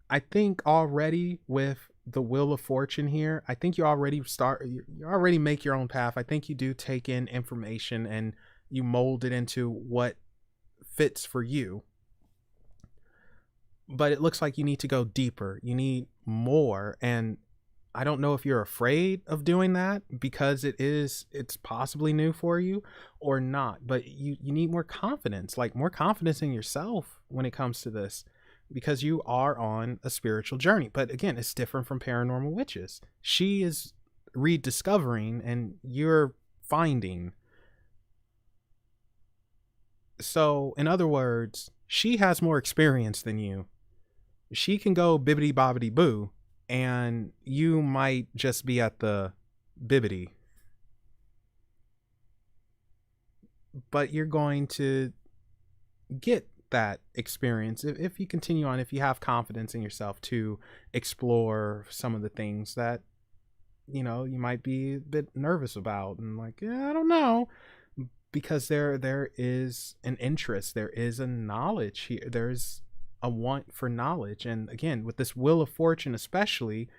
I think already with the Wheel of Fortune here, I think you already make your own path. I think you do take in information and you mold it into what fits for you. But it looks like you need to go deeper. You need more. And I don't know if you're afraid of doing that because it's possibly new for you or not. But you need more confidence, like more confidence in yourself when it comes to this. because you are on a spiritual journey. But again, it's different from paranormal witches. She is rediscovering and you're finding. So, in other words, she has more experience than you. She can go bibbity bobbity boo, and you might just be at the bibbity. But you're going to get that experience if you continue on, if you have confidence in yourself to explore some of the things that, you know, you might be a bit nervous about and like, yeah, I don't know. Because there is an interest, there is a knowledge here, there's a want for knowledge. And again, with this Wheel of Fortune especially,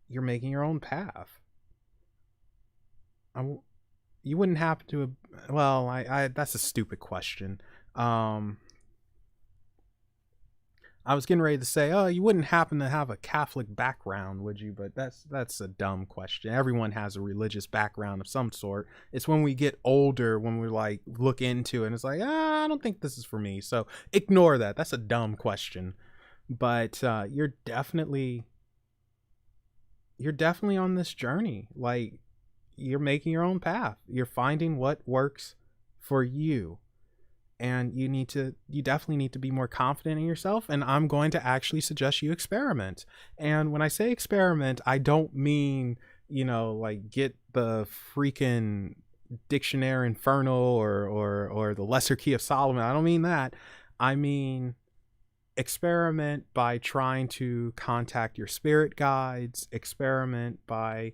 you're making your own path. You wouldn't happen to, well, I that's a stupid question. I was getting ready to say, oh, you wouldn't happen to have a Catholic background, would you? But that's a dumb question. Everyone has a religious background of some sort. It's when we get older, when we like look into it, and it's like, I don't think this is for me. So ignore that. That's a dumb question. But you're definitely on this journey. Like, you're making your own path. You're finding what works for you. And you definitely need to be more confident in yourself. And I'm going to actually suggest you experiment. And when I say experiment, I don't mean, you know, like get the freaking Dictionary Infernal or the Lesser Key of Solomon. I don't mean that. I mean experiment by trying to contact your spirit guides, experiment by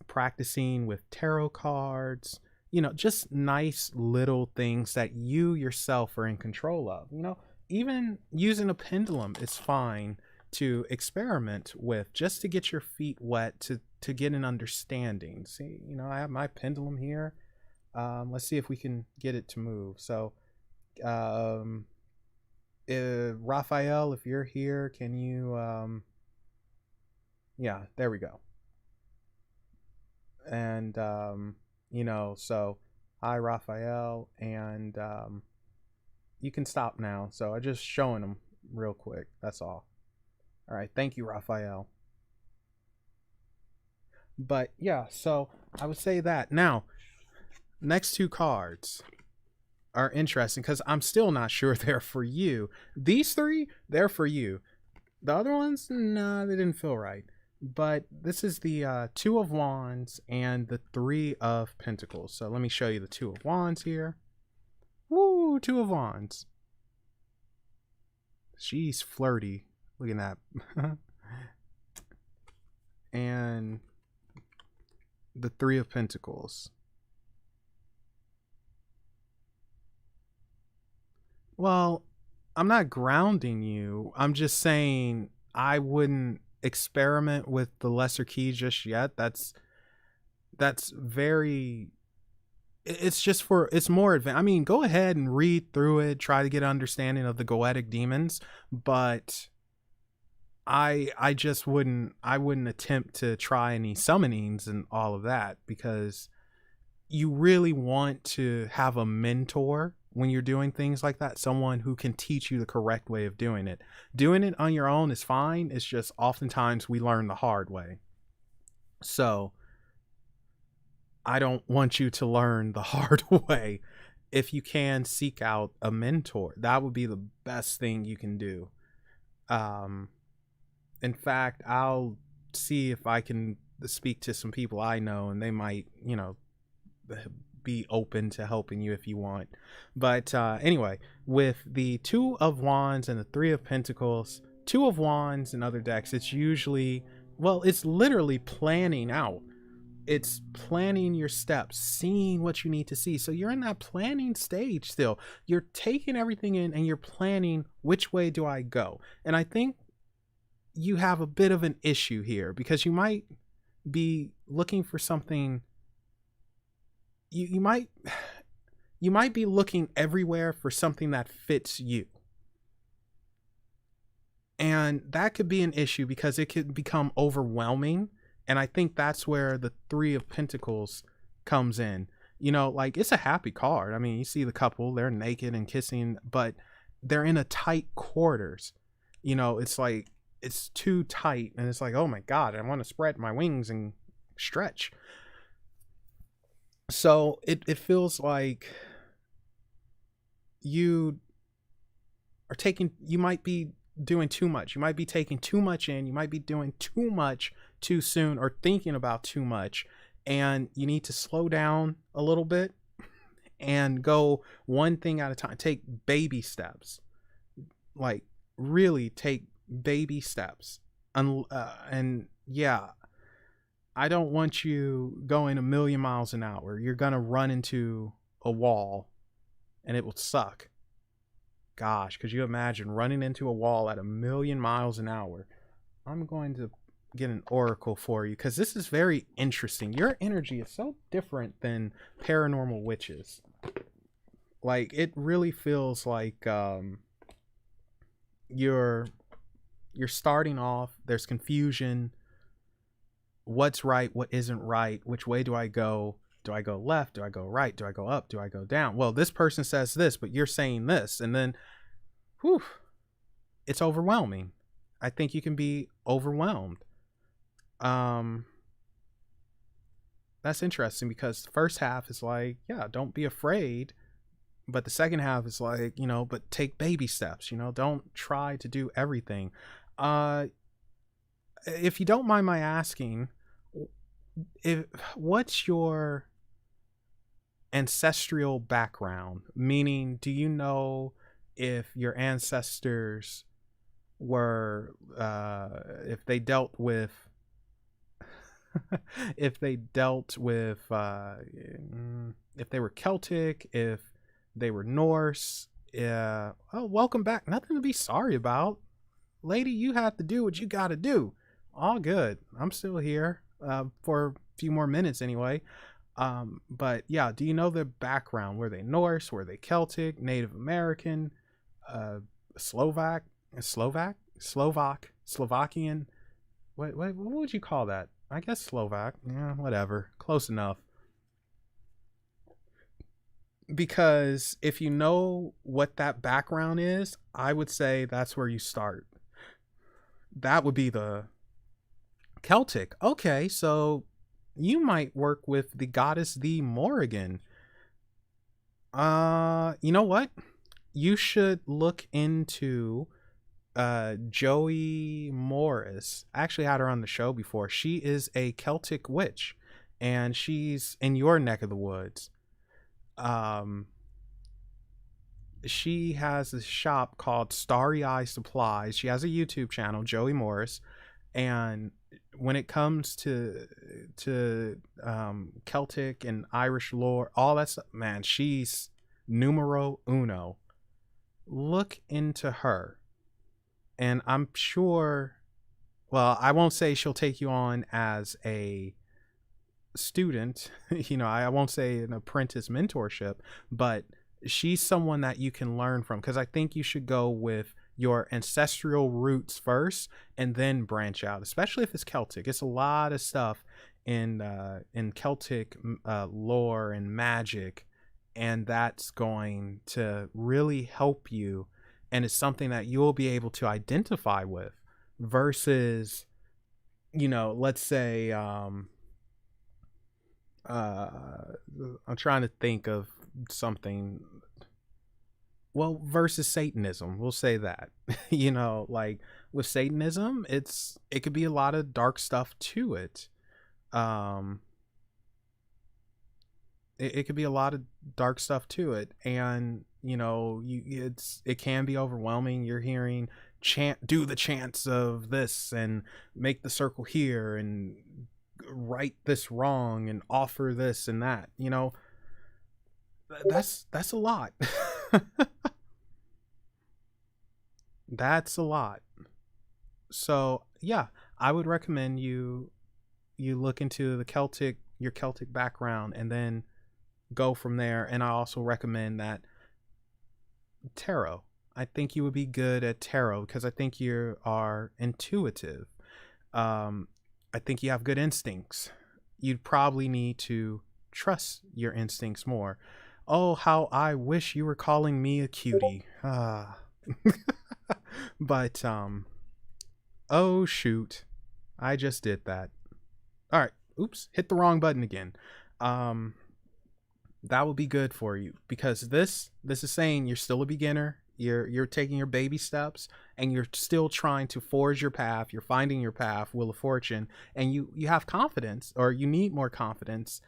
practicing with tarot cards, you know, just nice little things that you yourself are in control of. You know, even using a pendulum is fine to experiment with, just to get your feet wet, to get an understanding. See, you know, I have my pendulum here. Let's see if we can get it to move. So Raphael, if you're here, can you yeah, there we go. And you know, so hi Raphael, and you can stop now. So I'm just showing them real quick, that's all. All right, thank you, Raphael. But yeah, so I would say that. Now, next two cards are interesting because I'm still not sure they're for you. These three, they're for you. The other ones, nah, they didn't feel right. But this is the Two of Wands and the Three of Pentacles. So let me show you the Two of Wands here. Woo, Two of Wands. She's flirty. Look at that. And the Three of Pentacles. Well, I'm not grounding you. I'm just saying I wouldn't experiment with the lesser key just yet. That's very, it's just for, it's more advanced. I mean, go ahead and read through it, try to get an understanding of the goetic demons, but I just wouldn't attempt to try any summonings and all of that, because you really want to have a mentor when you're doing things like that, someone who can teach you the correct way of doing it. Doing it on your own is fine. It's just oftentimes we learn the hard way. So I don't want you to learn the hard way. If you can, seek out a mentor. That would be the best thing you can do. In fact, I'll see if I can speak to some people I know, and they might, you know, be open to helping you if you want. But anyway, with the Two of Wands and the Three of Pentacles, Two of Wands in other decks, it's usually, well, it's literally planning out. It's planning your steps, seeing what you need to see. So you're in that planning stage still. You're taking everything in and you're planning, which way do I go? And I think you have a bit of an issue here, because you might be looking for something. You might be looking everywhere for something that fits you. And that could be an issue because it could become overwhelming. And I think that's where the Three of Pentacles comes in. You know, like, it's a happy card. I mean, you see the couple, they're naked and kissing, but they're in a tight quarters. You know, it's like it's too tight, and it's like, oh my god, I want to spread my wings and stretch. So it feels like you you might be doing too much. You might be taking too much in. You might be doing too much too soon, or thinking about too much. And you need to slow down a little bit and go one thing at a time. Take baby steps. Like, really take baby steps. And yeah, I don't want you going a million miles an hour. You're going to run into a wall and it will suck. Gosh, could you imagine running into a wall at a million miles an hour? I'm going to get an oracle for you because this is very interesting. Your energy is so different than paranormal witches. Like, it really feels like you're starting off, there's confusion. What's right, what isn't right, which way do I go? Do I go left? Do I go right? Do I go up? Do I go down? Well, this person says this, but you're saying this. And then, whew, it's overwhelming. I think you can be overwhelmed. That's interesting because the first half is like, yeah, don't be afraid. But the second half is like, you know, but take baby steps, you know, don't try to do everything. If you don't mind my asking, what's your ancestral background? Meaning, do you know if your ancestors were if they dealt with if they were Celtic, if they were Norse? Oh, welcome back. Nothing to be sorry about, lady. You have to do what you got to do. All good. I'm still here for a few more minutes anyway. But yeah, do you know their background? Were they Norse? Were they Celtic? Native American? Slovak? Slovakian? What would you call that? I guess Slovak. Yeah, whatever. Close enough. Because if you know what that background is, I would say that's where you start. That would be the Celtic. Okay, so you might work with the goddess the Morrigan. You know what? You should look into Joey Morris. I actually had her on the show before. She is a Celtic witch, and she's in your neck of the woods. She has a shop called Starry Eye Supplies. She has a YouTube channel, Joey Morris, and when it comes to Celtic and Irish lore, all that stuff, man, she's numero uno. Look into her, and I'm sure, well, I won't say she'll take you on as a student, you know, I won't say an apprentice mentorship, but she's someone that you can learn from, because I think you should go with your ancestral roots first and then branch out, especially if it's Celtic. It's a lot of stuff in Celtic lore and magic, and that's going to really help you, and it's something that you'll be able to identify with versus, you know, let's say I'm trying to think of something. Well, versus Satanism, we'll say that. You know, like with Satanism, it could be a lot of dark stuff to it. It could be a lot of dark stuff to it, and you know, it can be overwhelming. You're hearing do the chants of this and make the circle here and right this wrong and offer this and that, you know. That's a lot. That's a lot. So yeah, I would recommend you look into your Celtic background and then go from there. And I also recommend that tarot. I think you would be good at tarot because I think you are intuitive. I think you have good instincts. You'd probably need to trust your instincts more. Oh, how I wish you were calling me a cutie. But oh shoot, I just did that. All right, oops, hit the wrong button again. Um, that will be good for you because this is saying you're still a beginner. You're taking your baby steps and you're still trying to forge your path. You're finding your path, Wheel of Fortune, and you have confidence, or you need more confidence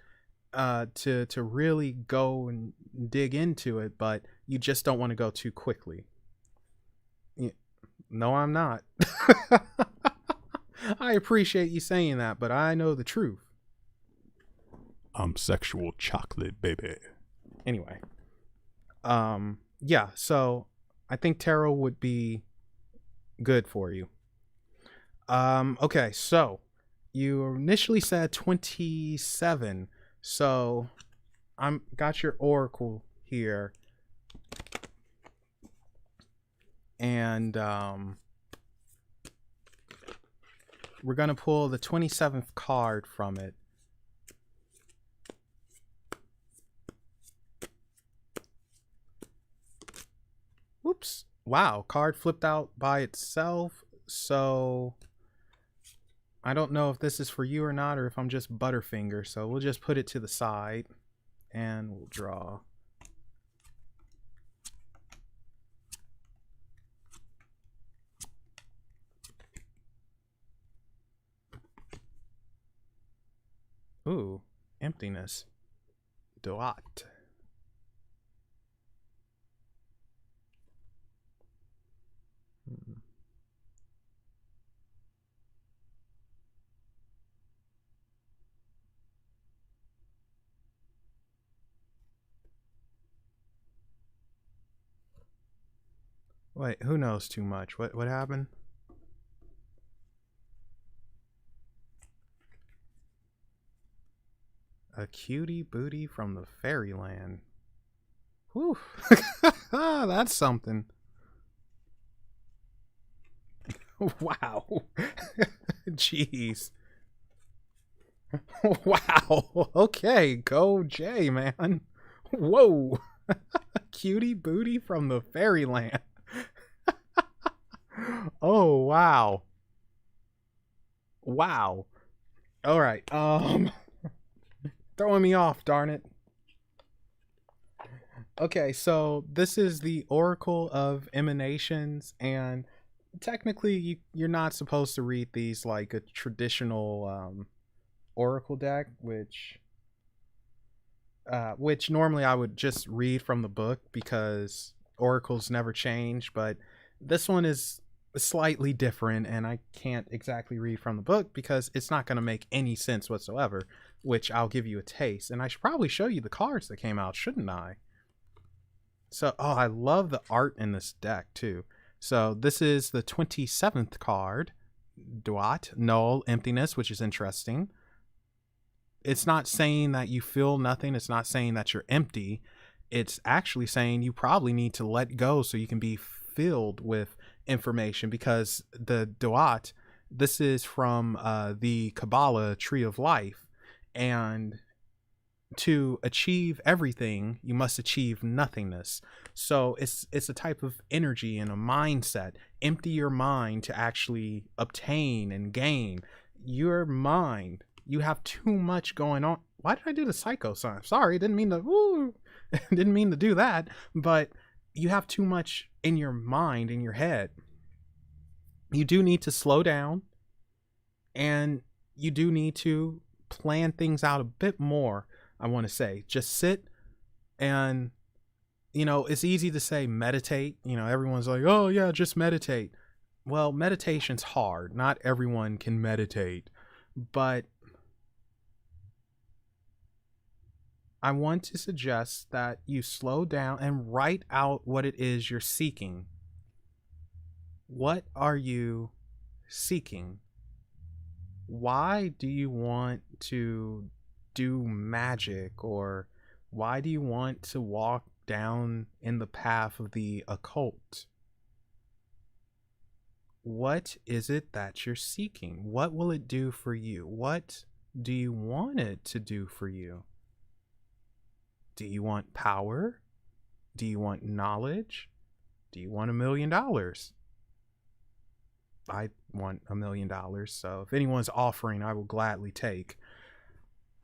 to really go and dig into it, but you just don't want to go too quickly. No, I'm not. I appreciate you saying that, but I know the truth. I'm sexual chocolate, baby. Anyway, yeah, so I think tarot would be good for you. Okay, so you initially said 27. So I'm got your oracle here. And we're going to pull the 27th card from it. Whoops. Wow, card flipped out by itself. So I don't know if this is for you or not, or if I'm just Butterfinger. So we'll just put it to the side and we'll draw. Ooh, emptiness. Dot. Wait, who knows too much? What happened? A cutie booty from the fairyland. Whew. That's something. Wow. Jeez. Wow. Okay, go Jay, man. Whoa. Cutie booty from the fairyland. Oh, wow. Wow. All right. Throwing me off, darn it. Okay, so this is the Oracle of Emanations, and technically you're not supposed to read these like a traditional Oracle deck, which normally I would just read from the book because oracles never change, but this one is slightly different and I can't exactly read from the book because it's not going to make any sense whatsoever, which I'll give you a taste. And I should probably show you the cards that came out, shouldn't I? So, oh, I love the art in this deck too. So this is the 27th card, Dwat, Null, Emptiness, which is interesting. It's not saying that you feel nothing. It's not saying that you're empty. It's actually saying you probably need to let go so you can be filled with information, because the Dwat, this is from the Kabbalah Tree of Life, and to achieve everything you must achieve nothingness. So it's a type of energy and a mindset. Empty your mind to actually obtain and gain. Your mind, you have too much going on. Why did I do the psycho sign? Sorry, didn't mean to didn't mean to do that, but you have too much in your mind, in your head. You do need to slow down, and you do need to plan things out a bit more. I want to say just sit, and it's easy to say meditate. Everyone's like, oh yeah, just meditate. Well, meditation's hard. Not everyone can meditate, but I want to suggest that you slow down and write out what it is you're seeking. What are you seeking? Why do you want to do magic, or why do you want to walk down in the path of the occult? What is it that you're seeking? What will it do for you? What do you want it to do for you? Do you want power? Do you want knowledge? Do you want $1 million? I want $1 million. So if anyone's offering, I will gladly take.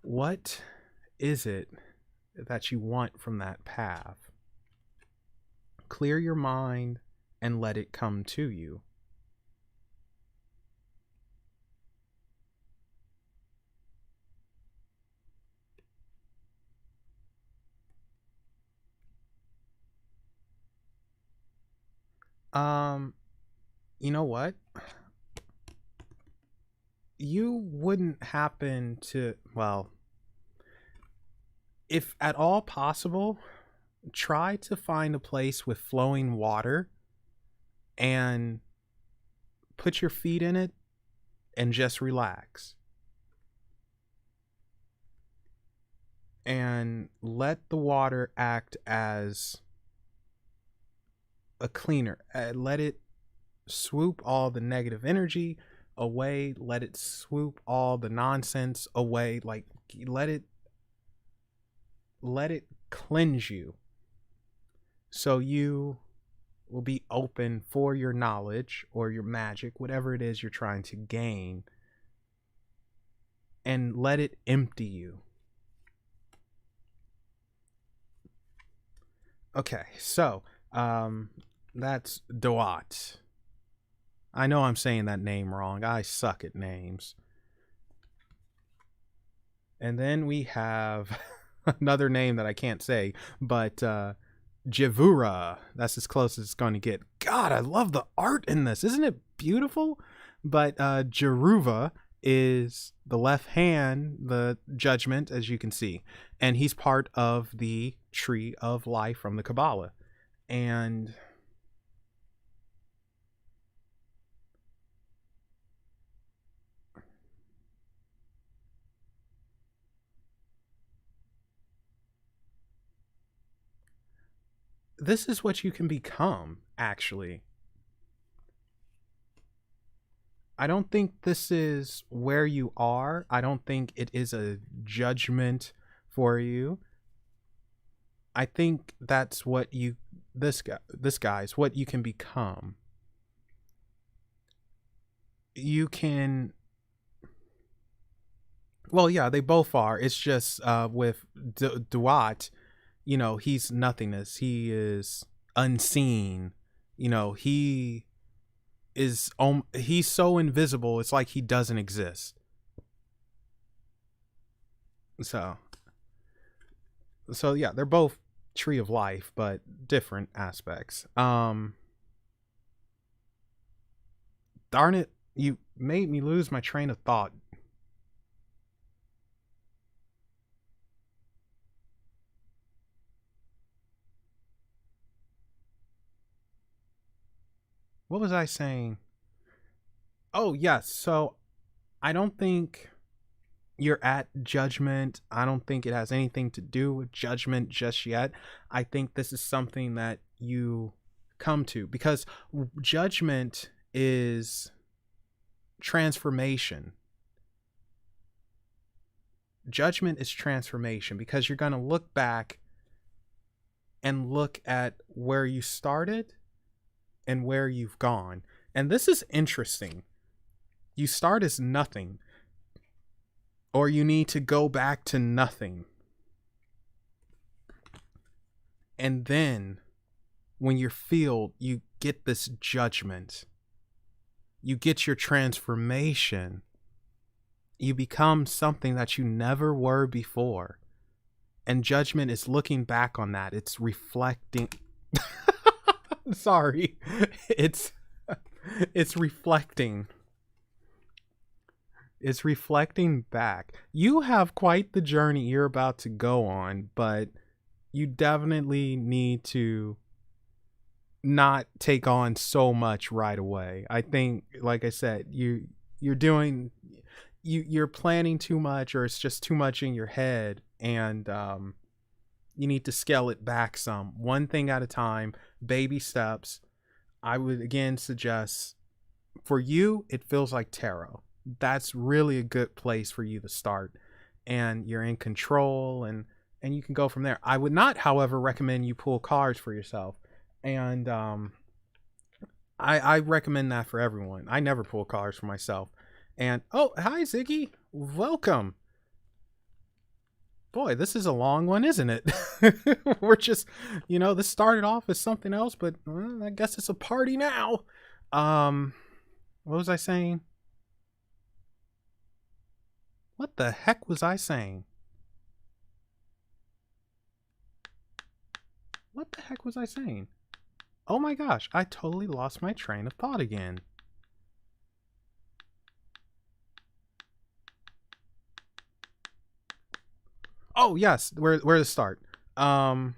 What is it that you want from that path? Clear your mind and let it come to you. You know what? You wouldn't happen to, well, if at all possible, try to find a place with flowing water and put your feet in it and just relax. And let the water act as a cleaner. Let it swoop all the negative energy away. Let it swoop all the nonsense away. Like, let it cleanse you, so you will be open for your knowledge or your magic, whatever it is you're trying to gain, and let it empty you. Okay, so that's Dawat. I know I'm saying that name wrong. I suck at names. And then we have another name that I can't say, but Javura. That's as close as it's going to get. God, I love the art in this. Isn't it beautiful? But Jaruva is the left hand, the judgment, as you can see. And he's part of the tree of life from the Kabbalah. And this is what you can become, actually. I don't think this is where you are. I don't think it is a judgment for you. I think that's what you, this guy's what you can become. You can, well, yeah, they both are. It's just with Duat, you know, he's nothingness. He is unseen. You know, he's so invisible. It's like he doesn't exist. So yeah, they're both tree of life, but different aspects. Darn it, you made me lose my train of thought. What was I saying? Oh, yes. So I don't think you're at judgment. I don't think it has anything to do with judgment just yet. I think this is something that you come to, because judgment is transformation. Judgment is transformation, because you're going to look back and look at where you started and where you've gone. And this is interesting. You start as nothing, or you need to go back to nothing. And then when you're filled, you get this judgment. You get your transformation. You become something that you never were before. And judgment is looking back on that. It's reflecting. Sorry. It's reflecting. It's reflecting back. You have quite the journey you're about to go on, but you definitely need to not take on so much right away. I think, like I said, you're planning too much, or it's just too much in your head, and you need to scale it back some, one thing at a time, baby steps. I would again suggest, for you, it feels like tarot. That's really a good place for you to start, and you're in control, and you can go from there. I would not, however, recommend you pull cards for yourself. And I recommend that for everyone. I never pull cards for myself. And oh, hi Ziggy, welcome. Boy, this is a long one, isn't it? We're just, this started off as something else, but I guess it's a party now. What was I saying? What the heck was I saying? What the heck was I saying? Oh my gosh, I totally lost my train of thought again. Oh yes, where to start? Yeah,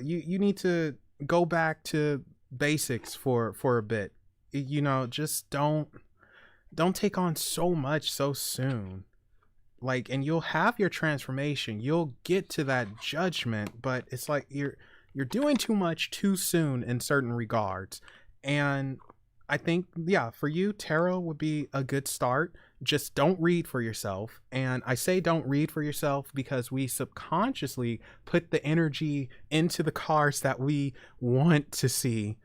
you need to go back to basics for a bit. Just don't take on so much so soon. Like, and you'll have your transformation, you'll get to that judgment, but it's like you're doing too much too soon in certain regards. And I think, yeah, for you, tarot would be a good start. Just don't read for yourself. And I say don't read for yourself because we subconsciously put the energy into the cards that we want to see.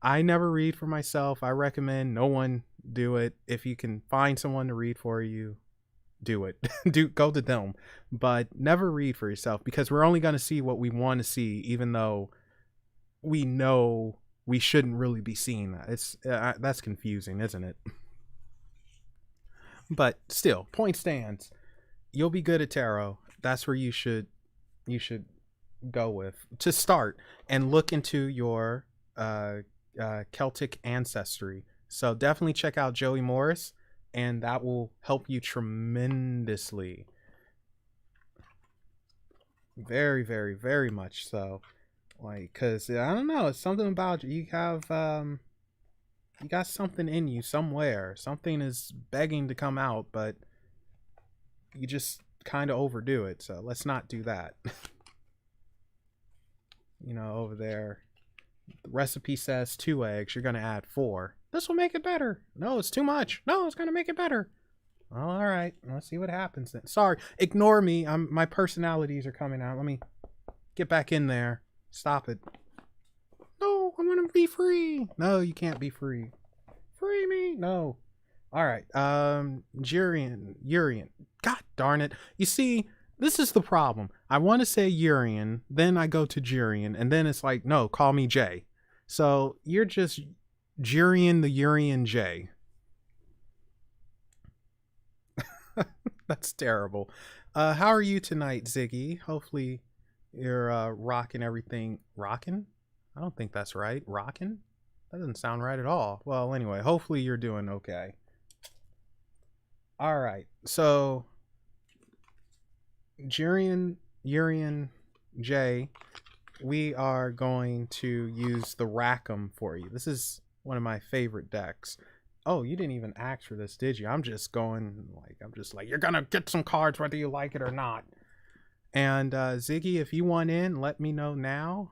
I never read for myself. I recommend no one do it. If you can find someone to read for you, do it. Go to them, but never read for yourself, because we're only going to see what we want to see, even though we know we shouldn't really be seeing that. It's that's confusing, isn't it? But still, point stands. You'll be good at tarot. That's where you should go with to start, and look into your Celtic ancestry. So definitely check out Joey Morris, and that will help you tremendously. Very, very, very much so. Like, cause I don't know, it's something about you. You have you got something in you somewhere. Something is begging to come out, but you just kind of overdo it. So let's not do that. Over there, the recipe says 2 eggs. You're gonna add 4. This will make it better. No, it's too much. No, it's gonna make it better. All right, let's see what happens then. Sorry, ignore me. My personalities are coming out. Let me get back in there. Stop it. No, I want to be free. No, you can't be free. Free me. No. All right. Urian. God darn it. You see, this is the problem. I want to say Urian, then I go to Jurian, and then it's like, no, call me Jay. So you're just Jurian the Urian J. That's terrible. How are you tonight, Ziggy? Hopefully you're rocking everything. Rocking? I don't think that's right. Rocking? That doesn't sound right at all. Well, anyway, hopefully you're doing okay. All right. So Urian J, we are going to use the Rackham for you. This is one of my favorite decks. Oh, you didn't even ask for this, did you? I'm just like, you're gonna get some cards whether you like it or not. And Ziggy, if you want in, let me know now.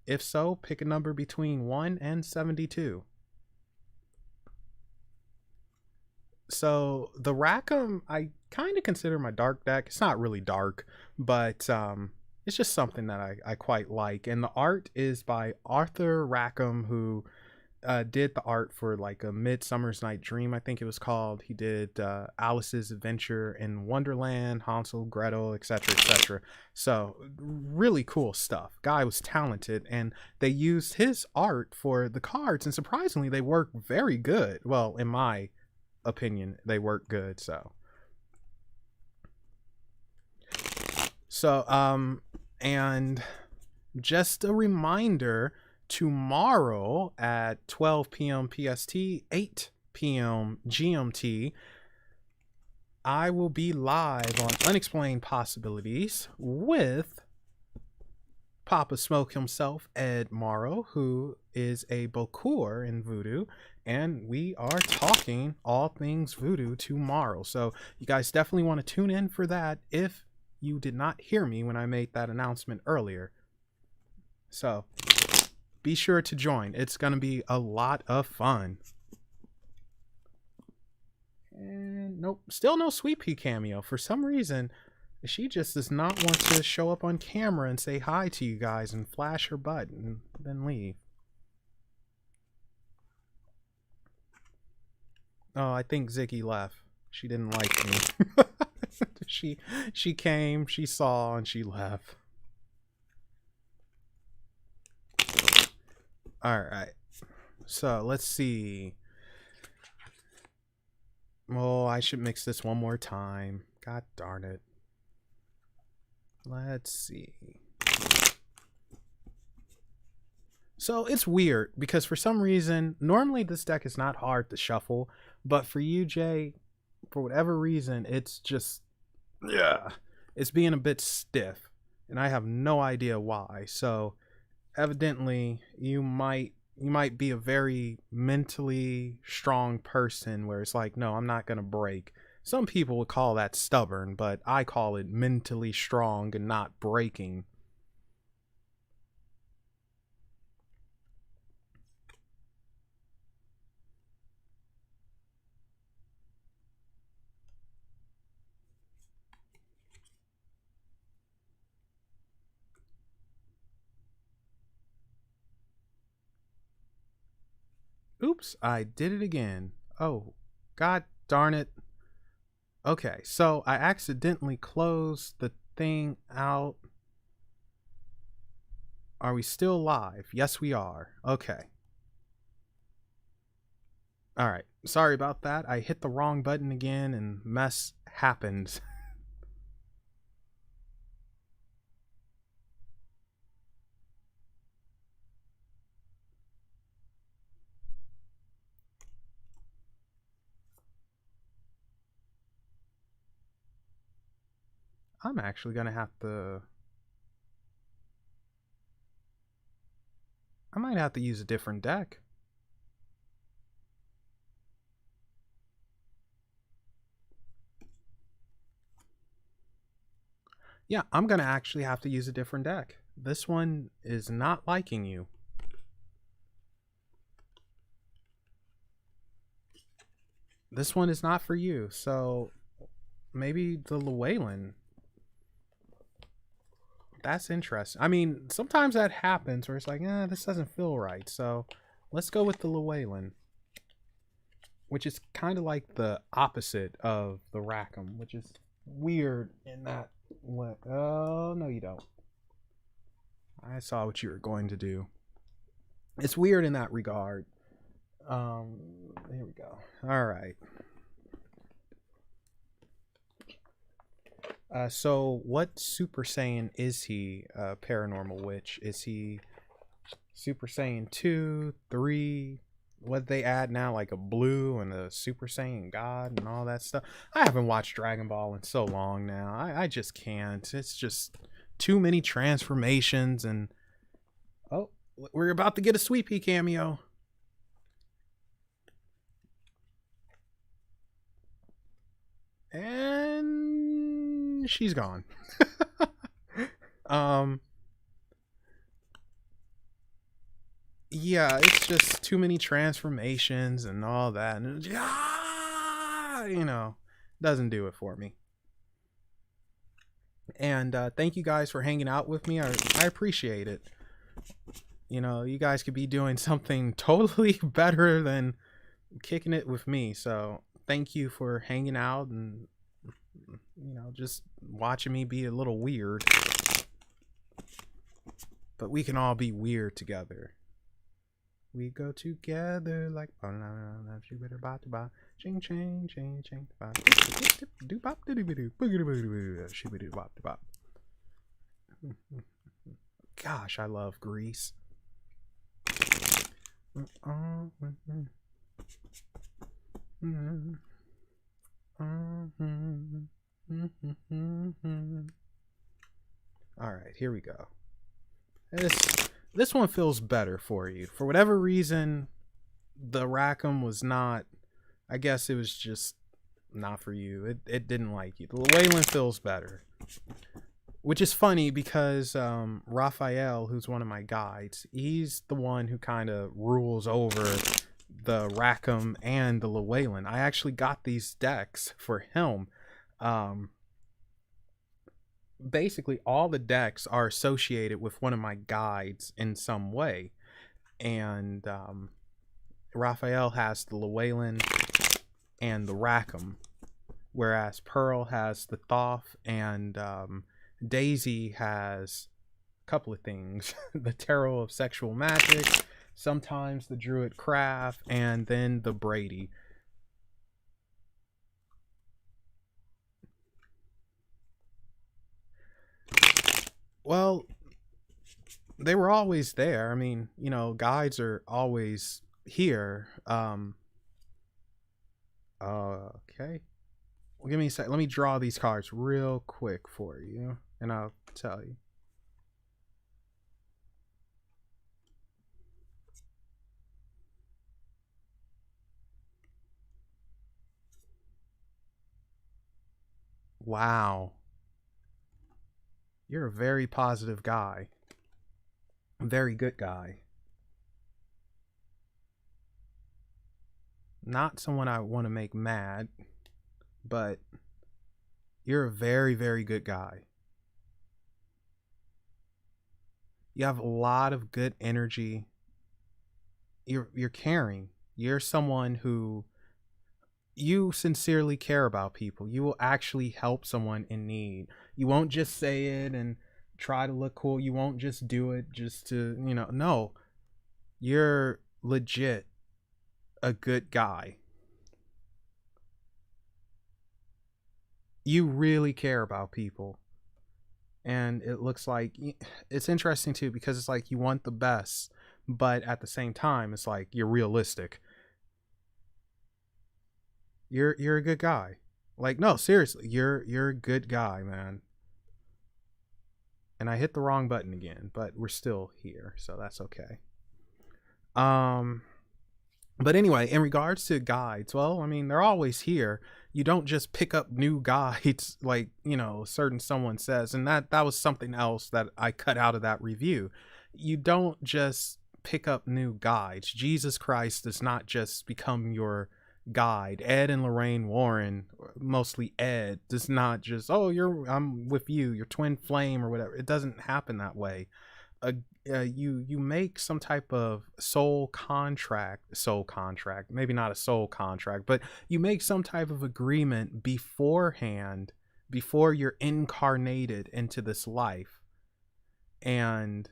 If so, pick a number between 1 and 72. So the Rackham, I kind of consider my dark deck. It's not really dark, but it's just something that I quite like. And the art is by Arthur Rackham, who did the art for like a Midsummer's Night Dream, I think it was called. He did Alice's Adventure in Wonderland, Hansel, Gretel, etc., etc. So really cool stuff. Guy was talented, and they used his art for the cards, and surprisingly, they work very good. Well, in my opinion, they work good. So and just a reminder, tomorrow at 12 p.m. PST, 8 p.m. GMT, I will be live on Unexplained Possibilities with Papa Smoke himself, Ed Morrow, who is a Bokor in Voodoo, and we are talking all things Voodoo tomorrow. So you guys definitely want to tune in for that if you did not hear me when I made that announcement earlier. So be sure to join. It's going to be a lot of fun. And nope, still no Sweet Pea cameo. For some reason, she just does not want to show up on camera and say hi to you guys and flash her butt and then leave. Oh, I think Ziggy left. She didn't like me. she came, she saw, and she left. Alright. So, let's see. Oh, I should mix this one more time. God darn it. Let's see. So it's weird because for some reason, normally this deck is not hard to shuffle, but for you, Jay, for whatever reason, it's just, yeah, it's being a bit stiff, and I have no idea why. So evidently, you might be a very mentally strong person where it's like, no, I'm not gonna break. Some people would call that stubborn, but I call it mentally strong and not breaking. Oops, I did it again. Oh, god darn it. Okay, so I accidentally closed the thing out. Are we still live? Yes, we are. Okay. Alright, sorry about that. I hit the wrong button again and mess happened. I'm actually gonna have to... I might have to use a different deck. Yeah, I'm gonna actually have to use a different deck. This one is not liking you. This one is not for you, so maybe the Llewellyn. That's interesting. I mean, sometimes that happens where it's like, this doesn't feel right. So let's go with the Llewellyn, which is kind of like the opposite of the Rackham, which is weird in that way. Oh, no, you don't. I saw what you were going to do. It's weird in that regard. Here we go. All right. So what Super Saiyan is he, Paranormal Witch? Is he Super Saiyan 2, 3? What they add now, like a blue and a Super Saiyan God and all that stuff? I haven't watched Dragon Ball in so long now. I just can't. It's just too many transformations and... Oh, we're about to get a Sweet Pea cameo. And she's gone. Yeah, it's just too many transformations and all that, and you know, doesn't do it for me. And thank you guys for hanging out with me. I appreciate it. You know, you guys could be doing something totally better than kicking it with me, so thank you for hanging out and, you know, just watching me be a little weird. But we can all be weird together. We go together like ching ching ching ching do bop do do bop. Gosh, I love Grease. All right, here we go. This one feels better for you. For whatever reason, the Rackham was not... I guess it was just not for you. It didn't like you. The Llewellyn feels better. Which is funny because Raphael, who's one of my guides, he's the one who kind of rules over the Rackham and the Llewellyn. I actually got these decks for him. Basically all the decks are associated with one of my guides in some way, and Raphael has the Llewellyn, and the Rackham, whereas Pearl has the Thoth, and Daisy has a couple of things: the Tarot of Sexual Magic, sometimes the Druid Craft, and then the Brady. Well, they were always there. I mean, guides are always here. Okay. Well, give me a sec. Let me draw these cards real quick for you, and I'll tell you. Wow. You're a very positive guy. A very good guy. Not someone I want to make mad, but you're a very, very good guy. You have a lot of good energy. You're caring. You're someone who you sincerely care about people. You will actually help someone in need. You won't just say it and try to look cool. You won't just do it just to, no. You're legit a good guy. You really care about people. And it looks like it's interesting too, because it's like you want the best, but at the same time it's like you're realistic. You're a good guy. Like, no, seriously, you're a good guy, man. And I hit the wrong button again, but we're still here, so that's okay. Um but anyway, in regards to guides, well, I mean, they're always here. You don't just pick up new guides like, certain someone says, and that was something else that I cut out of that review. You don't just pick up new guides. Jesus Christ does not just become your guide. Ed and Lorraine Warren, mostly Ed, does not just, oh, I'm with you, your twin flame or whatever. It doesn't happen that way. You make some type of soul contract, maybe not a soul contract, but you make some type of agreement beforehand, before you're incarnated into this life, and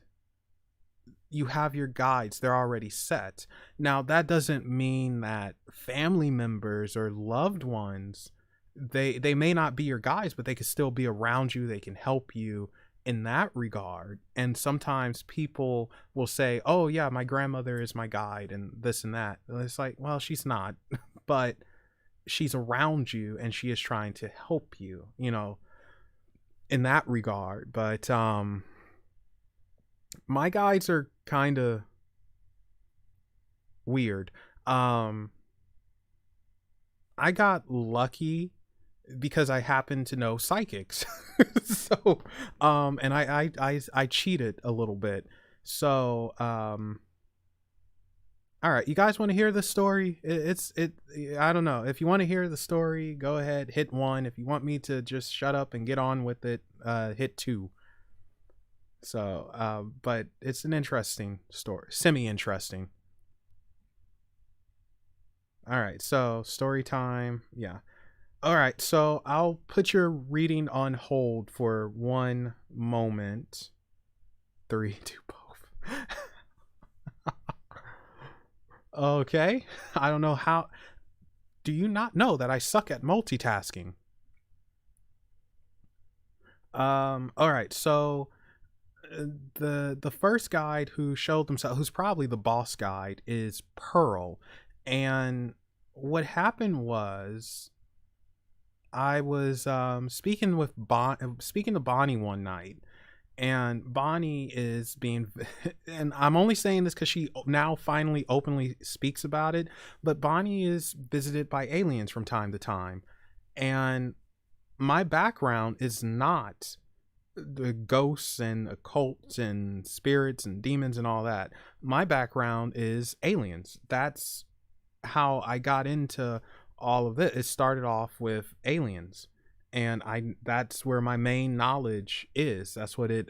you have your guides. They're already set. Now, that doesn't mean that family members or loved ones, they may not be your guides, but they can still be around you. They can help you in that regard. And sometimes people will say, oh yeah, my grandmother is my guide and this and that. And it's like, well, she's not, but she's around you and she is trying to help you, in that regard. But my guides are kind of weird. I got lucky because I happen to know psychics. So and I cheated a little bit. So all right, you guys want to hear the story? I don't know. If you want to hear the story, go ahead, hit 1. If you want me to just shut up and get on with it, hit 2. So but it's an interesting story, semi-interesting. All right, so story time. Yeah. All right, so I'll put your reading on hold for 1 moment. 3, 2, both. Okay. I don't know how. Do you not know that I suck at multitasking? All right, so the first guide who showed themselves, who's probably the boss guide, is Pearl. And what happened was, I was speaking to Bonnie one night, and Bonnie is being, and I'm only saying this because she now finally openly speaks about it, but Bonnie is visited by aliens from time to time, and my background is not the ghosts and occults and spirits and demons and all that. My background is aliens. That's how I got into all of this. It started off with aliens, and that's where my main knowledge is. That's what it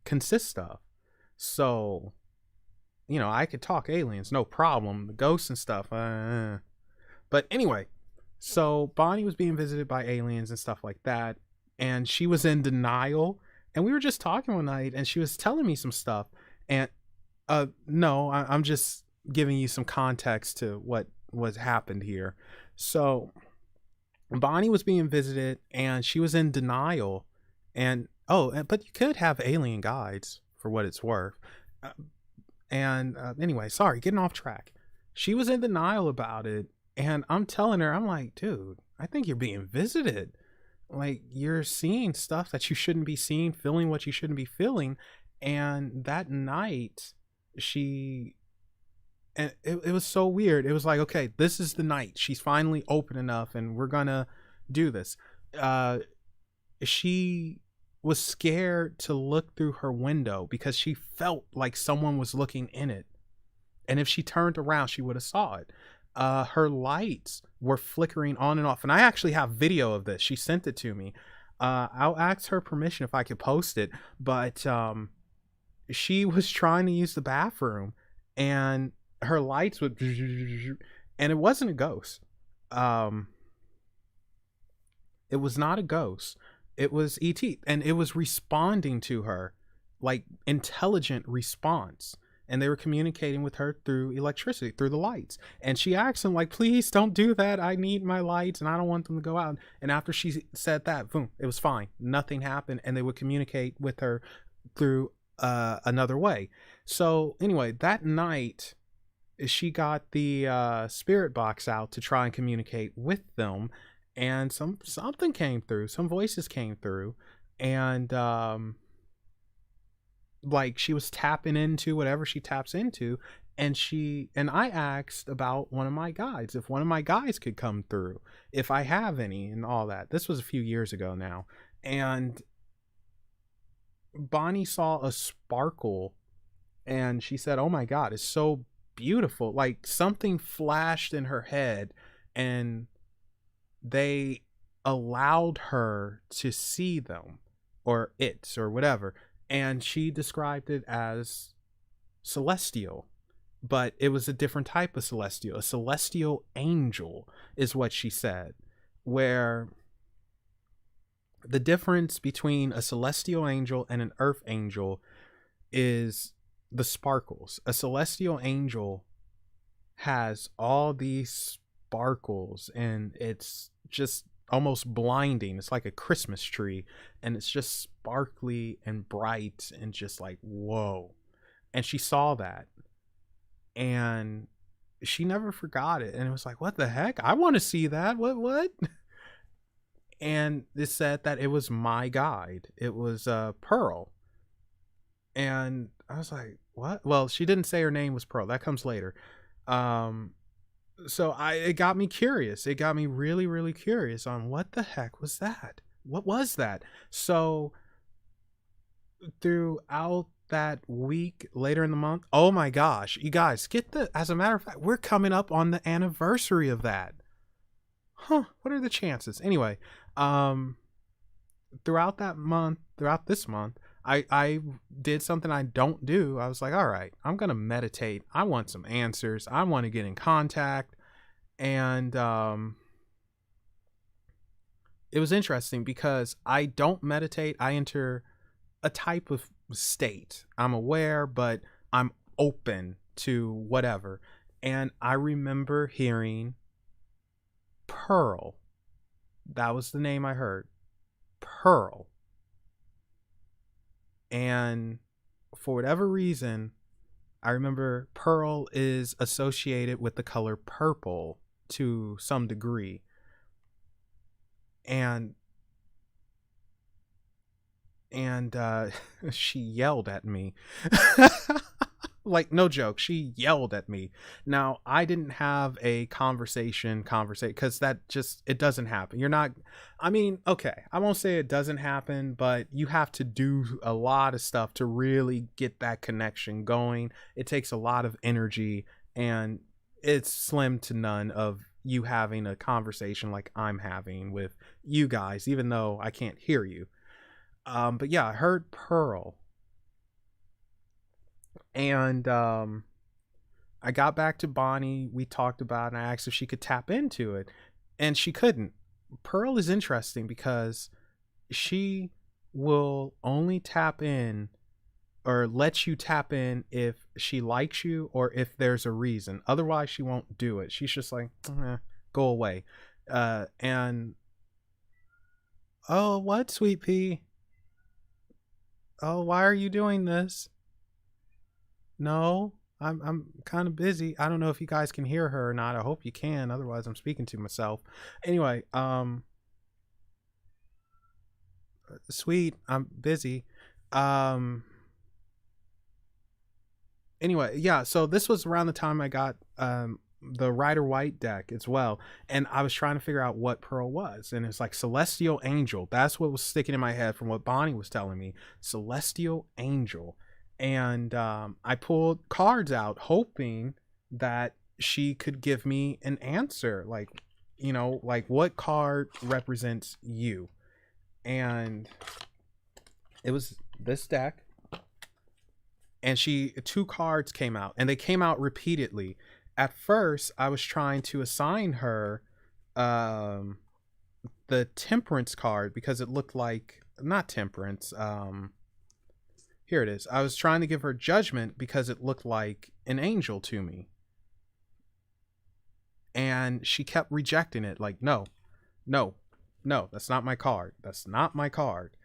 consists of. So I could talk aliens, no problem. The ghosts and stuff, But anyway, so Bonnie was being visited by aliens and stuff like that, and she was in denial. And we were just talking one night, and she was telling me some stuff. And no, I'm just giving you some context to what was happened here. So Bonnie was being visited, and she was in denial. And but you could have alien guides for what it's worth. Anyway, sorry, getting off track. She was in denial about it, and I'm telling her, I'm like, dude, I think you're being visited. Like, you're seeing stuff that you shouldn't be seeing, feeling what you shouldn't be feeling. And that night, it was so weird. It was like, okay, this is the night. She's finally open enough, and we're gonna do this. She was scared to look through her window because she felt like someone was looking in it. And if she turned around, she would have saw it. Her lights were flickering on and off. And I actually have video of this. She sent it to me. I'll ask her permission if I could post it. But she was trying to use the bathroom, and her lights would, and it wasn't a ghost. It was not a ghost. It was ET, and it was responding to her, like intelligent response. And they were communicating with her through electricity, through the lights. And she asked him, like, please don't do that. I need my lights and I don't want them to go out. And after she said that, boom, it was fine. Nothing happened. And they would communicate with her through another way. So anyway, that night, she got the spirit box out to try and communicate with them. And something came through. Some voices came through. And like, she was tapping into whatever she taps into, and I asked about one of my guides, if one of my guides could come through, if I have any, and all that. This was a few years ago now. And Bonnie saw a sparkle, and she said, oh my God, it's so beautiful. Like, something flashed in her head, and they allowed her to see them, or it, or whatever. And she described it as celestial, but it was a different type of celestial. A celestial angel is what she said, where the difference between a celestial angel and an earth angel is the sparkles. A celestial angel has all these sparkles, and it's just almost blinding. It's like a Christmas tree, and it's just sparkly and bright and just like, whoa. And she saw that, and she never forgot it. And it was like, what the heck? I want to see that. What? And it said that it was my guide. It was Pearl. And I was like, what? Well, she didn't say her name was Pearl. That comes later. So it got me curious. It got me really, really curious on what the heck was that? What was that? So throughout that week, later in the month, oh my gosh, you guys, as a matter of fact, we're coming up on the anniversary of that. Huh, what are the chances? Anyway, throughout this month, I did something I don't do. I was like, all right, I'm going to meditate. I want some answers. I want to get in contact. And it was interesting because I don't meditate. I enter a type of state. I'm aware, but I'm open to whatever. And I remember hearing Pearl. That was the name I heard. Pearl. And for whatever reason, I remember Pearl is associated with the color purple to some degree. And she yelled at me. Like, no joke, she yelled at me. Now, I didn't have a conversation because it doesn't happen. Okay, I won't say it doesn't happen, but you have to do a lot of stuff to really get that connection going. It takes a lot of energy, and it's slim to none of you having a conversation like I'm having with you guys, even though I can't hear you. But yeah, I heard Pearl. And I got back to Bonnie. We talked about it, and I asked if she could tap into it, and she couldn't. Pearl is interesting because she will only tap in or let you tap in if she likes you or if there's a reason. Otherwise, she won't do it. She's just like, go away. And oh, what, Sweet Pea? Oh, why are you doing this? No, I'm kind of busy. I don't know if you guys can hear her or not. I hope you can. Otherwise, I'm speaking to myself. Anyway, sweet, I'm busy. Anyway, yeah, so this was around the time I got the Rider White deck as well, and I was trying to figure out what Pearl was, and it's like Celestial Angel. That's what was sticking in my head from what Bonnie was telling me. Celestial Angel. And I pulled cards out hoping that she could give me an answer, like, you know, like what card represents you. And it was this deck, and two cards came out, and they came out repeatedly. At first I was trying to assign her the Temperance card because it looked like, not Temperance, here it is. I was trying to give her Judgment because it looked like an angel to me. And she kept rejecting it. Like, no, that's not my card. That's not my card.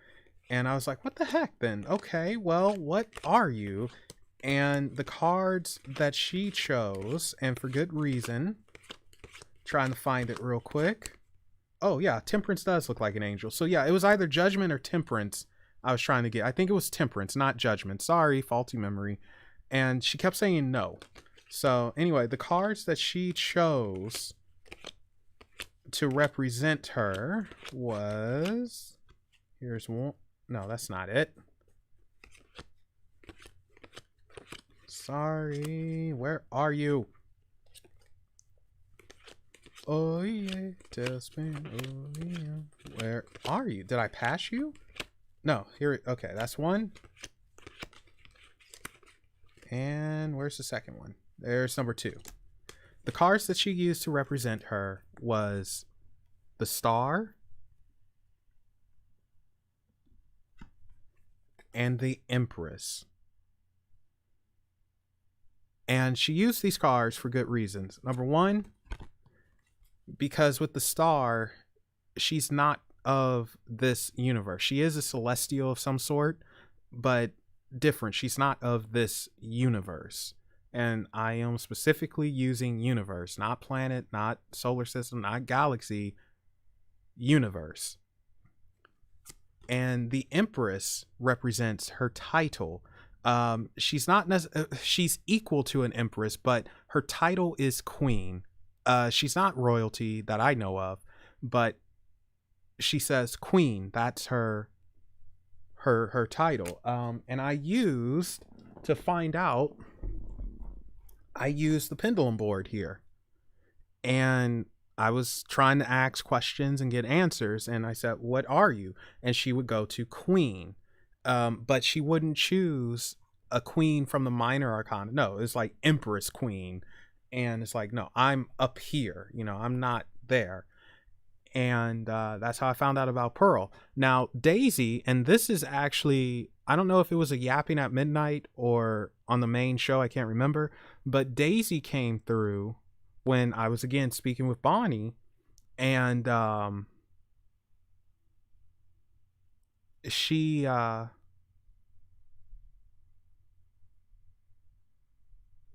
And I was like, what the heck then? Okay, well, what are you? And the cards that she chose, and for good reason, trying to find it real quick. Oh, yeah, Temperance does look like an angel. So, yeah, it was either Judgment or Temperance I was trying to get. I think it was Temperance, not Judgment. Sorry, faulty memory. And she kept saying no. So anyway, the cards that she chose to represent her was, here's one. No, that's not it. Sorry, where are you? Oh yeah, tailspin. Oh yeah. Where are you? Did I pass you? No, here, okay, that's one. And where's the second one? There's number 2. The cards that she used to represent her was the Star and the Empress. And she used these cards for good reasons. Number 1, because with the Star, she's not of this universe. She is a celestial of some sort, but different. She's not of this universe. And I am specifically using universe, not planet, not solar system, not galaxy, universe. And the Empress represents her title. She's not she's equal to an empress, but her title is queen. She's not royalty that I know of, but she says queen. That's her title. And I used to find out. I used the pendulum board here, and I was trying to ask questions and get answers. And I said, "What are you?" And she would go to queen, but she wouldn't choose a queen from the minor arcana. No, it's like empress queen, and it's like, no, I'm up here. You know, I'm not there. And that's how I found out about Pearl. Now, Daisy, and this is actually, I don't know if it was a Yapping at Midnight or on the main show, I can't remember, but Daisy came through when I was again speaking with Bonnie, and she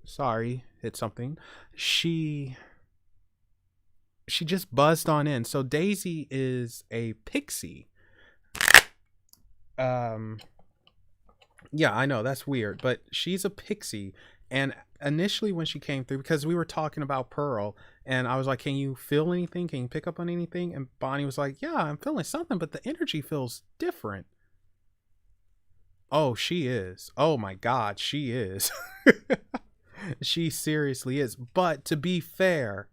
sorry, hit something. She just buzzed on in. So Daisy is a pixie. Yeah, I know that's weird, but she's a pixie. And initially when she came through, because we were talking about Pearl, and I was like, can you feel anything? Can you pick up on anything? And Bonnie was like, yeah, I'm feeling something, but the energy feels different. Oh, she is. Oh my God, she is. She seriously is. But to be fair,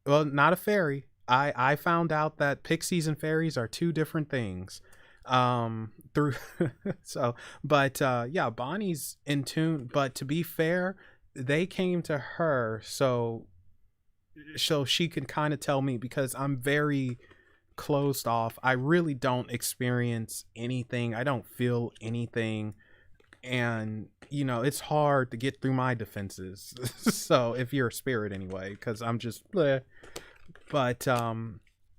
well, not a fairy. I found out that pixies and fairies are two different things. Through so but yeah, Bonnie's in tune, but to be fair, they came to her so she can kind of tell me, because I'm very closed off. I really don't experience anything. I don't feel anything, and it's hard to get through my defenses. So if you're a spirit anyway, because I'm just bleh. But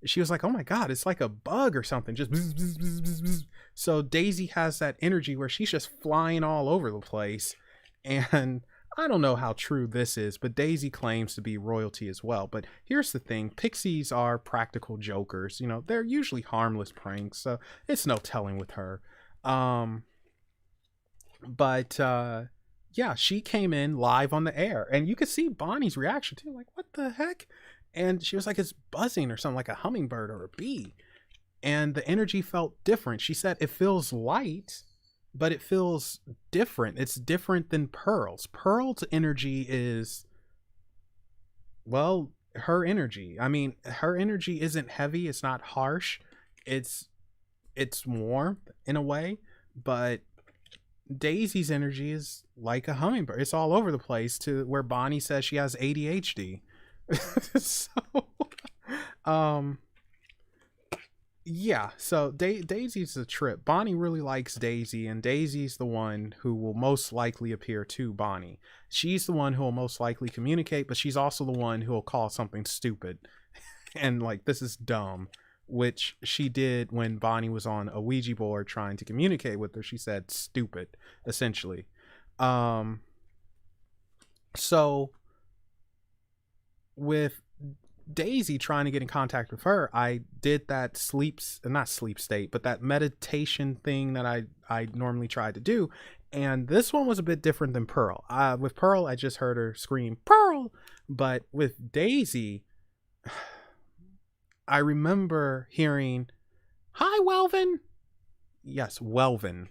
she was like, oh my god, it's like a bug or something, just bzz, bzz, bzz, bzz, bzz. So Daisy has that energy where she's just flying all over the place. And I don't know how true this is, but Daisy claims to be royalty as well. But here's the thing, pixies are practical jokers. They're usually harmless pranks, so it's no telling with her. But yeah, she came in live on the air, and you could see Bonnie's reaction too, like, what the heck? And she was like, it's buzzing or something, like a hummingbird or a bee. And the energy felt different. She said it feels light, but it feels different. It's different than Pearl's. Pearl's energy is, well, her energy. I mean, her energy isn't heavy, it's not harsh. It's warm in a way, but Daisy's energy is like a hummingbird. It's all over the place, to where Bonnie says she has ADHD. So yeah, so Daisy's a trip. Bonnie really likes Daisy, and Daisy's the one who will most likely appear to Bonnie. She's the one who will most likely communicate, but she's also the one who will call something stupid and like, this is dumb, which she did when Bonnie was on a Ouija board trying to communicate with her. She said stupid, essentially. So with Daisy trying to get in contact with her, I did that not sleep state, but that meditation thing that I normally try to do. And this one was a bit different than Pearl. With Pearl, I just heard her scream, Pearl! But with Daisy, I remember hearing, hi, Welvin! Yes, Welvin.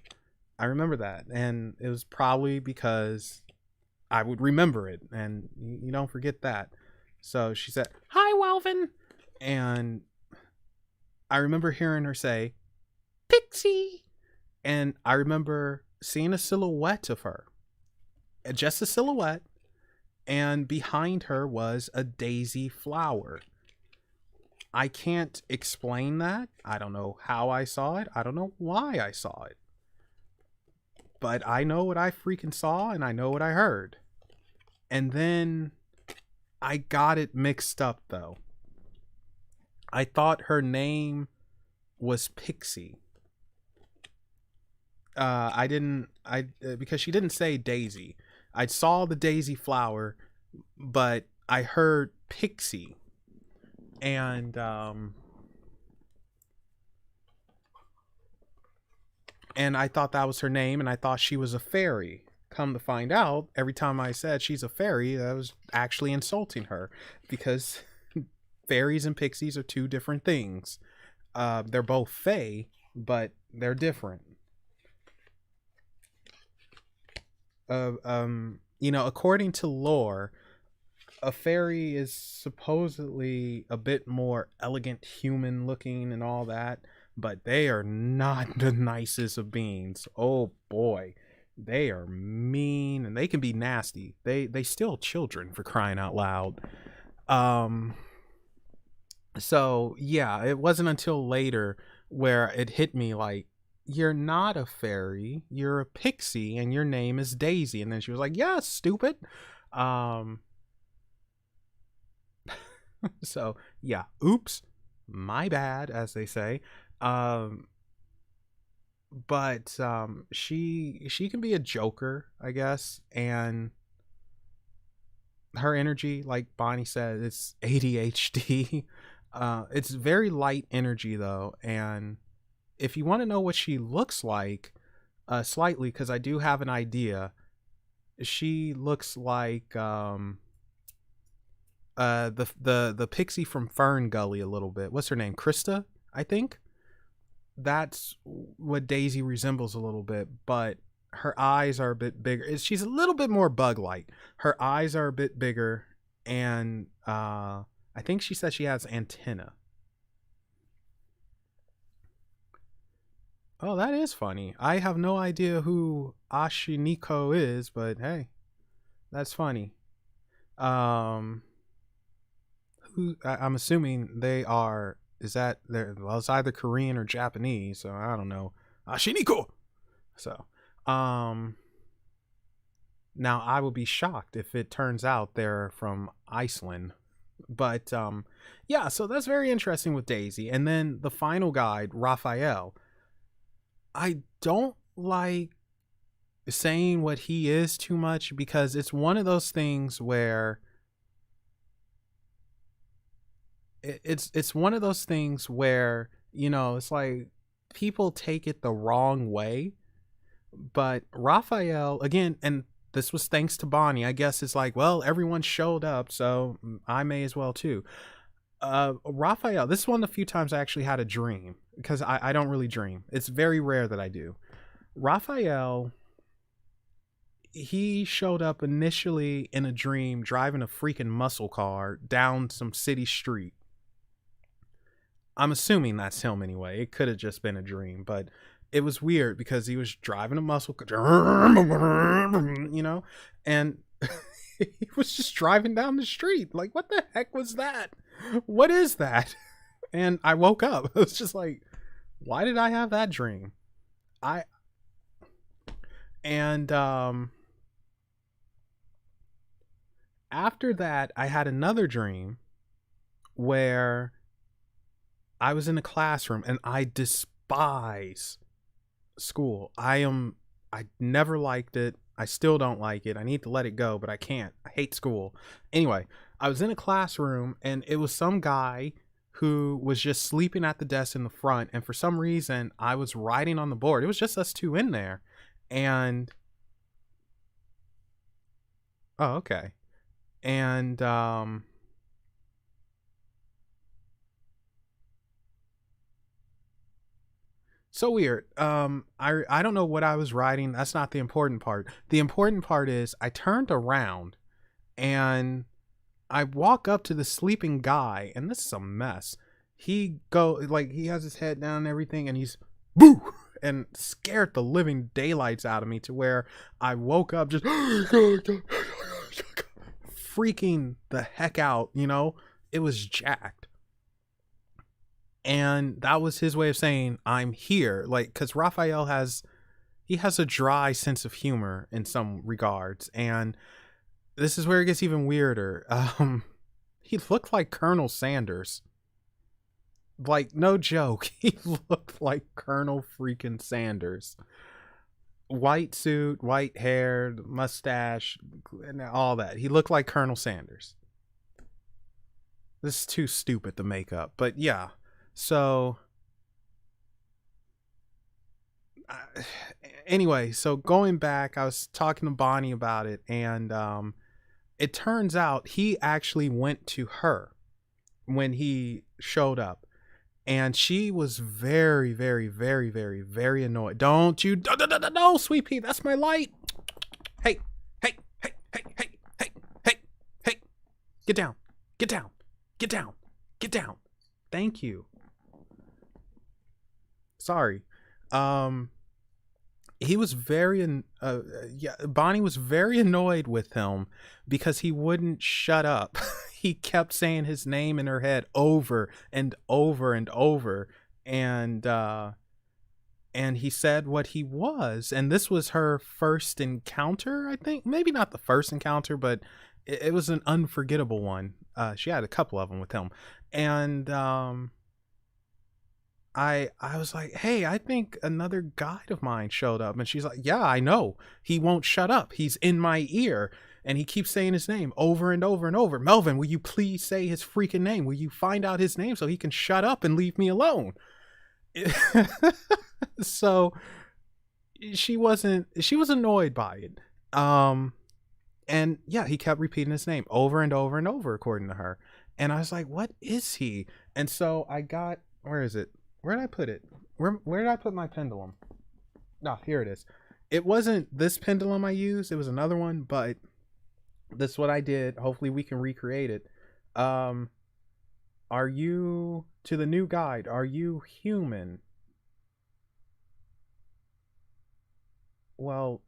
I remember that. And it was probably because I would remember it. And you don't forget that. So she said, hi, Welvin. And I remember hearing her say, Pixie. And I remember seeing a silhouette of her. Just a silhouette. And behind her was a daisy flower. I can't explain that. I don't know how I saw it. I don't know why I saw it. But I know what I freaking saw, and I know what I heard. And then I got it mixed up, though. I thought her name was Pixie. Because she didn't say Daisy. I saw the daisy flower, but I heard Pixie. And I thought that was her name, and I thought she was a fairy. Come to find out, every time I said she's a fairy, I was actually insulting her, because fairies and pixies are two different things. They're both fae, but they're different. According to lore, a fairy is supposedly a bit more elegant, human looking and all that, but they are not the nicest of beings. Oh boy, they are mean, and they can be nasty. They steal children, for crying out loud. So yeah, it wasn't until later where it hit me, like, you're not a fairy, you're a pixie, and your name is Daisy. And then she was like, yeah, stupid. So yeah, oops, my bad, as they say. But she can be a joker, I guess, and her energy, like Bonnie said, it's ADHD. It's very light energy though, and if you want to know what she looks like, slightly, because I do have an idea, she looks like the pixie from Fern Gully a little bit. What's her name? Krista, I think. That's what Daisy resembles a little bit, but her eyes are a bit bigger. She's a little bit more bug-like. Her eyes are a bit bigger, and I think she said she has antenna. Oh, that is funny. I have no idea who Ashiniko is, but hey, that's funny. Um, I'm assuming they are. Is that they're well? It's either Korean or Japanese, so I don't know. Ashiniko. So, um, now I would be shocked if it turns out they're from Iceland. But yeah, so that's very interesting with Daisy. And then the final guide, Raphael. I don't like saying what he is too much because it's one of those things where it's one of those things where, you know, it's like people take it the wrong way. But Raphael, again, and this was thanks to Bonnie, I guess it's like, well, everyone showed up, so I may as well too. Raphael, this is one of the few times I actually had a dream because I don't really dream. It's very rare that I do. Raphael, he showed up initially in a dream driving a freaking muscle car down some city street. I'm assuming that's him anyway. It could have just been a dream, but it was weird because he was driving a muscle car, you know, and he was just driving down the street. Like, what the heck was that? What is that? And I woke up. It was just like, why did I have that dream? I and after that, I had another dream where I was in a classroom and I despise school. I never liked it. I still don't like it. I need to let it go, but I can't. I hate school. Anyway, I was in a classroom and it was some guy who was just sleeping at the desk in the front, and for some reason I was writing on the board. It was just us two in there. And oh, okay. And so weird. I don't know what I was writing. That's not the important part. The important part is I turned around and I walk up to the sleeping guy, and this is a mess. He has his head down and everything, and he's boo and scared the living daylights out of me to where I woke up just freaking the heck out, you know? It was jacked. And that was his way of saying I'm here, like, because Raphael has a dry sense of humor in some regards, and this is where it gets even weirder. He looked like Colonel Sanders. Like, no joke. He looked like Colonel freaking Sanders. White suit, white hair, mustache, and all that. He looked like Colonel Sanders. This is too stupid to make up. But yeah. So anyway, so going back, I was talking to Bonnie about it, and it turns out he actually went to her when he showed up, and she was very, very, very, very, very annoyed. Don't you? No, sweet pea, that's my light. Hey, hey, hey, hey, hey, hey, hey, hey, get down, get down, get down, get down. Thank you. Sorry. He was yeah, Bonnie was very annoyed with him because he wouldn't shut up. He kept saying his name in her head over and over and over, and he said what he was, and this was her first encounter, I think. Maybe not the first encounter, but it was an unforgettable one. She had a couple of them with him, and I was like, hey, I think another guide of mine showed up. And she's like, yeah, I know. He won't shut up. He's in my ear. And he keeps saying his name over and over and over. Melvin, will you please say his freaking name? Will you find out his name so he can shut up and leave me alone? So she was annoyed by it. And yeah, he kept repeating his name over and over and over, according to her. And I was like, what is he? And so I got, where is it? Where did I put it? Where did I put my pendulum? Ah, here it is. It wasn't this pendulum I used. It was another one, but this is what I did. Hopefully we can recreate it. Are you, to the new guide, are you human? well,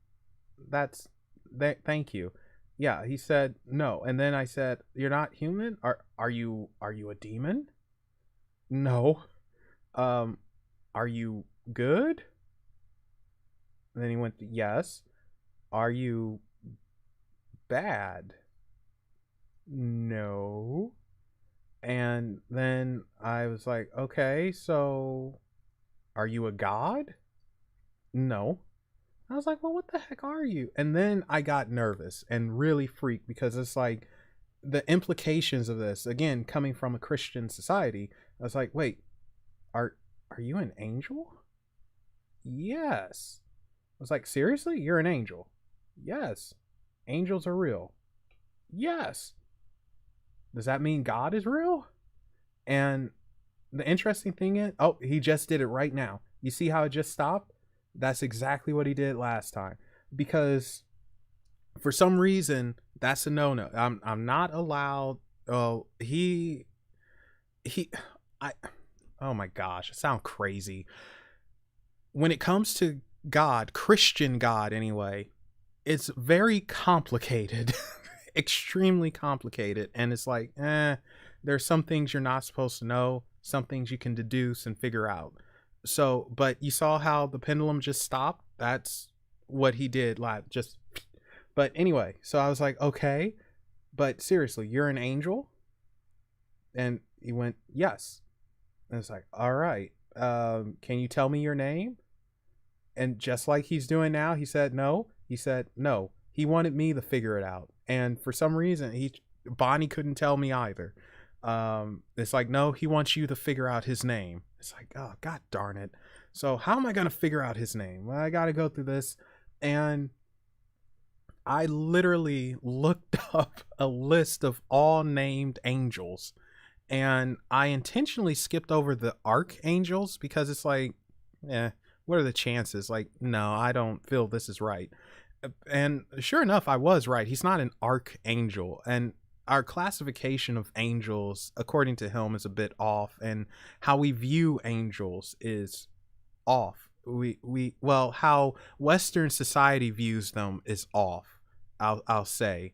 that's thank you. Yeah, he said no. And then I said, you're not human? Are you a demon? No. Um, are you good? And then he went, yes. Are you bad? No. And then I was like, okay, so are you a god? No. I was like, well, what the heck are you? And then I got nervous and really freaked because it's like the implications of this, again, coming from a Christian society. I was like, wait, are are you an angel? Yes. I was like, seriously? You're an angel? Yes. Angels are real? Yes. Does that mean God is real? And the interesting thing is, oh, he just did it right now. You see how it just stopped? That's exactly what he did last time. Because for some reason, that's a no-no. I'm not allowed. Oh, he I oh my gosh, it sounds crazy. When it comes to God, Christian God anyway, it's very complicated. Extremely complicated. And it's like, there's some things you're not supposed to know, some things you can deduce and figure out. So, but you saw how the pendulum just stopped? That's what he did live. Just, but anyway, so I was like, okay, but seriously, you're an angel? And he went, yes. And it's like, all right, can you tell me your name? And just like he's doing now, he said no. He said no. He wanted me to figure it out, and for some reason, Bonnie couldn't tell me either. It's like no, he wants you to figure out his name. It's like, oh god darn it. So how am I gonna figure out his name? Well, I got to go through this, and I literally looked up a list of all named angels, and I intentionally skipped over the archangels because it's like, what are the chances? Like, no, I don't feel this is right. And sure enough, I was right. He's not an archangel. And our classification of angels, according to him, is a bit off. And how we view angels is off. Well, how Western society views them is off, I'll say.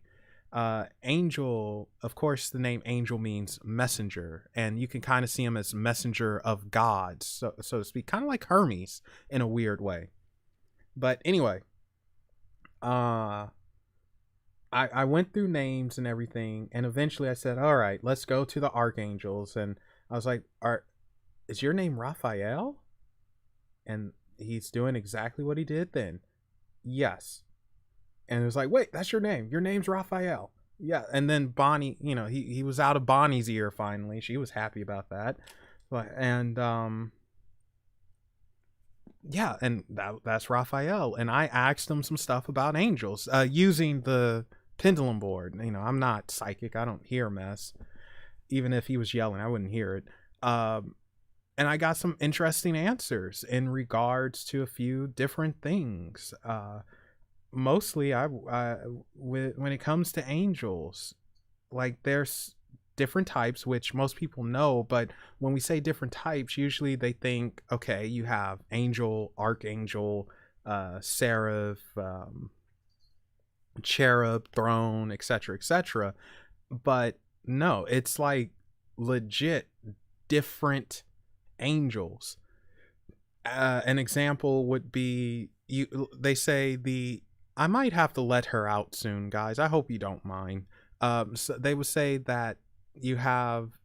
Angel, of course, the name angel means messenger, and you can kind of see him as messenger of God, so to speak, kind of like Hermes in a weird way. But anyway, I went through names and everything, and eventually I said, all right, let's go to the archangels. And I was like, is your name Raphael? And he's doing exactly what he did then. Yes. And it was like, wait, that's your name. Your name's Raphael. Yeah. And then Bonnie, he was out of Bonnie's ear finally. She was happy about that. And yeah, and that's Raphael. And I asked him some stuff about angels using the pendulum board. I'm not psychic. I don't hear mess. Even if he was yelling, I wouldn't hear it. And I got some interesting answers in regards to a few different things. Mostly when it comes to angels, like there's different types, which most people know, but when we say different types, usually they think, okay, you have angel, archangel, seraph, cherub, throne, etc., etc. But no, it's like legit different angels. An example would be, they say I might have to let her out soon, guys. I hope you don't mind. So they would say that you have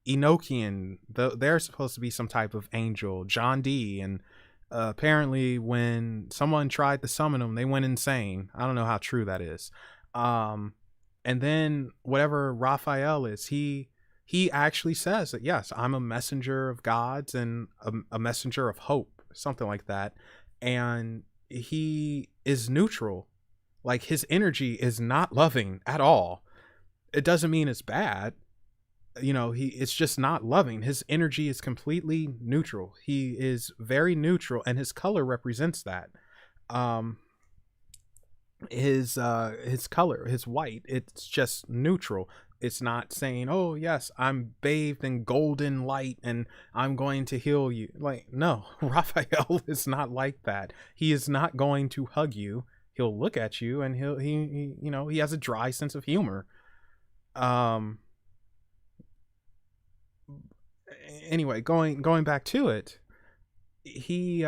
Enochian. They're supposed to be some type of angel, John D. And apparently, when someone tried to summon them, they went insane. I don't know how true that is. And then whatever Raphael is, he actually says that yes, I'm a messenger of God's and a messenger of hope, something like that. And he is neutral. Like his energy is not loving at all. It doesn't mean it's bad. It's just not loving. His energy is completely neutral. He is very neutral, and his color represents that. His color, his white, it's just neutral. It's not saying, oh yes, I'm bathed in golden light and I'm going to heal you. Like, no, Raphael is not like that. He is not going to hug you. He'll look at you and he you know, he has a dry sense of humor. um Anyway, going back to it, he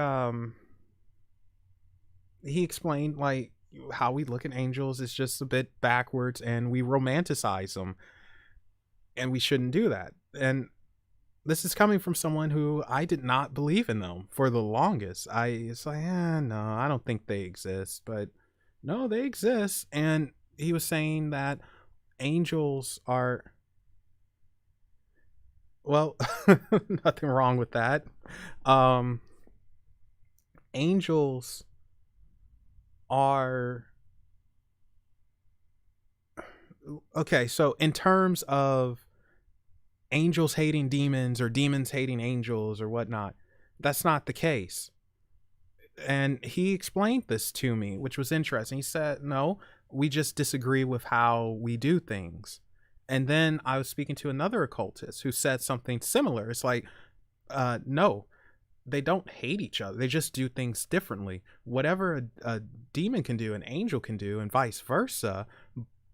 he explained like how we look at angels is just a bit backwards and we romanticize them, and we shouldn't do that. And this is coming from someone who I did not believe in them for the longest. It's like, no, I don't think they exist, but no, they exist. And he was saying that angels are, well, nothing wrong with that. Um, Angels are, okay. So in terms of angels hating demons or demons hating angels or whatnot, that's not the case. And he explained this to me, which was interesting. He said, no, we just disagree with how we do things. And then I was speaking to another occultist who said something similar. It's like, no, they don't hate each other. They just do things differently. Whatever a demon can do, an angel can do, and vice versa.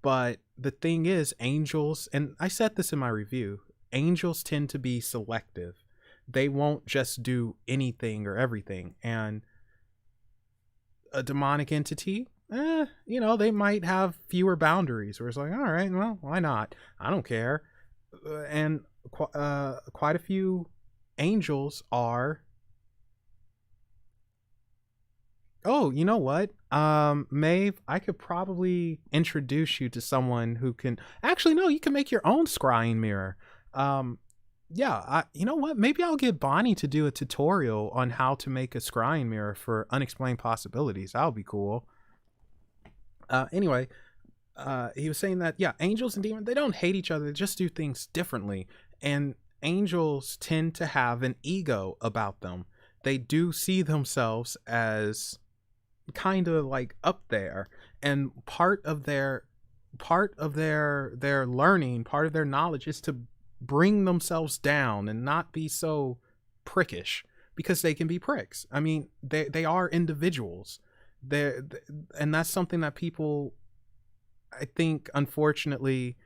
But the thing is, angels, and I said this in my review, angels tend to be selective. They won't just do anything or everything. And a demonic entity, you know, they might have fewer boundaries where it's like, all right, well, why not? I don't care. And quite a few angels are, oh, you know what? Maeve, I could probably introduce you to someone who can actually, no, you can make your own scrying mirror. Yeah, you know what? Maybe I'll get Bonnie to do a tutorial on how to make a scrying mirror for unexplained possibilities. That'll be cool. Anyway, he was saying that, yeah, angels and demons, they don't hate each other. They just do things differently. And angels tend to have an ego about them. They do see themselves as kind of like up there, and part of their learning, part of their knowledge is to bring themselves down and not be so prickish, because they can be pricks. I mean, they are individuals. They And that's something that people, I think, unfortunately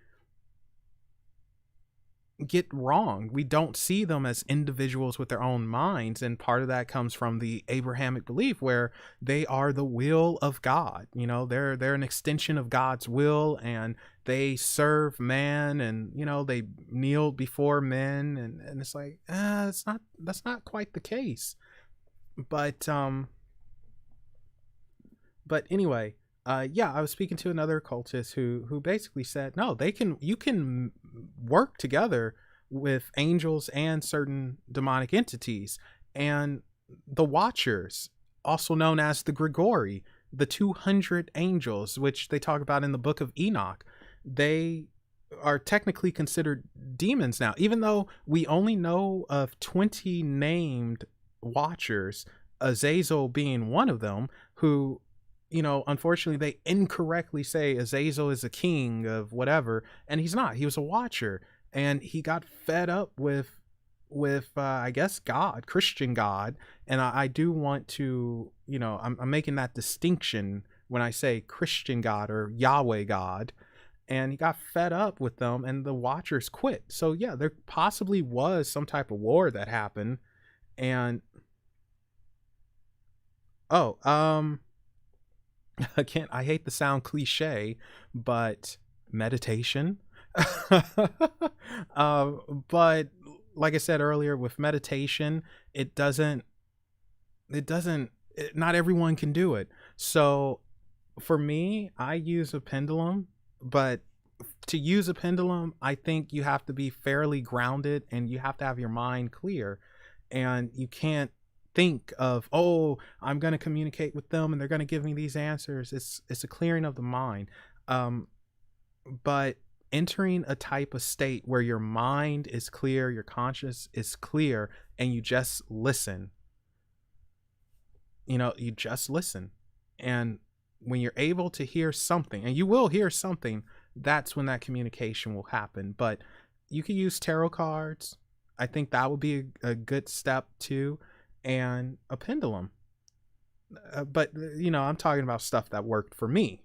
get wrong. We don't see them as individuals with their own minds, and part of that comes from the Abrahamic belief where they are the will of God. You know, they're an extension of God's will, and they serve man, and you know, they kneel before men, and it's like, that's not quite the case. But anyway, yeah, I was speaking to another occultist who basically said, no, you can work together with angels and certain demonic entities. And the Watchers, also known as the Grigori, the 200 angels, which they talk about in the book of Enoch, they are technically considered demons now, even though we only know of 20 named Watchers, Azazel being one of them, who, you know, unfortunately they incorrectly say Azazel is a king of whatever, and he's not. He was a Watcher, and he got fed up with I guess God, Christian God. And I do want to, you know, I'm making that distinction when I say Christian God or Yahweh God. And he got fed up with them, and the Watchers quit. So yeah, there possibly was some type of war that happened. And again, I hate the sound cliche, but meditation. But like I said earlier, with meditation, not everyone can do it. So for me, I use a pendulum, but to use a pendulum, I think you have to be fairly grounded and you have to have your mind clear, and you can't think of, oh, I'm going to communicate with them and they're going to give me these answers. It's a clearing of the mind. But entering a type of state where your mind is clear, your conscience is clear, and you just listen. You know, you just listen. And when you're able to hear something, and you will hear something, that's when that communication will happen. But you could use tarot cards. I think that would be a good step too, and a pendulum. But I'm talking about stuff that worked for me.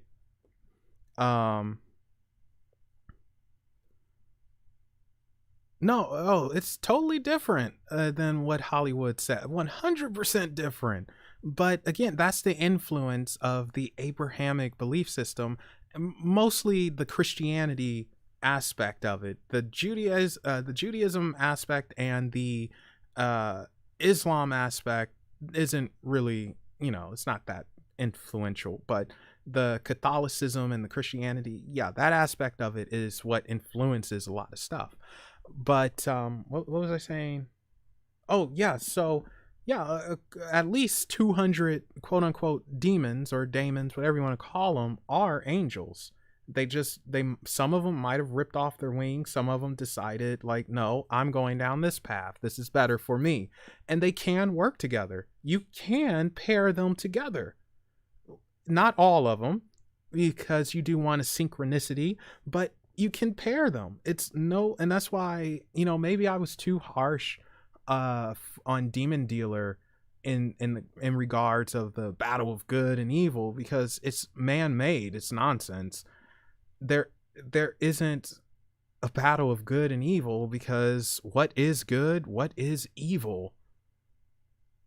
No, it's totally different than what Hollywood said. 100% different. But again, that's the influence of the Abrahamic belief system, mostly the Christianity aspect of it, the Judaism aspect, and the Islam aspect isn't really, it's not that influential. But the Catholicism and the Christianity, yeah, that aspect of it is what influences a lot of stuff. But what was I saying? Oh yeah, so yeah, at least 200 quote unquote demons or daemons, whatever you want to call them, are angels. Some of them might have ripped off their wings. Some of them decided, like, no, I'm going down this path. This is better for me. And they can work together. You can pair them together. Not all of them, because you do want a synchronicity, but you can pair them. And that's why, maybe I was too harsh on Demon Dealer in regards of the battle of good and evil, because it's man-made. It's nonsense. There isn't a battle of good and evil, because what is good, what is evil?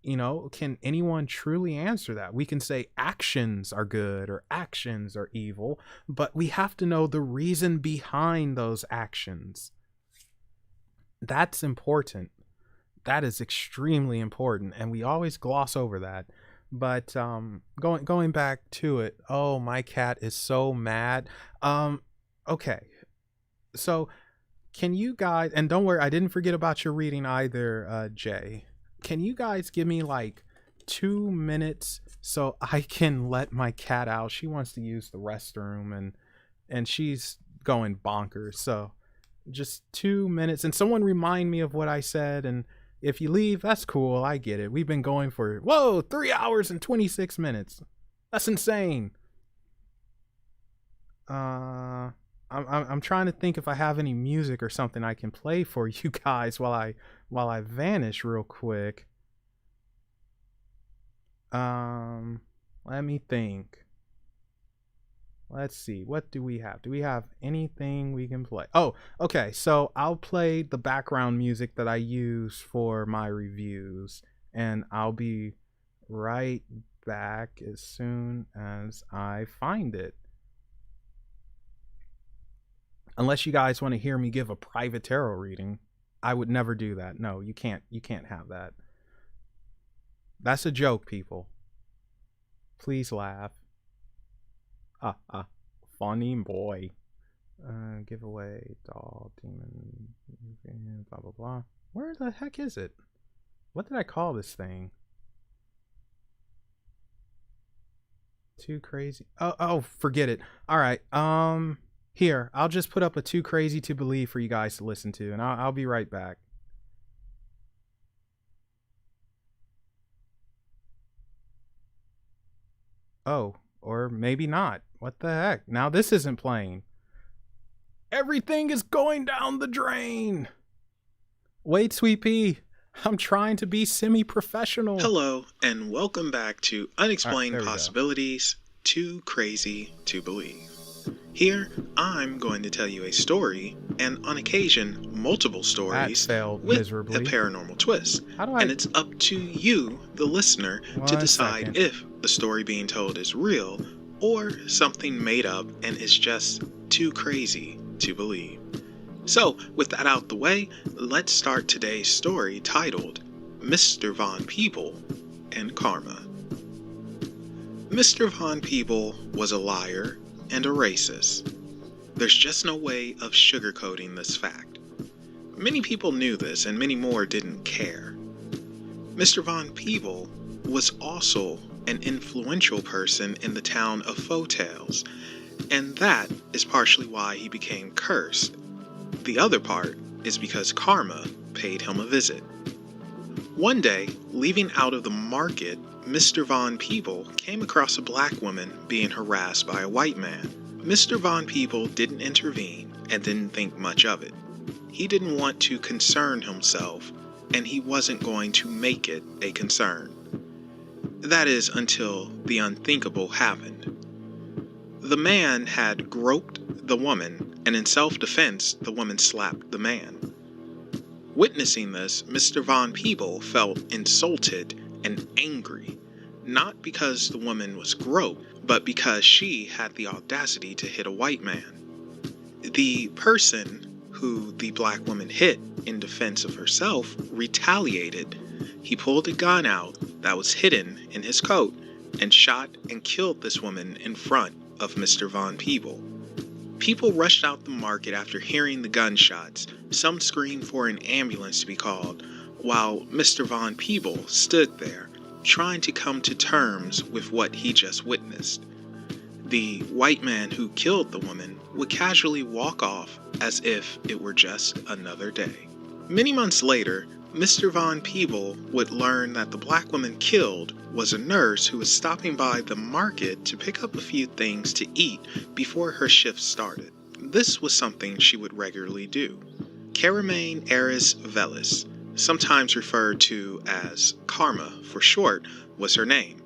Can anyone truly answer that? We can say actions are good or actions are evil, but we have to know the reason behind those actions. That's important. That is extremely important, and we always gloss over that. But going back to it, oh, my cat is so mad. Okay, so can you guys, and don't worry, I didn't forget about your reading either, Jay. Can you guys give me like 2 minutes so I can let my cat out? She wants to use the restroom and she's going bonkers. So just 2 minutes, and someone remind me of what I said. And if you leave, that's cool. I get it. We've been going for 3 hours and 26 minutes. That's insane. I'm trying to think if I have any music or something I can play for you guys while I vanish real quick. Let me think. Let's see. What do we have? Do we have anything we can play? Oh, okay. So I'll play the background music that I use for my reviews, and I'll be right back as soon as I find it. Unless you guys want to hear me give a private tarot reading, I would never do that. No, you can't have that. That's a joke, people. Please laugh. Funny boy. Giveaway, doll, demon, blah, blah, blah. Where the heck is it? What did I call this thing? Too crazy. Oh, forget it. All right. Here, I'll just put up a Too Crazy to Believe for you guys to listen to, and I'll be right back. Oh, or maybe not. What the heck? Now this isn't playing. Everything is going down the drain. Wait, Sweet Pea. I'm trying to be semi-professional. Hello, and welcome back to Unexplained Possibilities, Too Crazy to Believe. Here, I'm going to tell you a story, and on occasion, multiple stories with miserably. A paranormal twist. And it's up to you, the listener, to decide if the story being told is real or something made up and is just too crazy to believe. So, with that out the way, let's start today's story titled Mr. Von Peeble and Karma. Mr. Von Peeble was a liar and a racist. There's just no way of sugarcoating this fact. Many people knew this, and many more didn't care. Mr. Von Peeble was also an influential person in the town of Faux-Tales, and that is partially why he became cursed. The other part is because karma paid him a visit. One day, leaving out of the market, Mr. Von Peeble came across a black woman being harassed by a white man. Mr. Von Peeble didn't intervene and didn't think much of it. He didn't want to concern himself, and he wasn't going to make it a concern. That is, until the unthinkable happened. The man had groped the woman, and in self-defense, the woman slapped the man. Witnessing this, Mr. Von Peeble felt insulted and angry, not because the woman was groped, but because she had the audacity to hit a white man. The person who the black woman hit in defense of herself retaliated. He pulled a gun out that was hidden in his coat and shot and killed this woman in front of Mr. Von Peeble. People rushed out the market after hearing the gunshots. Some screamed for an ambulance to be called, while Mr. Von Peeble stood there, trying to come to terms with what he just witnessed. The white man who killed the woman would casually walk off as if it were just another day. Many months later, Mr. Von Peeble would learn that the black woman killed was a nurse who was stopping by the market to pick up a few things to eat before her shift started. This was something she would regularly do. Caramaine Eris Velis, sometimes referred to as Karma for short, was her name.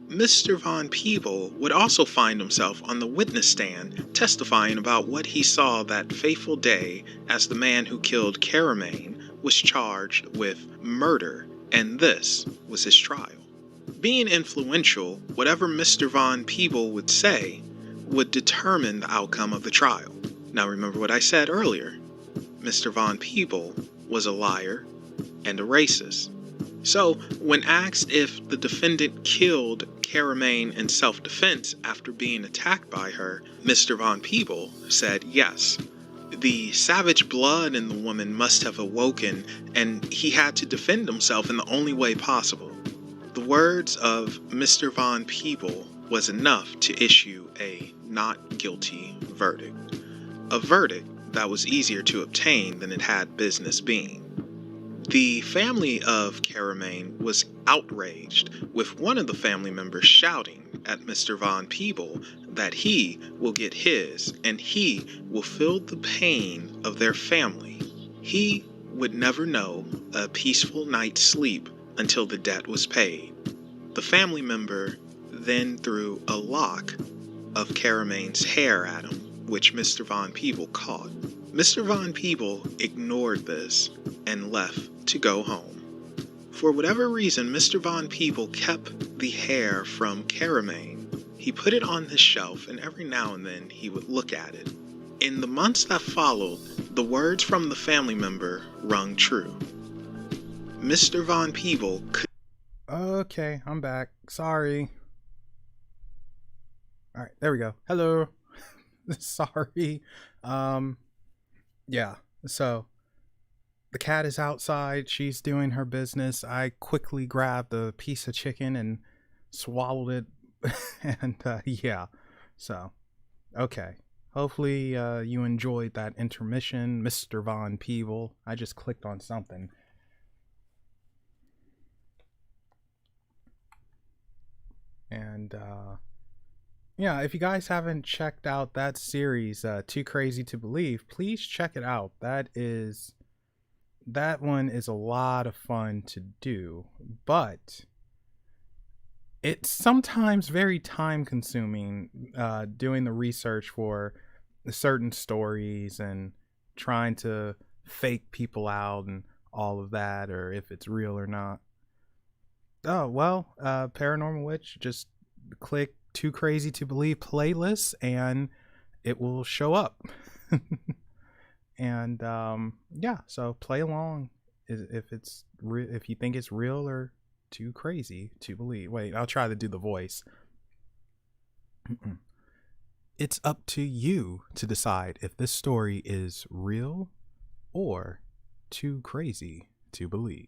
Mr. Von Peeble would also find himself on the witness stand testifying about what he saw that fateful day as the man who killed Caramaine was charged with murder, and this was his trial. Being influential, whatever Mr. Von Peeble would say would determine the outcome of the trial. Now remember what I said earlier. Mr. Von Peeble was a liar and a racist. So, when asked if the defendant killed Caramaine in self-defense after being attacked by her, Mr. Von Peeble said yes. The savage blood in the woman must have awoken, and he had to defend himself in the only way possible. The words of Mr. Von Peeble was enough to issue a not guilty verdict. A verdict that was easier to obtain than it had business being. The family of Caramaine was outraged, with one of the family members shouting at Mr. Von Peeble that he will get his and he will feel the pain of their family. He would never know a peaceful night's sleep until the debt was paid. The family member then threw a lock of Caramaine's hair at him, which Mr. Von Peeble caught. Mr. Von Peeble ignored this and left to go home. For whatever reason, Mr. Von Peeble kept the hair from Caramaine. He put it on his shelf, and every now and then he would look at it. In the months that followed, the words from the family member rung true. Mr. Von Peeble could... Okay, I'm back. Sorry. All right, there we go. Hello. Sorry. Yeah, so the cat is outside. She's doing her business. I quickly grabbed a piece of chicken and swallowed it. And yeah, so okay. Hopefully you enjoyed that intermission, Mr. Von Peeble. I just clicked on something. And yeah, if you guys haven't checked out that series, Too Crazy to Believe, please check it out. That one is a lot of fun to do, but it's sometimes very time consuming doing the research for certain stories and trying to fake people out and all of that, or if it's real or not. Oh, well, Paranormal Witch, just click Too Crazy to Believe playlist and it will show up. And yeah, so play along if you think it's real or too crazy to believe. Wait, I'll try to do the voice. It's up to you to decide if this story is real or too crazy to believe.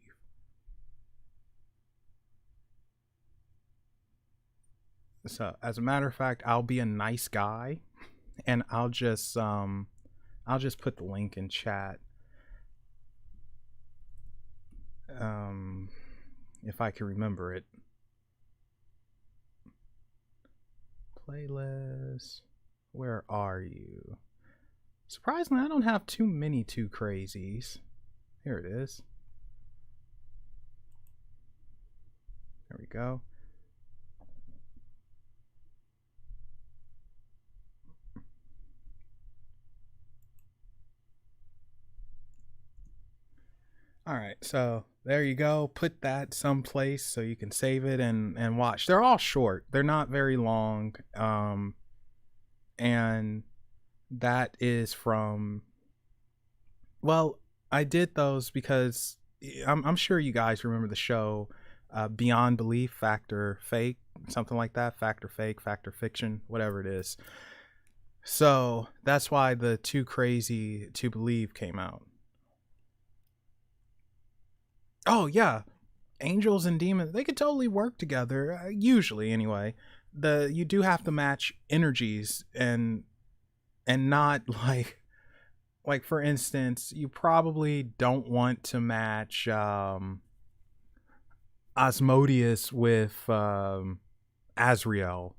So, as a matter of fact, I'll be a nice guy, and I'll just put the link in chat. If I can remember it. Playlist. Where are you? Surprisingly, I don't have too many too crazies. Here it is. There we go. All right, so there you go. Put that someplace so you can save it and watch. They're all short. They're not very long. And that is from, well, I did those because I'm sure you guys remember the show Beyond Belief, Fact or Fake, something like that. Fact or Fake, Fact or Fiction, whatever it is. So that's why the Too Crazy to Believe came out. Oh yeah, angels and demons, they could totally work together, usually anyway. You do have to match energies and not like for instance, you probably don't want to match Asmodeus with Azrael,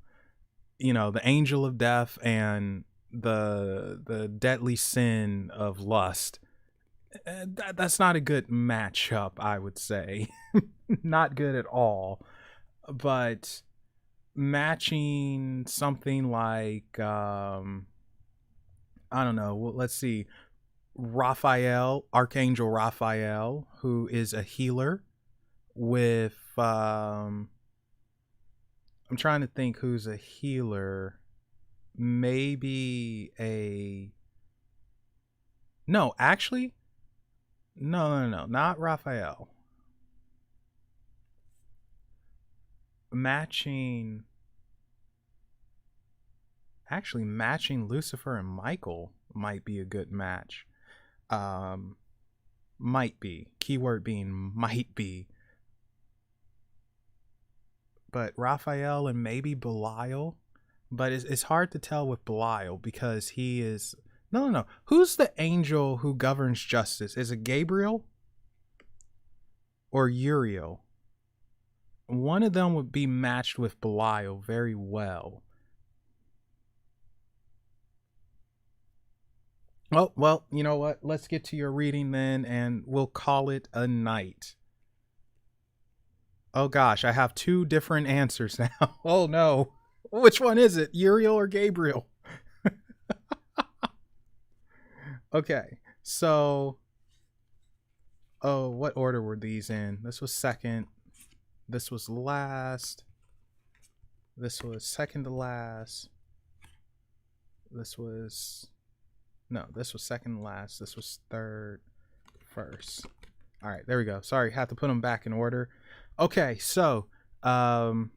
you know, the angel of death and the deadly sin of lust. That's not a good matchup, I would say. Not good at all. But matching something like I don't know, well, let's see, Raphael, Archangel Raphael, who is a healer, with I'm trying to think who's a healer. Maybe a no, actually, no, not Raphael. Matching Lucifer and Michael might be a good match. Might be, keyword being might be. But Raphael and maybe Belial, but it's hard to tell with Belial because he is no. Who's the angel who governs justice? Is it Gabriel or Uriel? One of them would be matched with Belial very well. Oh, well, you know what? Let's get to your reading then, and we'll call it a night. Oh gosh, I have two different answers now. Oh no. Which one is it? Uriel or Gabriel? Okay, so... Oh, what order were these in? This was second. This was last. This was second to last. This was... No, this was second to last. This was third, first. All right, there we go. Sorry, had to put them back in order. Okay, so... Jurian.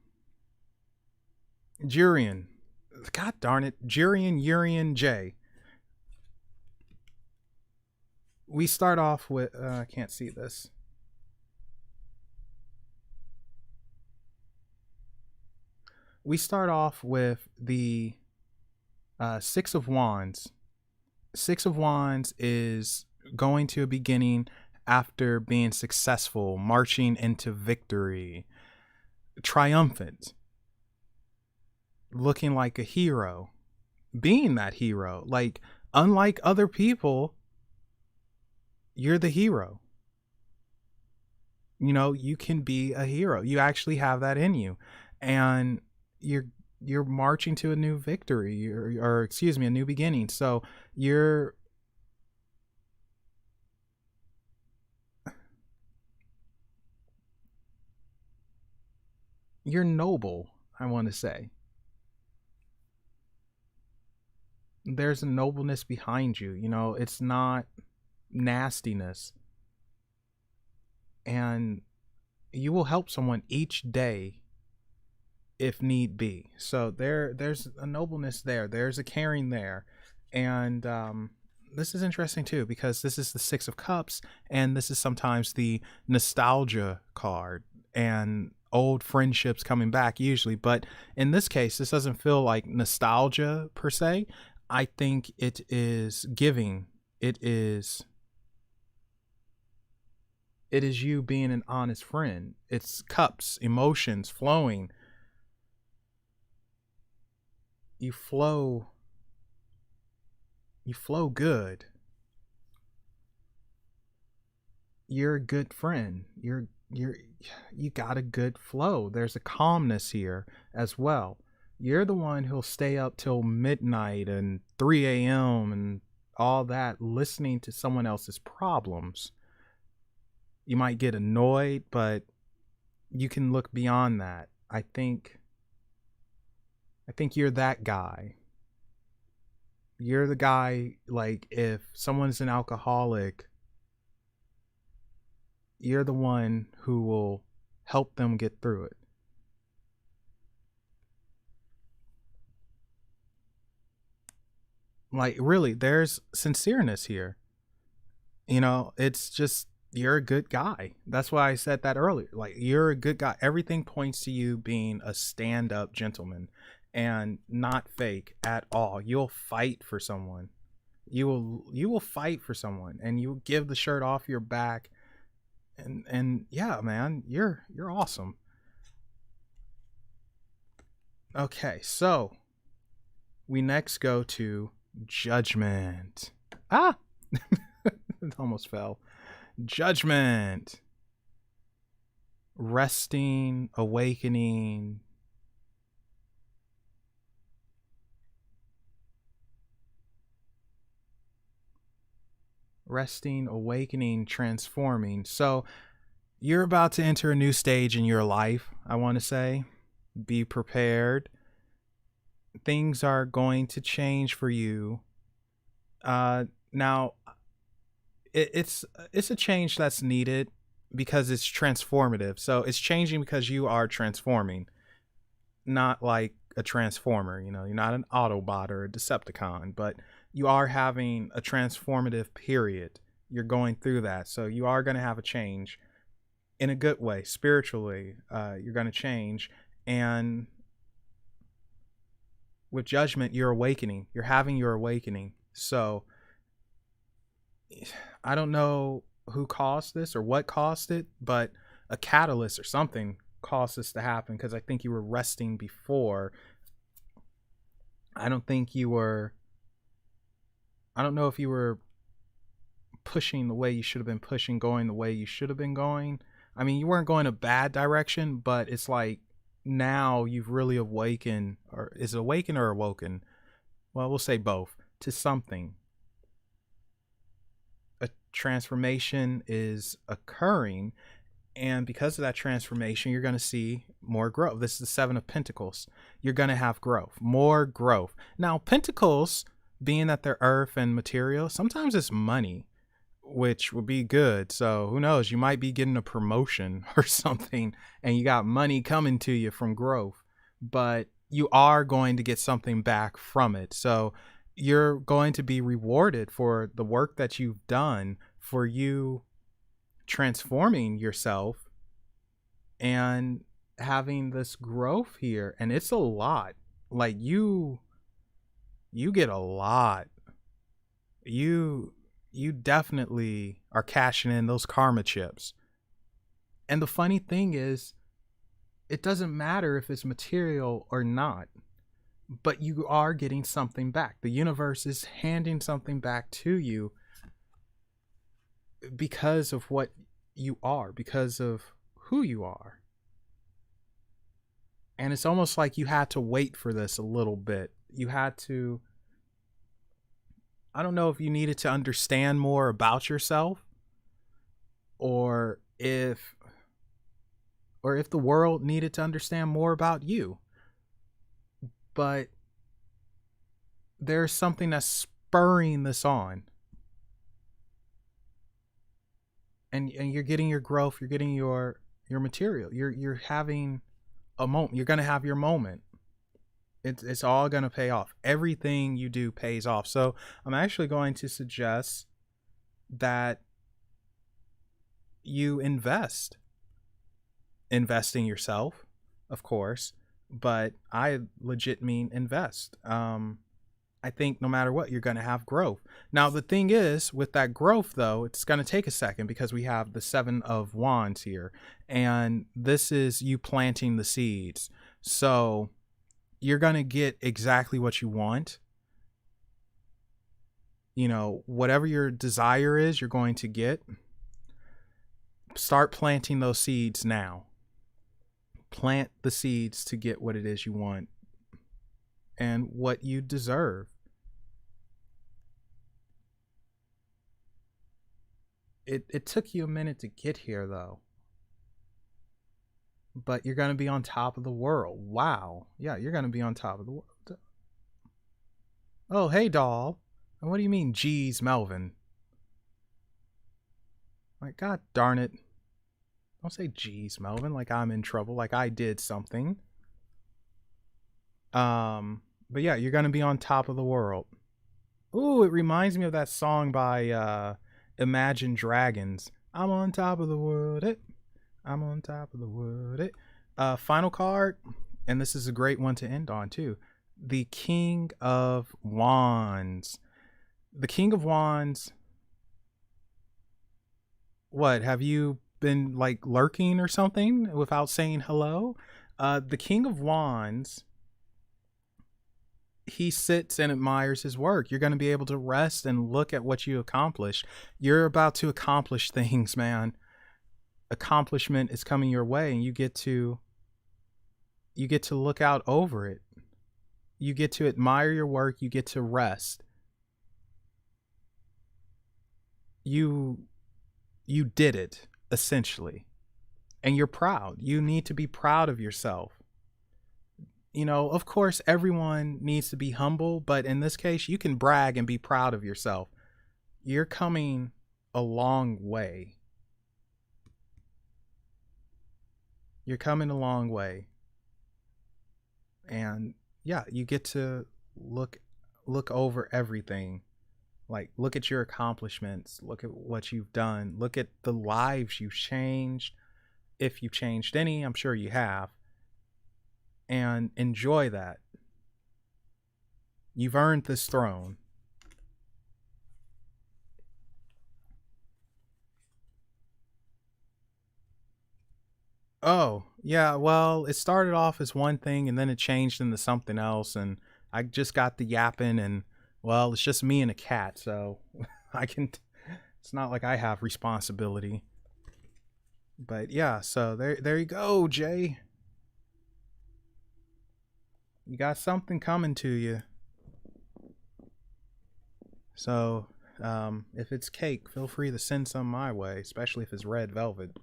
God darn it. Jurian, Urian, J. We start off with... I can't see this. We start off with the Six of Wands. Six of Wands is going to a beginning after being successful, marching into victory, triumphant, looking like a hero, being that hero. Like, unlike other people, you're the hero. You know, you can be a hero. You actually have that in you. And you're marching to a new victory, or excuse me, a new beginning. So you're noble, I want to say. There's a nobleness behind you, you know, it's not nastiness. And you will help someone each day if need be. So there's a nobleness there. There's a caring there. And this is interesting too, because this is the Six of Cups, and this is sometimes the nostalgia card and old friendships coming back usually. But in this case, this doesn't feel like nostalgia per se. I think it is giving. It is you being an honest friend. It's cups, emotions flowing. You flow You flow good. You're a good friend. You got a good flow. There's a calmness here as well. You're the one who'll stay up till midnight and 3 a.m. and all that listening to someone else's problems. You might get annoyed, but you can look beyond that. I think you're that guy. You're the guy, like, if someone's an alcoholic, you're the one who will help them get through it. Like, really, there's sincereness here. You know, it's just, you're a good guy. That's why I said that earlier. Like, you're a good guy. Everything points to you being a stand-up gentleman and not fake at all. You'll fight for someone. You will fight for someone, and you will give the shirt off your back. And yeah, man, you're awesome. Okay, so we next go to Judgment. It almost fell. Judgment. Resting, awakening. Resting, awakening, transforming. So you're about to enter a new stage in your life, I want to say. Be prepared. Things are going to change for you. Now, it's a change that's needed because it's transformative. So it's changing because you are transforming, not like a transformer. You know, you're not an Autobot or a Decepticon, but you are having a transformative period. You're going through that. So you are going to have a change in a good way. Spiritually, you're going to change. And with Judgment, you're awakening. You're having your awakening. So I don't know who caused this or what caused it, but a catalyst or something caused this to happen, because I think you were resting before. I don't know if you were pushing the way you should have been pushing, going the way you should have been going. I mean, you weren't going a bad direction, but it's like now you've really awakened, or is it awakened or awoken? Well, we'll say both, to something. A transformation is occurring, and because of that transformation, you're going to see more growth. This is the Seven of Pentacles. You're going to have growth, more growth. Now, Pentacles, being that they're earth and material, sometimes it's money, which would be good. So who knows, you might be getting a promotion or something and you got money coming to you from growth, but you are going to get something back from it. So you're going to be rewarded for the work that you've done, for you transforming yourself and having this growth here. And it's a lot. Like you get a lot. You definitely are cashing in those karma chips. And the funny thing is, it doesn't matter if it's material or not, but you are getting something back. The universe is handing something back to you because of what you are, because of who you are. And it's almost like you had to wait for this a little bit. You had to, I don't know if you needed to understand more about yourself, or if the world needed to understand more about you. But there's something that's spurring this on. And you're getting your growth, you're getting your material. You're having a moment. You're going to have your moment. It's all going to pay off. Everything you do pays off. So I'm actually going to suggest that you invest in yourself, of course, but I legit mean invest. I think no matter what, you're going to have growth. Now, the thing is, with that growth, though, it's going to take a second because we have the Seven of Wands here. And this is you planting the seeds. So you're going to get exactly what you want. you know, whatever your desire is, you're going to get. Start planting those seeds now. Plant the seeds to get what it is you want and what you deserve. It took you a minute to get here, though. But you're going to be on top of the world. Wow. Yeah, you're going to be on top of the world. Oh, hey, doll. What do you mean, geez, Melvin? Like, God darn it. Don't say geez, Melvin, like I'm in trouble, like I did something. But yeah, you're going to be on top of the world. Ooh, it reminds me of that song by Imagine Dragons. I'm on top of the world. I'm on top of the world. Final card, and this is a great one to end on too. The King of Wands. The King of Wands. What, have you been like lurking or something without saying hello? The King of Wands, he sits and admires his work. You're going to be able to rest and look at what you accomplished. You're about to accomplish things, man. Accomplishment is coming your way, and you get to look out over it. You get to admire your work. You get to rest. You did it, essentially, and you're proud. You need to be proud of yourself. You know, of course, everyone needs to be humble, but in this case, you can brag and be proud of yourself. You're coming a long way. You're coming a long way. And yeah, you get to look over everything. Like, look at your accomplishments, look at what you've done, look at the lives you've changed. If you've changed any, I'm sure you have. And enjoy that. You've earned this throne. Oh, yeah, well, it started off as one thing and then it changed into something else, and I just got the yapping, and well, it's just me and a cat, so it's not like I have responsibility. But yeah, so there you go, Jay. You got something coming to you. So, if it's cake, feel free to send some my way, especially if it's red velvet.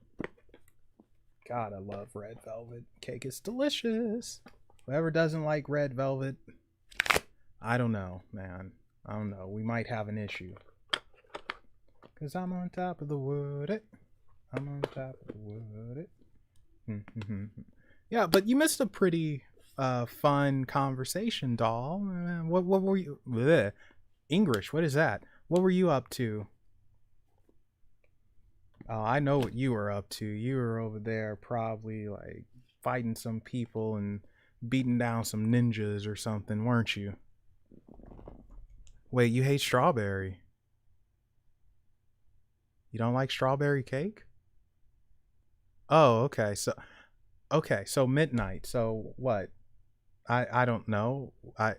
God, I love red velvet. Cake is delicious. Whoever doesn't like red velvet, I don't know, man. I don't know. We might have an issue. 'Cause I'm on top of the world. I'm on top of the world. Yeah, but you missed a pretty fun conversation, doll. What were you? Bleh. English, what is that? What were you up to? Oh, I know what you were up to. You were over there probably like fighting some people and beating down some ninjas or something, weren't you? Wait, you hate strawberry? You don't like strawberry cake? Oh, okay. So midnight. So what? I don't know. I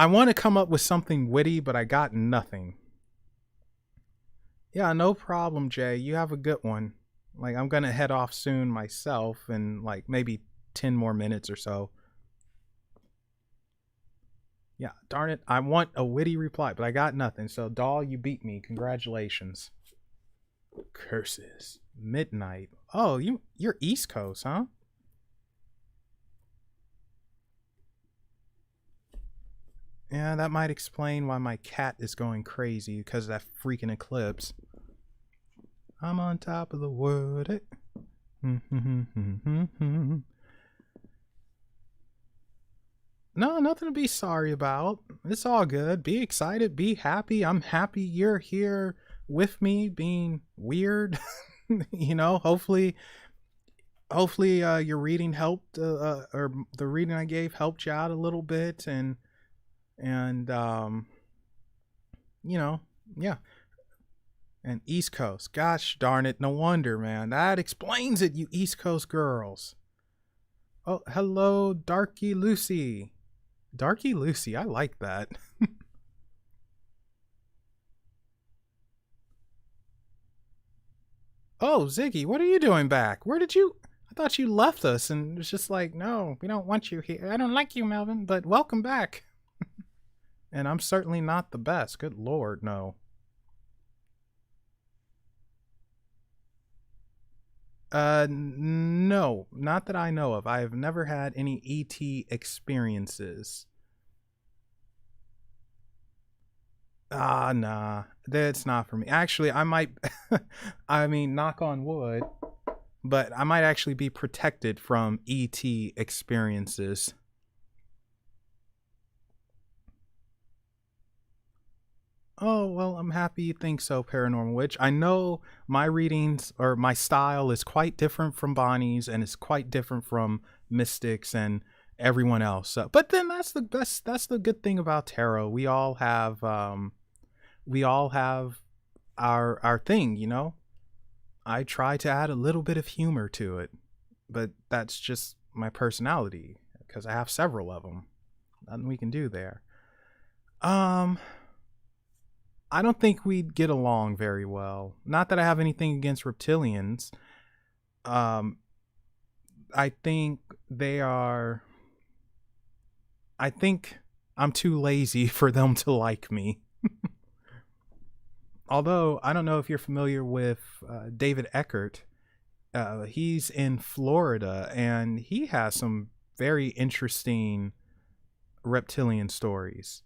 want to come up with something witty, but I got nothing. Yeah, no problem, Jay. You have a good one. Like, I'm gonna head off soon myself in like maybe 10 more minutes or so. Yeah, darn it. I want a witty reply, but I got nothing. So, doll, you beat me. Congratulations. Curses. Midnight. Oh, you're East Coast, huh? Yeah, that might explain why my cat is going crazy because of that freaking eclipse. I'm on top of the world. No, nothing to be sorry about. It's all good. Be excited. Be happy. I'm happy you're here with me being weird. You know, hopefully your reading helped, or the reading I gave helped you out a little bit, and you know, yeah. And East Coast, gosh darn it, no wonder, man. That explains it, you East Coast girls. Oh, hello, Darky Lucy. Darky Lucy, I like that. Oh, Ziggy, what are you doing back? Where did you? I thought you left us, and it's just like, no, we don't want you here. I don't like you, Melvin, but welcome back. And I'm certainly not the best. Good lord, no. No, not that I know of. I have never had any ET experiences. Ah, nah, that's not for me. Actually, I might, I mean, knock on wood, but I might actually be protected from ET experiences. Oh, well, I'm happy you think so, Paranormal Witch. I know my readings or my style is quite different from Bonnie's and it's quite different from Mystic's and everyone else. But then that's the good thing about tarot. We all have our thing, you know? I try to add a little bit of humor to it, but that's just my personality because I have several of them. Nothing we can do there. I don't think we'd get along very well. Not that I have anything against reptilians. Um, I think they are. I think I'm too lazy for them to like me. Although, I don't know if you're familiar with David Eckert. He's in Florida and he has some very interesting reptilian stories.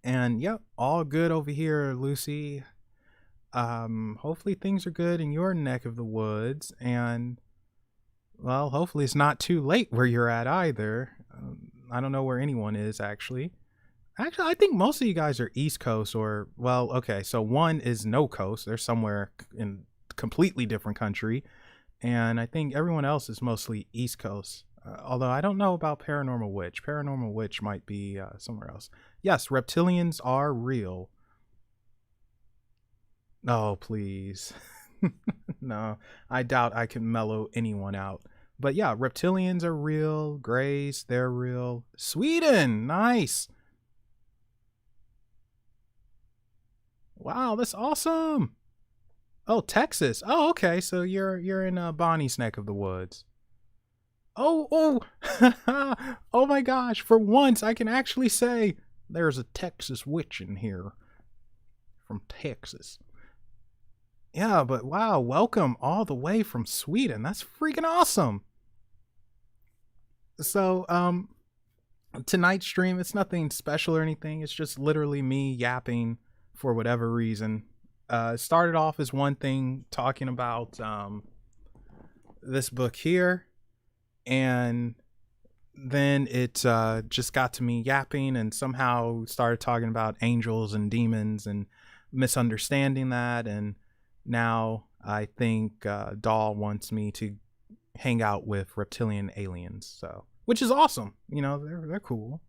And yep, all good over here, Lucy. Hopefully things are good in your neck of the woods, and well, hopefully it's not too late where you're at either. I don't know where anyone is actually. Actually, I think most of you guys are East Coast, or well, okay, so one is no coast. They're somewhere in completely different country, and I think everyone else is mostly East Coast. Although I don't know about Paranormal Witch. Paranormal Witch might be somewhere else. Yes, reptilians are real. Oh, please. No, I doubt I can mellow anyone out. But yeah, reptilians are real. Greys, they're real. Sweden, nice. Wow, that's awesome. Oh, Texas. Oh, okay. So you're in Bonnie's neck of the woods. Oh, oh my gosh. For once, I can actually say there's a Texas witch in here from Texas. Yeah, but wow, welcome all the way from Sweden. That's freaking awesome. So, tonight's stream, it's nothing special or anything. It's just literally me yapping for whatever reason. It started off as one thing talking about this book here, and then it just got to me yapping and somehow started talking about angels and demons and misunderstanding that, and now I think Doll wants me to hang out with reptilian aliens, so which is awesome. You know, they're cool.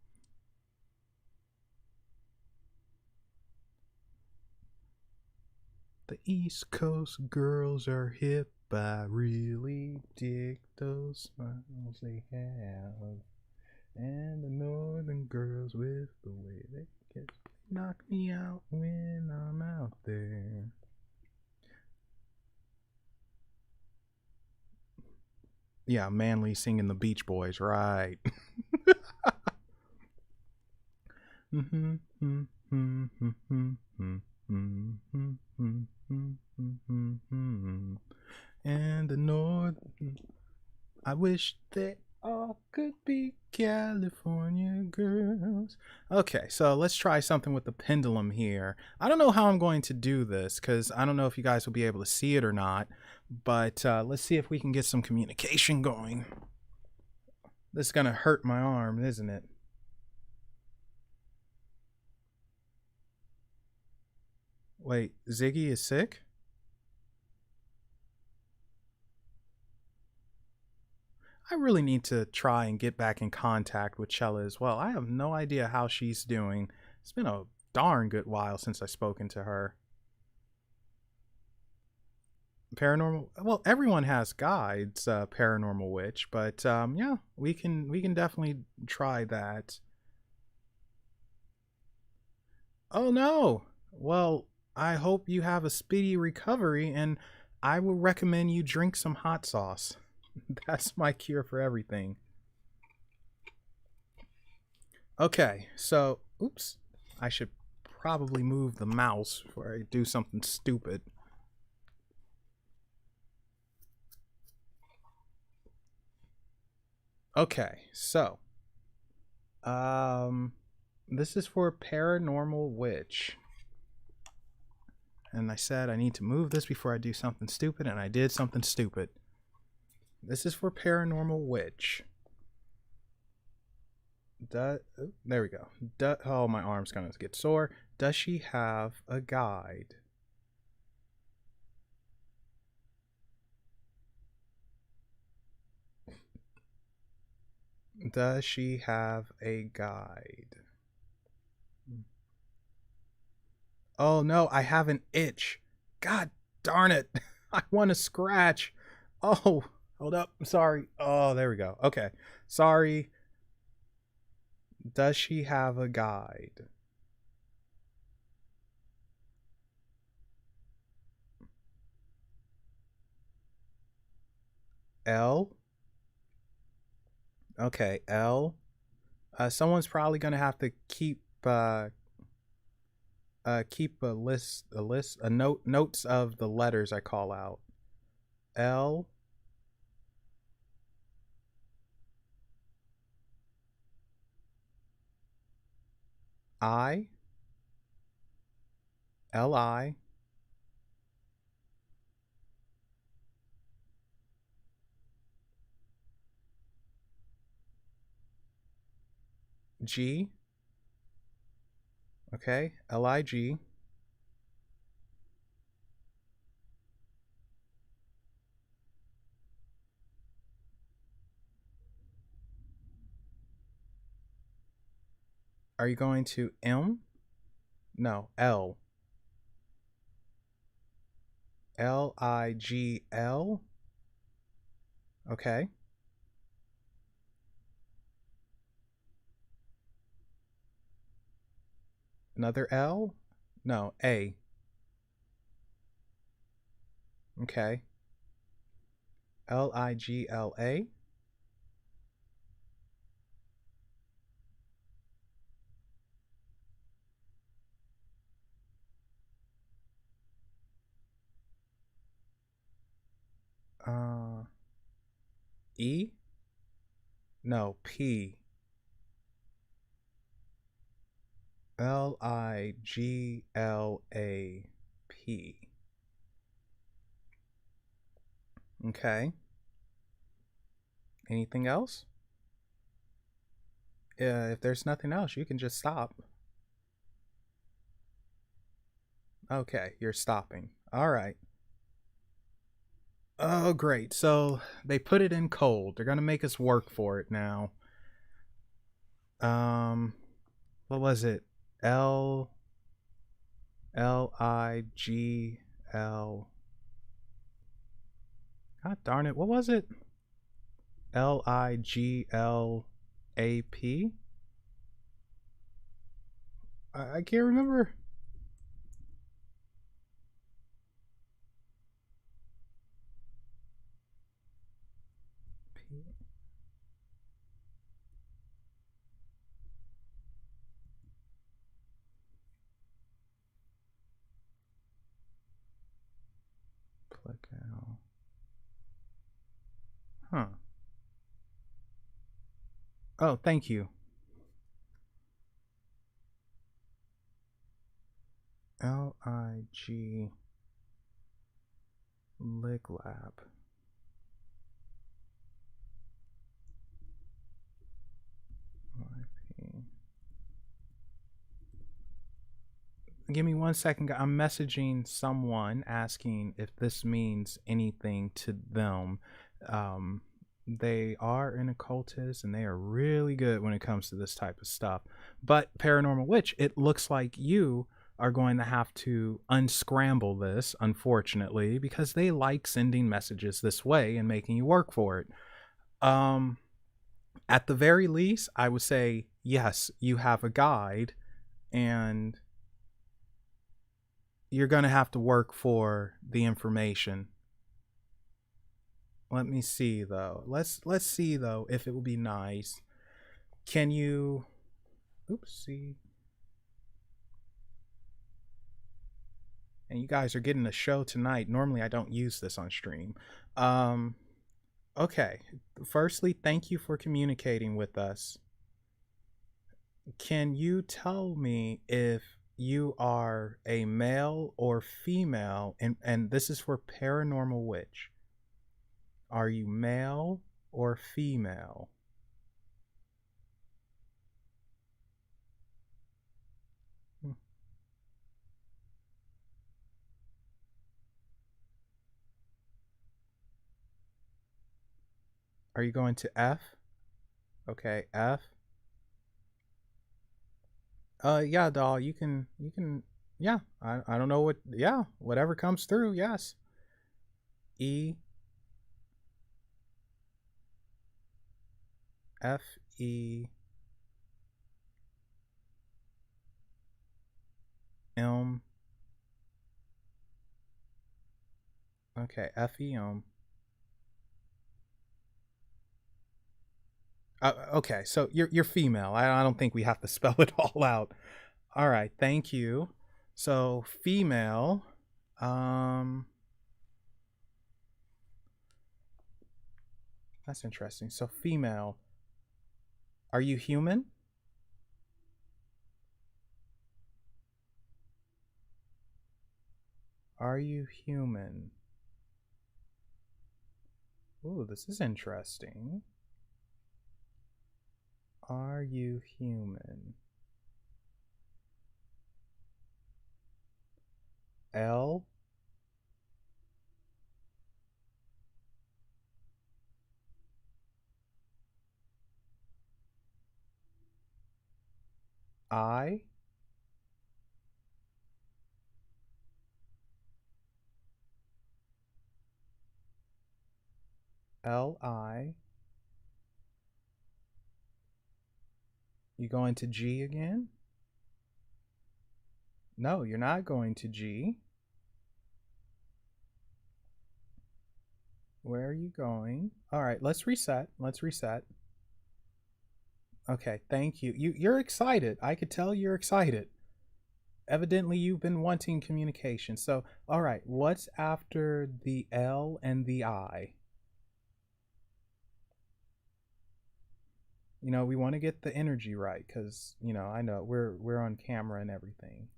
The East Coast girls are hip. I really dig those smiles they have. And the northern girls with the way they get knock me out when I'm out there. Yeah, Manly singing the Beach Boys, right? And the north, I wish they all could be California girls. Okay, so let's try something with the pendulum here. I don't know how I'm going to do this because I don't know if you guys will be able to see it or not, but let's see if we can get some communication going. This is gonna hurt my arm, isn't it? Wait, Ziggy is sick? I really need to try and get back in contact with Chella as well. I have no idea how she's doing. It's been a darn good while since I've spoken to her. Paranormal, well, everyone has guides, Paranormal Witch, but yeah, we can definitely try that. Oh no. Well, I hope you have a speedy recovery, and I will recommend you drink some hot sauce. That's my cure for everything. Okay, so, oops. I should probably move the mouse before I do something stupid. Okay, so, this is for Paranormal Witch. And I said I need to move this before I do something stupid, and I did something stupid. This is for Paranormal Witch. There we go. Oh, my arm's gonna get sore. Does she have a guide? Does she have a guide? Oh no, I have an itch. God darn it. I want to scratch. Oh, hold up. I'm sorry. Oh, there we go. Okay. Sorry. Does she have a guide? L? Okay, L. Someone's probably gonna have to keep a notes of the letters I call out. L. I. L I. G. Okay, LIG. Are you going to M? No, L. LIGL. Okay. Another L? No, A. Okay. LIGLA. E? No, P. LIGLAP. Okay. Anything else? If there's nothing else, you can just stop. Okay, you're stopping. All right. Oh, great. So they put it in cold. They're gonna make us work for it now. What was it? LIGL. God darn it. What was it? LIGLAP? I can't remember. Click out. Huh. Oh, thank you. LIG Liglab. Give me 1 second. I'm messaging someone asking if this means anything to them. They are an occultist and they are really good when it comes to this type of stuff. But Paranormal Witch, it looks like you are going to have to unscramble this, unfortunately, because they like sending messages this way and making you work for it. At the very least, I would say, yes, you have a guide, and you're gonna have to work for the information. Let me see though. Let's see though if it would be nice. Can you? Oopsie. And you guys are getting a show tonight. Normally I don't use this on stream. Okay. Firstly, thank you for communicating with us. Can you tell me if you are a male or female? And this is for Paranormal Witch. Are you male or female? Are you going to F? Okay, F. Yeah, doll, you can yeah. I don't know what, yeah, whatever comes through, yes. E. F E M. Okay, F E M. Okay, so you're female. I don't think we have to spell it all out. All right, thank you. So female. That's interesting. So female. Are you human? Are you human? Ooh, this is interesting. Are you human? L. I. L I. You going to G again? No, you're not going to G. Where are you going? All right, let's reset. Let's reset. Okay, thank you. You're excited. I could tell you're excited. Evidently, you've been wanting communication. So, all right, what's after the L and the I? You know, we want to get the energy right because, you know, I know we're on camera and everything.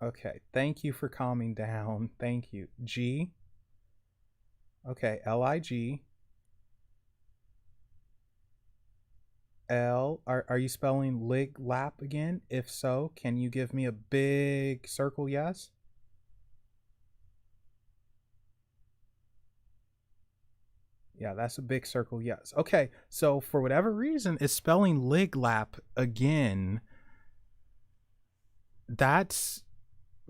Okay, thank you for calming down. Thank you. G. Okay, L-I-G. L. Are you spelling lig lap again? If so, can you give me a big circle yes? Yeah, that's a big circle yes. Okay, so for whatever reason, it's spelling lig lap again. That's,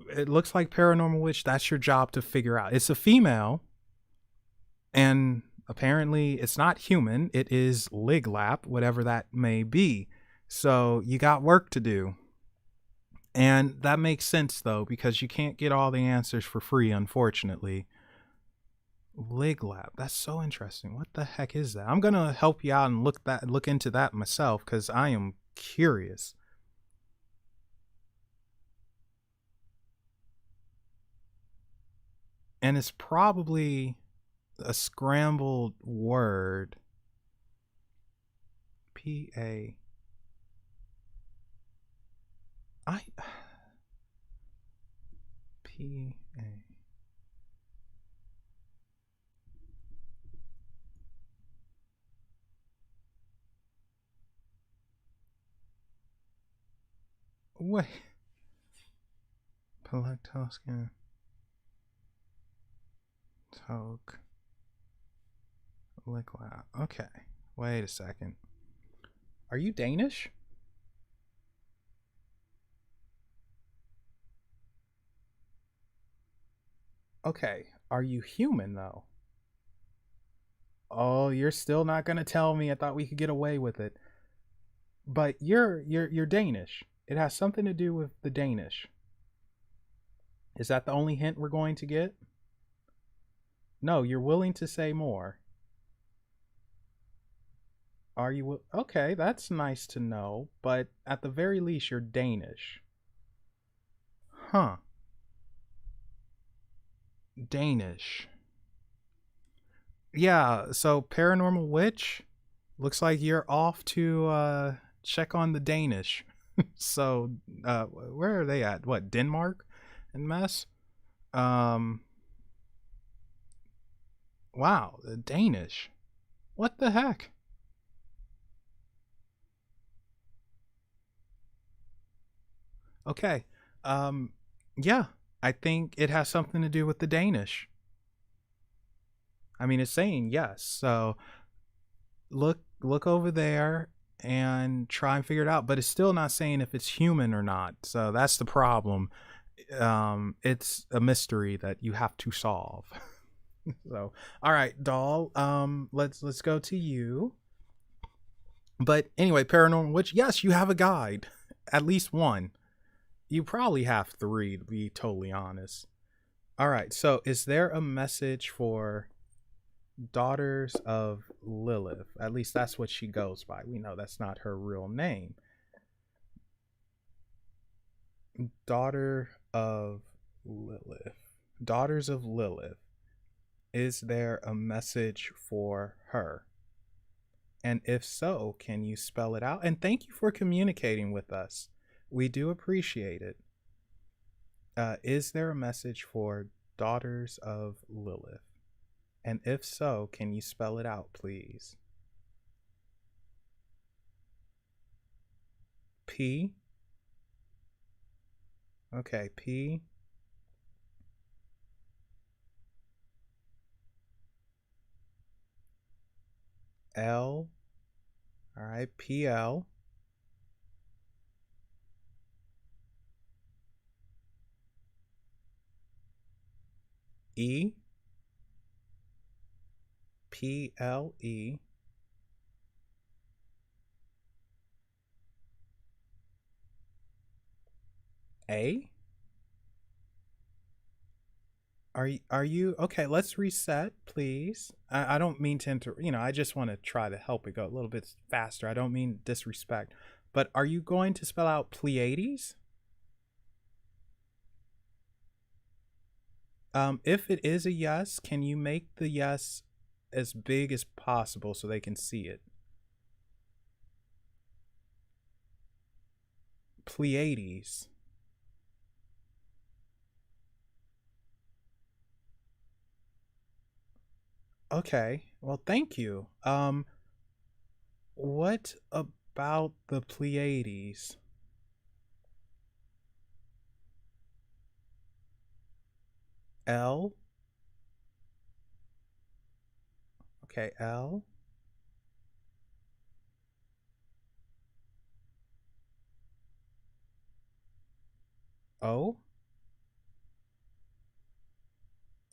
it looks like Paranormal Witch, that's your job to figure out. It's a female, and apparently it's not human. It is Liglap, whatever that may be. So you got work to do. And that makes sense, though, because you can't get all the answers for free, unfortunately. Liglap, that's so interesting. What the heck is that? I'm going to help you out and look into that myself because I am curious. And it's probably a scrambled word. P-A. P-A. Wait. Pelactoscan. Toke. Liglap. Okay. Wait a second. Are you Danish? Okay. Are you human though? Oh, you're still not gonna tell me. I thought we could get away with it. But you're Danish. It has something to do with the Danish. Is that the only hint we're going to get? No, you're willing to say more. Are you? Okay, that's nice to know, but at the very least, you're Danish. Huh. Danish. Yeah, so Paranormal Witch, looks like you're off to check on the Danish. So, where are they at? What, Denmark and mess? Wow, the Danish. What the heck? Okay. Yeah, I think it has something to do with the Danish. I mean, it's saying yes. So look over there and try and figure it out, but it's still not saying if it's human or not. So that's the problem. It's a mystery that you have to solve. So, all right, doll. Let's go to you. But anyway, Paranormal Witch, yes, you have a guide. At least one. You probably have three, to be totally honest. All right, so is there a message for Daughters of Lilith? At least that's what she goes by. We know that's not her real name. Daughter of Lilith. Daughters of Lilith. Is there a message for her? And if so, can you spell it out? And thank you for communicating with us. We do appreciate it. Is there a message for Daughters of Lilith? And if so, can you spell it out, please? P. Okay, P. L. All right, PL. E. PLE. A. Are you okay? Let's reset, please. I don't mean to I just want to try to help it go a little bit faster. I don't mean disrespect. But are you going to spell out Pleiades? If it is a yes, can you make the yes as big as possible so they can see it? Pleiades. Okay. Well, thank you. What about the Pleiades? L. Okay, L. O.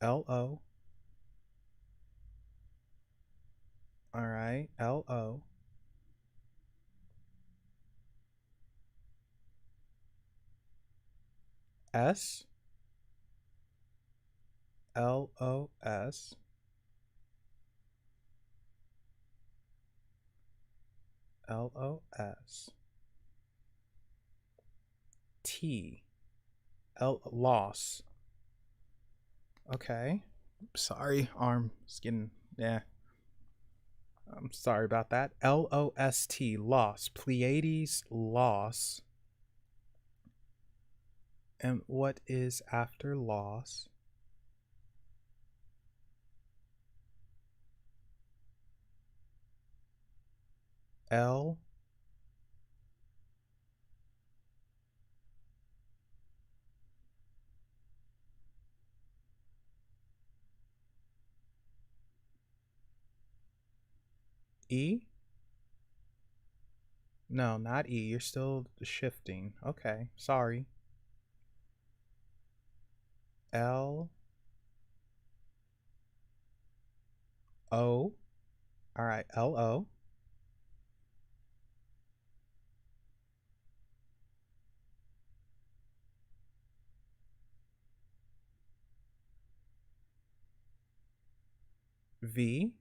LO. All right, LO. S. LOS. LOS. T. Loss. Okay. Sorry, arm's getting, yeah. I'm sorry about that. LOST, loss. Pleiades, loss. And what is after loss? L. E? No, not E. You're still shifting. Okay, sorry. L. O. All right, LO. V.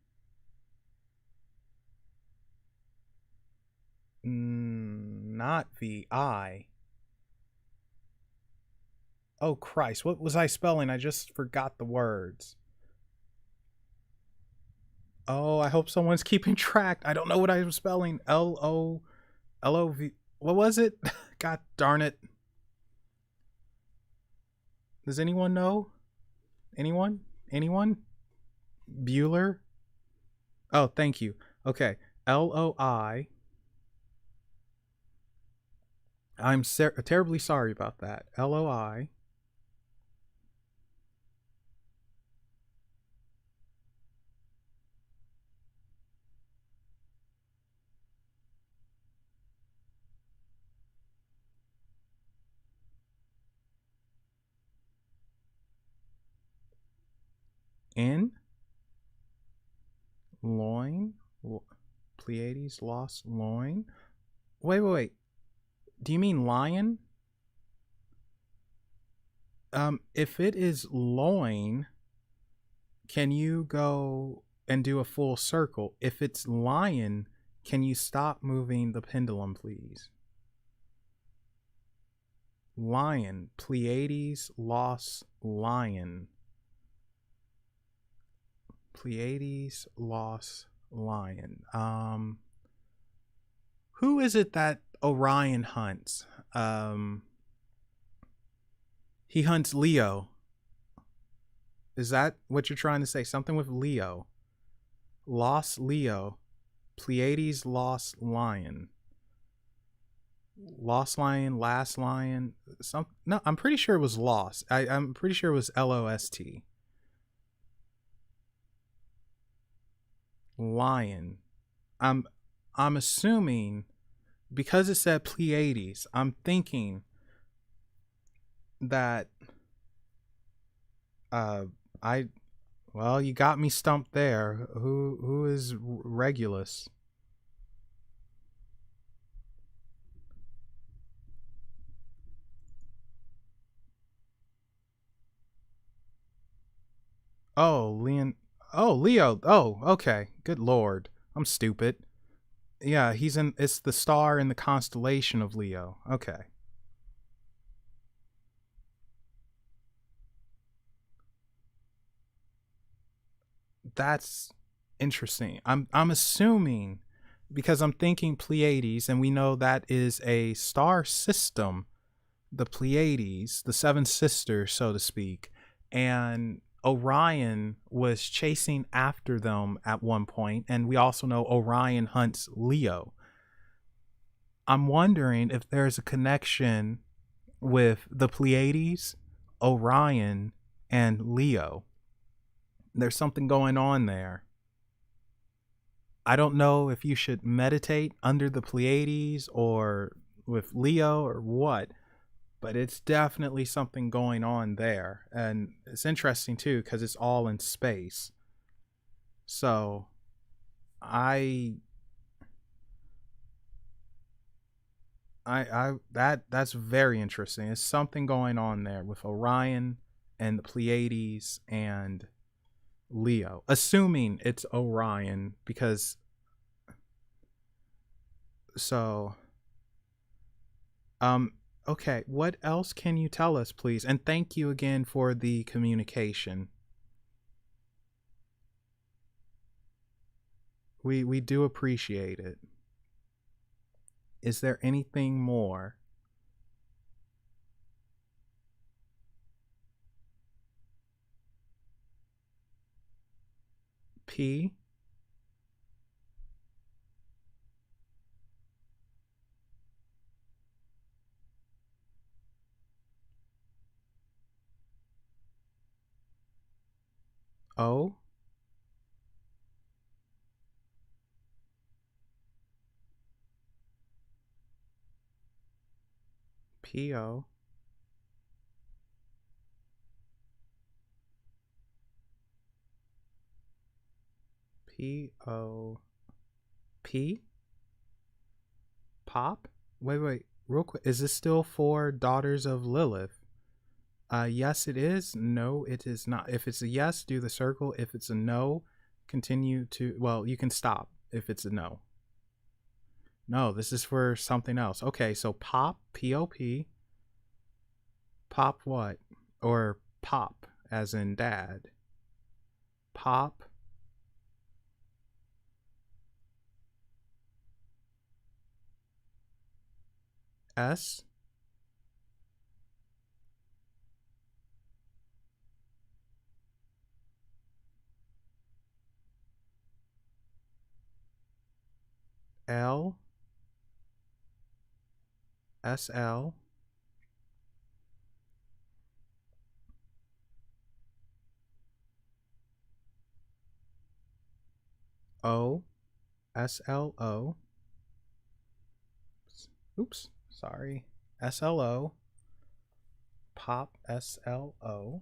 Not V. I. Oh, Christ. What was I spelling? I just forgot the words. Oh, I hope someone's keeping track. I don't know what I was spelling. L-O-V. What was it? God darn it. Does anyone know? Anyone? Bueller? Oh, thank you. Okay. L-O-I. I'm terribly sorry about that. L-O-I. N. Loin. Pleiades, lost loin. Wait. Do you mean lion? If it is loin, can you go and do a full circle? If it's lion, can you stop moving the pendulum, please? Lion. Pleiades, lost lion. Pleiades, lost lion. Who is it that Orion hunts? He hunts Leo. Is that what you're trying to say? Something with Leo. Lost Leo. Pleiades, lost lion. Lost lion, last lion. No, I'm pretty sure it was lost. I'm pretty sure it was L-O-S-T. Lion. I'm assuming because it said Pleiades, I'm thinking that well, you got me stumped there. Who is Regulus? Oh, Leon. Oh, Leo. Oh, okay. Good lord. I'm stupid. Yeah, it's the star in the constellation of Leo. Okay. That's interesting. I'm assuming because I'm thinking Pleiades, and we know that is a star system, the Pleiades, the seven sisters, so to speak, and Orion was chasing after them at one point, and we also know Orion hunts Leo. I'm wondering if there's a connection with the Pleiades, Orion, and Leo. There's something going on there. I don't know if you should meditate under the Pleiades or with Leo or what, but it's definitely something going on there. And it's interesting too because it's all in space. So that's very interesting. There's something going on there with Orion and the Pleiades and Leo, assuming it's Orion, because okay, what else can you tell us, please? And thank you again for the communication. We do appreciate it. Is there anything more? P. O. P. O. P. O. P. Pop? Wait, real quick. Is this still for Daughters of Lilith? Yes, it is. No, it is not. If it's a yes, do the circle. If it's a no, continue to, well, you can stop if it's a no. No, this is for something else. Okay, so pop, P-O-P. Pop what? Or pop, as in dad. Pop. S. L. S-L. O. S-L-O. Oops, sorry. S-L-O. Pop, S-L-O.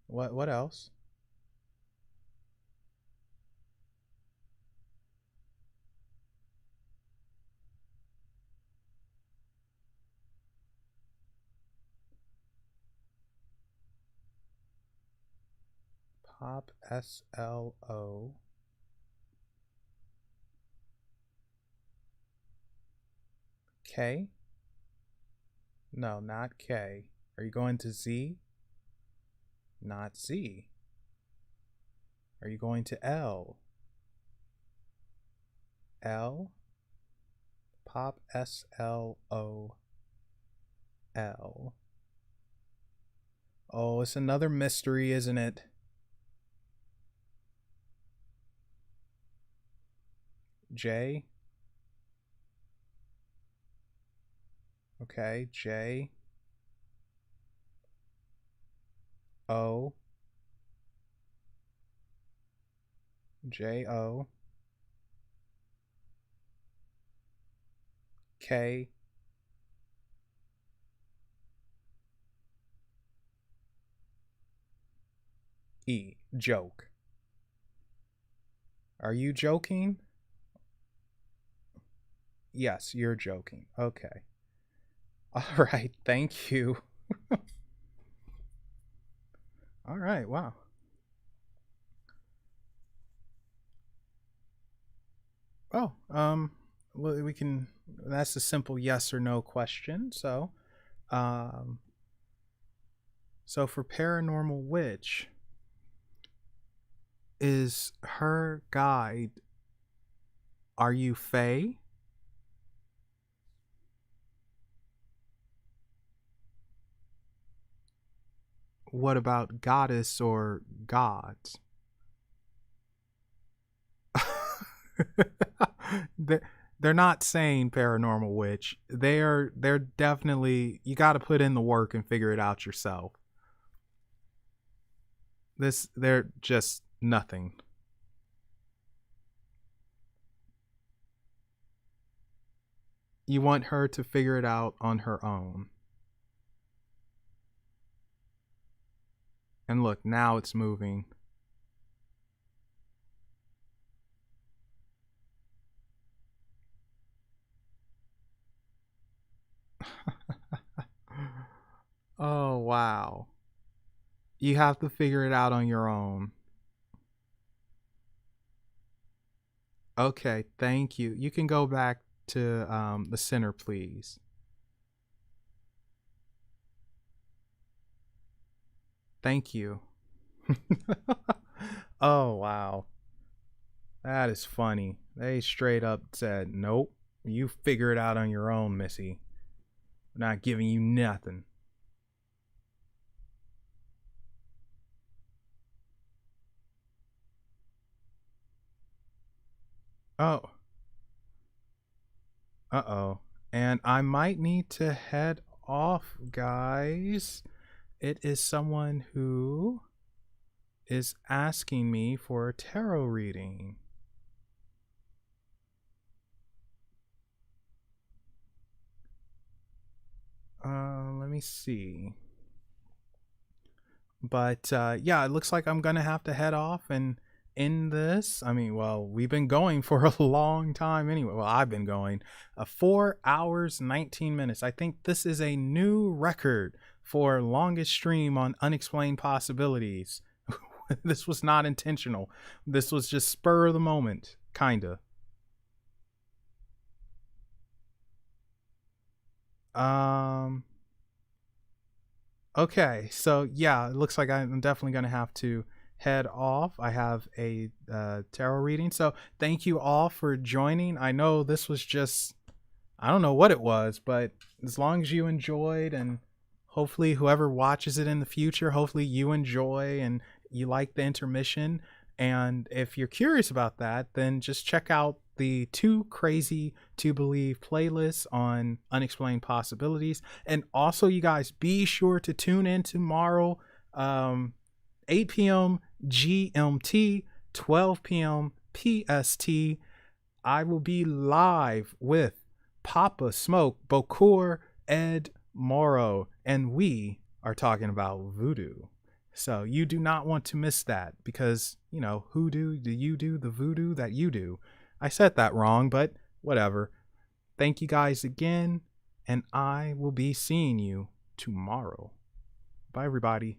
What else? Pop, S-L-O. K? No, not K. Are you going to Z? Not Z. Are you going to L? L? Pop, S-L-O-L. Oh, it's another mystery, isn't it? J? Okay, J. O. J-O. K. E. Joke. Are you joking? Yes, you're joking. Okay. All right, thank you. All right, wow. Oh, well, we can, that's a simple yes or no question. So for Paranormal Witch, is her guide, are you Fae? What about goddess or gods? They're not saying Paranormal Witch. They're definitely, you got to put in the work and figure it out yourself. They're just nothing. You want her to figure it out on her own. And look, now it's moving. Oh, wow. You have to figure it out on your own. Okay, thank you. You can go back to the center, please. Thank you. Oh, wow. That is funny. They straight up said, nope, you figure it out on your own, Missy. We're not giving you nothing. Oh. Uh-oh. And I might need to head off, guys. It is someone who is asking me for a tarot reading. Let me see. But yeah, it looks like I'm gonna have to head off and end this. I mean, well, we've been going for a long time anyway. Well, I've been going 4 hours 19 minutes. I think this is a new record for longest stream on Unexplained Possibilities. This was not intentional. This was just spur of the moment, kinda. Okay, so yeah, it looks like I'm definitely gonna have to head off. I have a tarot reading, so thank you all for joining. I know this was just, I don't know what it was, but as long as you enjoyed, and hopefully whoever watches it in the future, hopefully you enjoy and you like the intermission. And if you're curious about that, then just check out the Too Crazy to Believe playlist on Unexplained Possibilities. And also, you guys, be sure to tune in tomorrow, 8 p.m. GMT, 12 p.m. PST. I will be live with Papa Smoke, Bokur, Ed Morrow, and we are talking about voodoo. So you do not want to miss that, because, you know, who do you do the voodoo that you do? I said that wrong, but whatever. Thank you guys again, and I will be seeing you tomorrow. Bye, everybody.